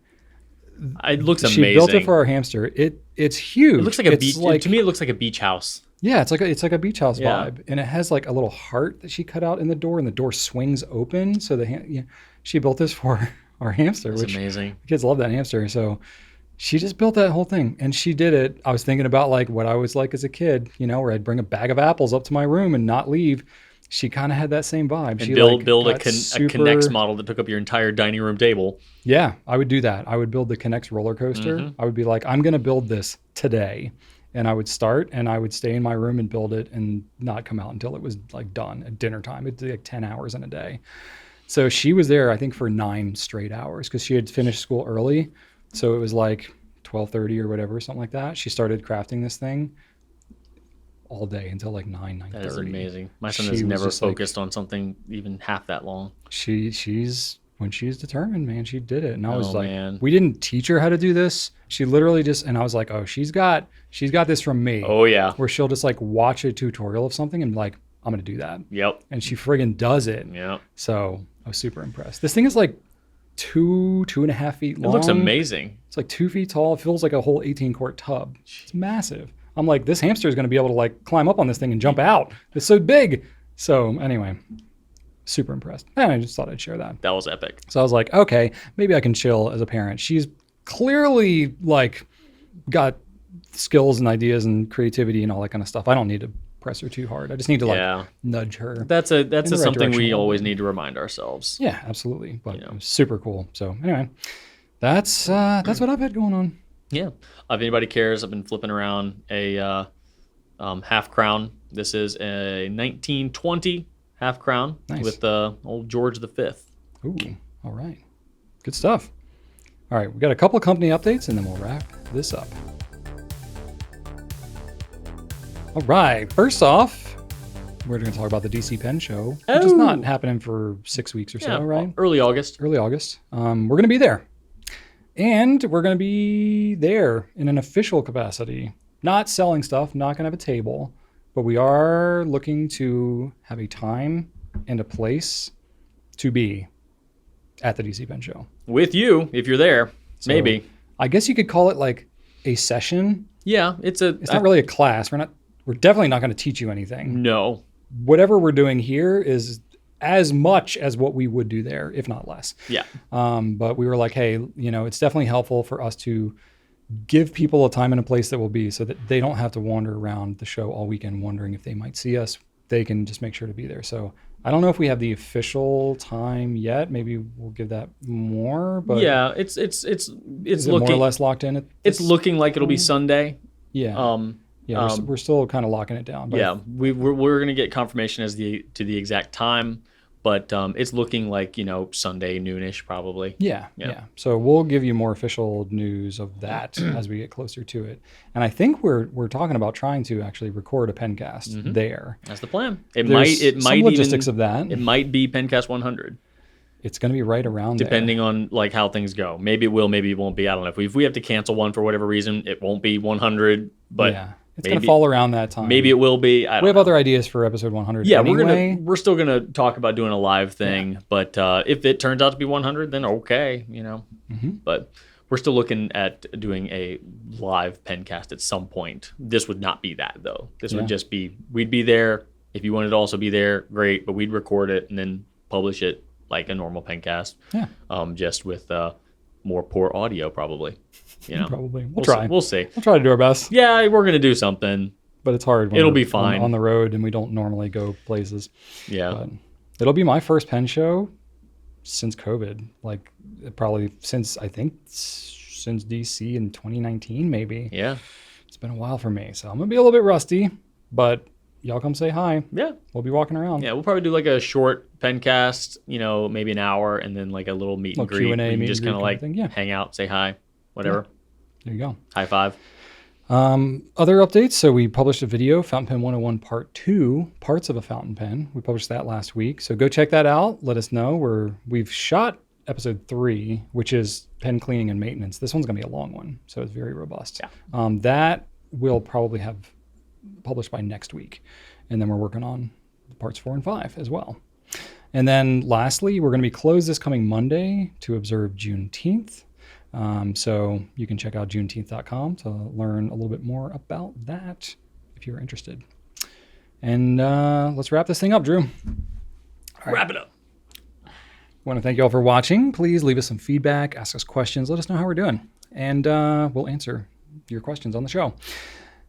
It looks amazing. She built it for our hamster. It's huge. It looks like a beach. To me, it looks like a beach house. Yeah, it's like a beach house vibe, and it has like a little heart that she cut out in the door, and the door swings open. So she built this for our hamster, That's which amazing. The kids love that hamster. So she just built that whole thing, and she did it. I was thinking about like what I was like as a kid, where I'd bring a bag of apples up to my room and not leave. She kind of had that same vibe. And she build a Connects model that took up your entire dining room table. Yeah, I would do that. I would build the Connects roller coaster. Mm-hmm. I would be like, I'm going to build this today. And I would start and I would stay in my room and build it and not come out until it was like done at dinner time. It'd be like 10 hours in a day. So she was there, I think, for 9 straight hours because she had finished school early. So it was like 12:30 or whatever, something like that. She started crafting this thing all day until like 9:30. That is amazing. My son has never focused on something even half that long. When she's determined, man, she did it. And I was like, man. We didn't teach her how to do this. She literally and I was like, oh, she's got this from me. Oh yeah. Where she'll just like watch a tutorial of something and like, I'm going to do that. Yep. And she friggin' does it. Yep. So I was super impressed. This thing is like 2.5 feet long. It looks amazing. It's like 2 feet tall. It feels like a whole 18-quart tub. It's massive. I'm like, this hamster is going to be able to like climb up on this thing and jump out. It's so big. So anyway, super impressed. And I just thought I'd share that. That was epic. So I was like, okay, maybe I can chill as a parent. She's clearly like got skills and ideas and creativity and all that kind of stuff. I don't need to press her too hard. I just need to like nudge her. That's something we always need to remind ourselves. Yeah, absolutely. But it was super cool. So anyway, that's what I've had going on. Yeah. If anybody cares, I've been flipping around a half crown. This is a 1920 half crown with old George V. Ooh, all right. Good stuff. All right, we got a couple of company updates, and then we'll wrap this up. All right, first off, we're going to talk about the DC Pen Show, which is not happening for 6 weeks or so, right? Early August. Early August. We're going to be there. And we're going to be there in an official capacity. Not selling stuff, not going to have a table, but we are looking to have a time and a place to be at the DC Pen Show. With you, if you're there, so maybe. I guess you could call it like a session. Yeah, it's not really a class. We're definitely not going to teach you anything. No. Whatever we're doing here is as much as what we would do there, if not less. Yeah. But we were like, hey, it's definitely helpful for us to give people a time and a place that will be so that they don't have to wander around the show all weekend wondering if they might see us. They can just make sure to be there. So I don't know if we have the official time yet. Maybe we'll give that more. But yeah, it's looking more or less locked in. It's looking like it'll be Sunday. Yeah. We're still kind of locking it down. But yeah, we're gonna get confirmation to the exact time, but it's looking like Sunday noonish probably. Yeah. So we'll give you more official news of that as we get closer to it. And I think we're talking about trying to actually record a Pencast there. That's the plan. There's some logistics of that. It might be Pencast 100. It's going to be right around depending on like how things go. Maybe it will, maybe it won't be. I don't know. If we have to cancel one for whatever reason, it won't be 100. But yeah. It's going to fall around that time. Maybe it will be. We have other ideas for episode 100. Yeah, anyway. we're still gonna talk about doing a live thing, but if it turns out to be 100, then okay, But we're still looking at doing a live Pencast at some point. This would not be that though. This would just be we'd be there. If you wanted to also be there, great. But we'd record it and then publish it like a normal Pencast. Yeah. Just with more poor audio probably. Probably. We'll try. We'll see. We'll try to do our best. Yeah, we're gonna do something. But it's hard when it'll be fine on the road and we don't normally go places. Yeah. But it'll be my first pen show since COVID. Like probably since DC in 2019 maybe. Yeah. It's been a while for me, so I'm going to be a little bit rusty, but y'all come say hi. Yeah. We'll be walking around. Yeah, we'll probably do like a short pencast, maybe an hour, and then like a little meet and greet. Q&A, You meet just and kind of greet like kind of thing, yeah. hang out, say hi, whatever. Yeah. There you go. High five. Other updates. So we published a video, Fountain Pen 101 Part 2, Parts of a Fountain Pen. We published that last week. So go check that out. Let us know. We've shot episode 3, which is pen cleaning and maintenance. This one's going to be a long one, so it's very robust. Yeah. That we'll probably have published by next week. And then we're working on parts 4 and 5 as well. And then lastly, we're going to be closed this coming Monday to observe Juneteenth. So you can check out juneteenth.com to learn a little bit more about that if you're interested. And let's wrap this thing up, Drew. Wrap it up. I want to thank you all for watching. Please leave us some feedback, ask us questions, let us know how we're doing. And we'll answer your questions on the show.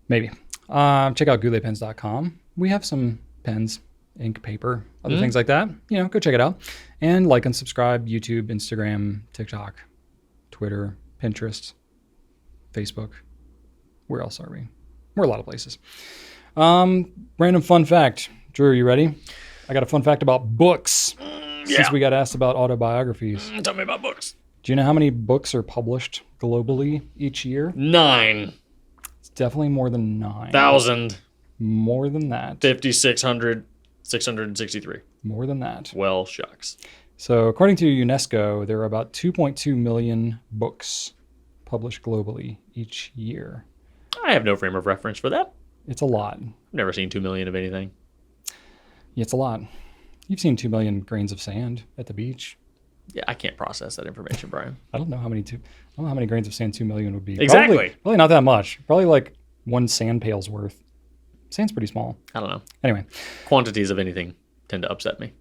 Maybe. Check out gouletpens.com. We have some pens, ink, paper, other things like that. Go check it out. And like and subscribe, YouTube, Instagram, TikTok, Twitter, Pinterest, Facebook. Where else are we? We're a lot of places. Random fun fact. Drew, are you ready? I got a fun fact about books. Since we got asked about autobiographies. Tell me about books. Do you know how many books are published globally each year? 9. It's definitely more than 9. 1,000. More than that. 5,600. 663. More than that. Well, shucks. So according to UNESCO, there are about 2.2 million books published globally each year. I have no frame of reference for that. It's a lot. I've never seen 2 million of anything. Yeah, it's a lot. You've seen 2 million grains of sand at the beach. Yeah, I can't process that information, Brian. I don't know how many grains of sand 2 million would be. Exactly. Probably not that much. Probably like one sand pail's worth. Sand's pretty small. I don't know. Anyway. Quantities of anything tend to upset me.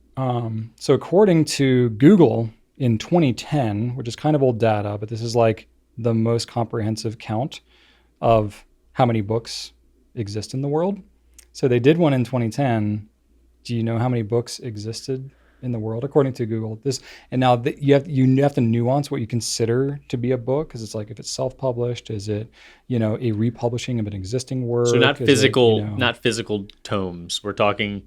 So according to Google in 2010, which is kind of old data, but this is like the most comprehensive count of how many books exist in the world. So they did one in 2010. Do you know how many books existed in the world according to Google? You have to nuance what you consider to be a book, because it's like, if it's self-published, is it a republishing of an existing work? So not physical tomes. We're talking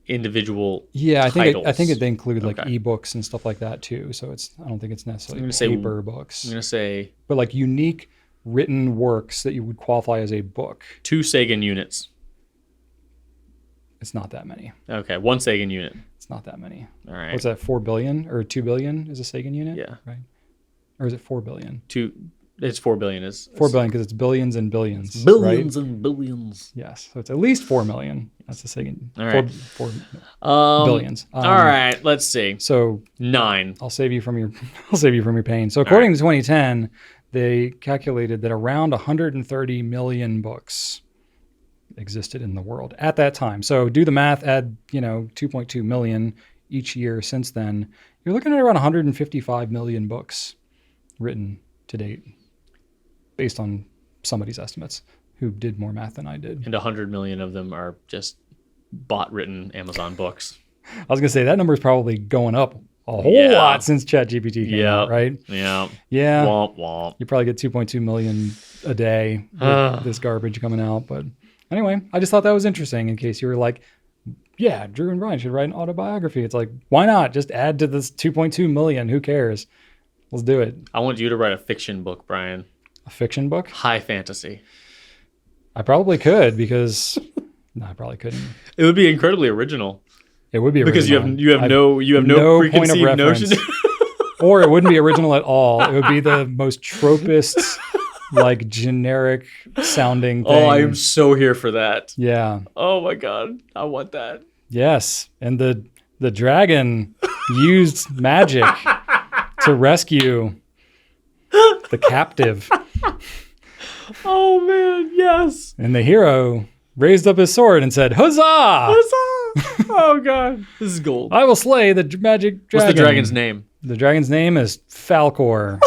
individual. Yeah, titles. I think they include like ebooks and stuff like that too. So I don't think it's necessarily paper books. I'm gonna say, but like unique written works that you would qualify as a book. 2 Sagan units. It's not that many. Okay, 1 Sagan unit. It's not that many. All right. What's that? 4 billion or 2 billion is a Sagan unit? Yeah. Right. Or is it 4 billion? It's 4 billion. Is 4 billion because it's billions and billions. Billions right? and billions. Yes. So it's at least 4 million. That's the Sagan. All right. 4 billions. All right. Let's see. So 9. I'll save you from your pain. So according to 2010, they calculated that around 130 million books existed in the world at that time. So do the math, add 2.2 million each year since then. You're looking at around 155 million books written to date, based on somebody's estimates who did more math than I did. And 100 million of them are just bot-written Amazon books. I was gonna say that number is probably going up a whole lot since ChatGPT came out, right? Yeah. Womp womp. You probably get 2.2 million a day with this garbage coming out. But anyway, I just thought that was interesting in case you were like, yeah, Drew and Brian should write an autobiography. It's like, why not? Just add to this 2.2 million. Who cares? Let's do it. I want you to write a fiction book, Brian. A fiction book? High fantasy. I probably could because... No, I probably couldn't. It would be incredibly original. It would be original. Because you have no preconceived notion. Or it wouldn't be original at all. It would be the most tropist, like generic sounding thing. Oh, I am so here for that. Yeah. Oh my God. I want that. Yes. And the dragon used magic to rescue the captive. Oh man, yes. And the hero raised up his sword and said, "Huzzah! Huzzah!" Oh God, this is gold. I will slay the magic dragon. What's the dragon's name? The dragon's name is Falcor.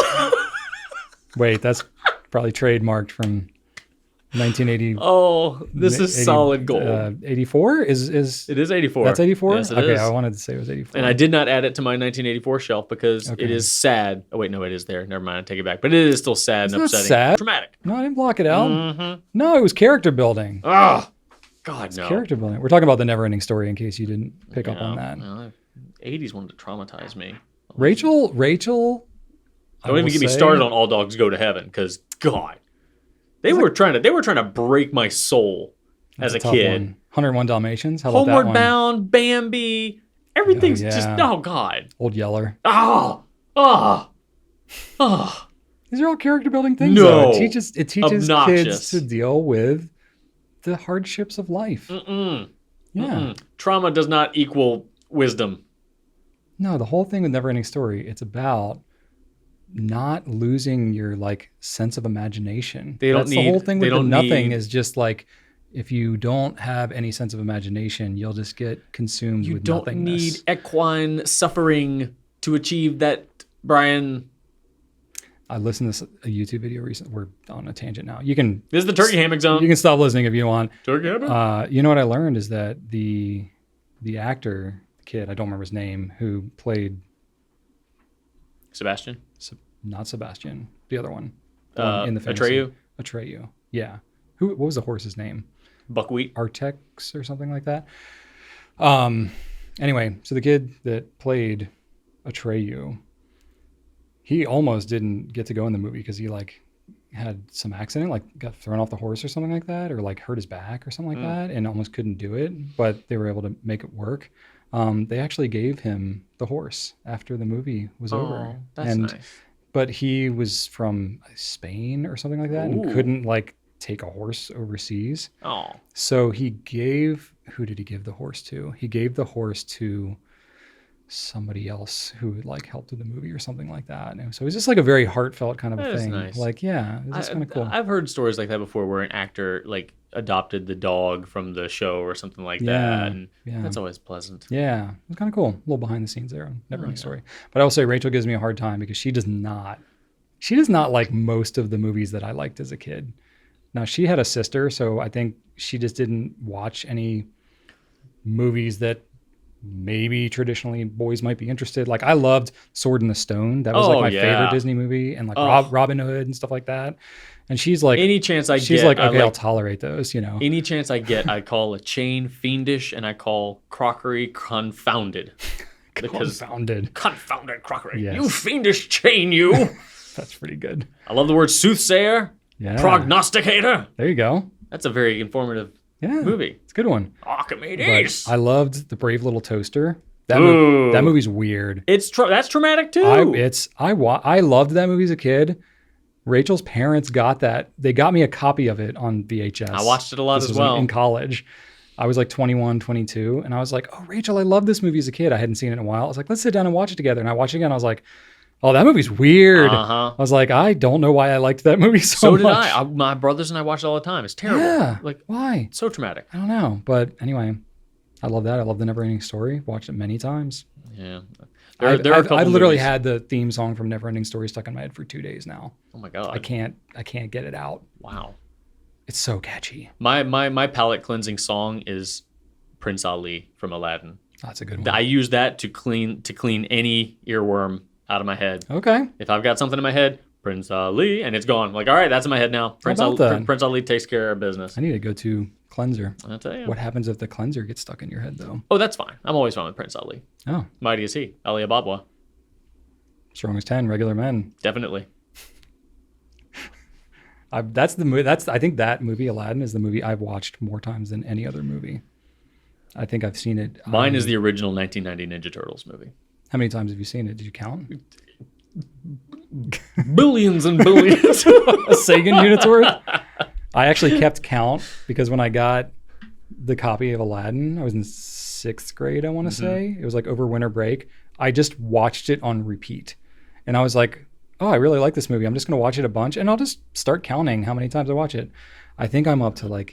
Wait, that's probably trademarked from 1980. Oh, this is 80, solid gold. 84 is It is 84. That's 84. Yes, it okay, is. I wanted to say it was 84. And I did not add it to my 1984 shelf because it is sad. Oh wait, no, it is there. Never mind, I take it back. But it is still sad and not upsetting. sad. Dramatic. No, I didn't block it out. Mm-hmm. No, it was character building. Oh, God, no. Character building. We're talking about the Never-Ending Story in case you didn't pick up on that. No, 80s wanted to traumatize me. Rachel. Don't even get me started on All Dogs Go to Heaven because God, they were trying to break my soul as a kid. 101 Dalmatians. How about Homeward that one? Bound, Bambi, everything's just God. Old Yeller. These are all character building things. No, though. It teaches obnoxious. kids to deal with the hardships of life. Mm-mm. Yeah. Mm-mm. Trauma does not equal wisdom. No, the whole thing with Never-Ending Story, it's about not losing your sense of imagination. That's the whole thing with the nothing is just if you don't have any sense of imagination, you'll just get consumed with nothingness. You don't need equine suffering to achieve that, Brian. I listened to a YouTube video recently. We're on a tangent now. You can. This is the turkey hammock zone. You can stop listening if you want. Turkey hammock. You know what I learned is that the actor, the kid, I don't remember his name, who played Sebastian. Not Sebastian. The other one. In the Atreyu. Atreyu. Yeah. What was the horse's name? Buckwheat. Artex or something like that. Anyway, so the kid that played Atreyu, he almost didn't get to go in the movie because he had some accident, got thrown off the horse or something like that, or hurt his back or something like that, and almost couldn't do it. But they were able to make it work. They actually gave him the horse after the movie was over. That's nice. But he was from Spain or something like that, and couldn't take a horse overseas. Oh. So who did he give the horse to? He gave the horse to somebody else who helped with the movie or something like that. And so it was just a very heartfelt kind of a thing. Nice. It's kind of cool. I've heard stories like that before where an actor adopted the dog from the show or something like that. And that's always pleasant. Yeah. It was kind of cool. A little behind the scenes there on Never-Ending Story. But I will say Rachel gives me a hard time because she does not like most of the movies that I liked as a kid. Now, she had a sister, so I think she just didn't watch any movies that maybe traditionally boys might be interested. I loved Sword in the Stone. That was my favorite Disney movie, and Robin Hood and stuff like that. And she's any chance I get, okay, I'll tolerate those, Any chance I get, I call a chain fiendish and I call crockery confounded. Confounded crockery. Yes. You fiendish chain, you. That's pretty good. I love the word soothsayer. Yeah. Prognosticator. There you go. That's a very informative movie. It's a good one. Archimedes. I loved The Brave Little Toaster. That movie's weird. That's traumatic too. I loved that movie as a kid. Rachel's parents got that. They got me a copy of it on VHS. I watched it a lot as well. In college. I was 21, 22. And I was like, oh, Rachel, I love this movie as a kid. I hadn't seen it in a while. I was like, let's sit down and watch it together. And I watched it again. I was like, oh, that movie's weird. I was like, I don't know why I liked that movie so much. So did I. My brothers and I watch it all the time. It's terrible. Yeah. Why? So traumatic. I don't know. But anyway, I love that. I love The Never-Ending Story. Watched it many times. Yeah. I've literally had the theme song from Never-Ending Story stuck in my head for 2 days now. Oh my God. I can't get it out. Wow. It's so catchy. My palate cleansing song is Prince Ali from Aladdin. That's a good one. I use that to clean any earworm out of my head. Okay. If I've got something in my head, Prince Ali, and it's gone. All right, that's in my head now. Prince Ali takes care of business. I need to go to cleanser. I'll tell you. What happens if the cleanser gets stuck in your head, though? Oh, that's fine. I'm always fine with Prince Ali. Oh. Mighty is he. Ali Ababwa. Strong as 10, regular men. Definitely. That's the movie. I think that movie, Aladdin, is the movie I've watched more times than any other movie. I think I've seen it. Mine is the original 1990 Ninja Turtles movie. How many times have you seen it? Did you count? Billions and billions. A Sagan unit's worth? I actually kept count because when I got the copy of Aladdin, I was in 6th grade, I want to say. It was over winter break. I just watched it on repeat. And I was like, oh, I really like this movie. I'm just going to watch it a bunch and I'll just start counting how many times I watch it. I think I'm up to I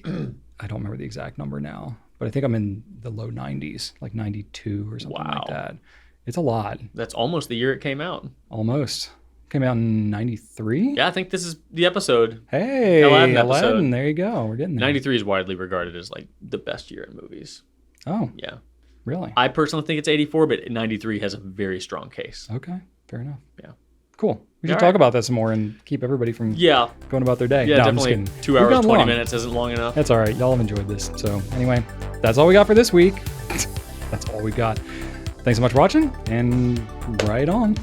don't remember the exact number now, but I think I'm in the low 90s, 92 or something like that. It's a lot. That's almost the year it came out. Almost. came out in 93? Yeah, I think this is the episode. Hey, Aladdin Aladdin, episode. there you go. We're getting there. 93 is widely regarded as like the best year in movies. Oh, Yeah. really? I personally think it's 84, but 93 has a very strong case. Okay, fair enough. Yeah. Cool. We should All talk right. about that some more and keep everybody from Yeah. going about their day. Yeah, No, I'm just definitely. kidding. 2 We've hours, gone 20 long. minutes isn't long enough. That's all right. Y'all have enjoyed this. So anyway, that's all we got for this week. That's all we got. Thanks so much for watching, and right on.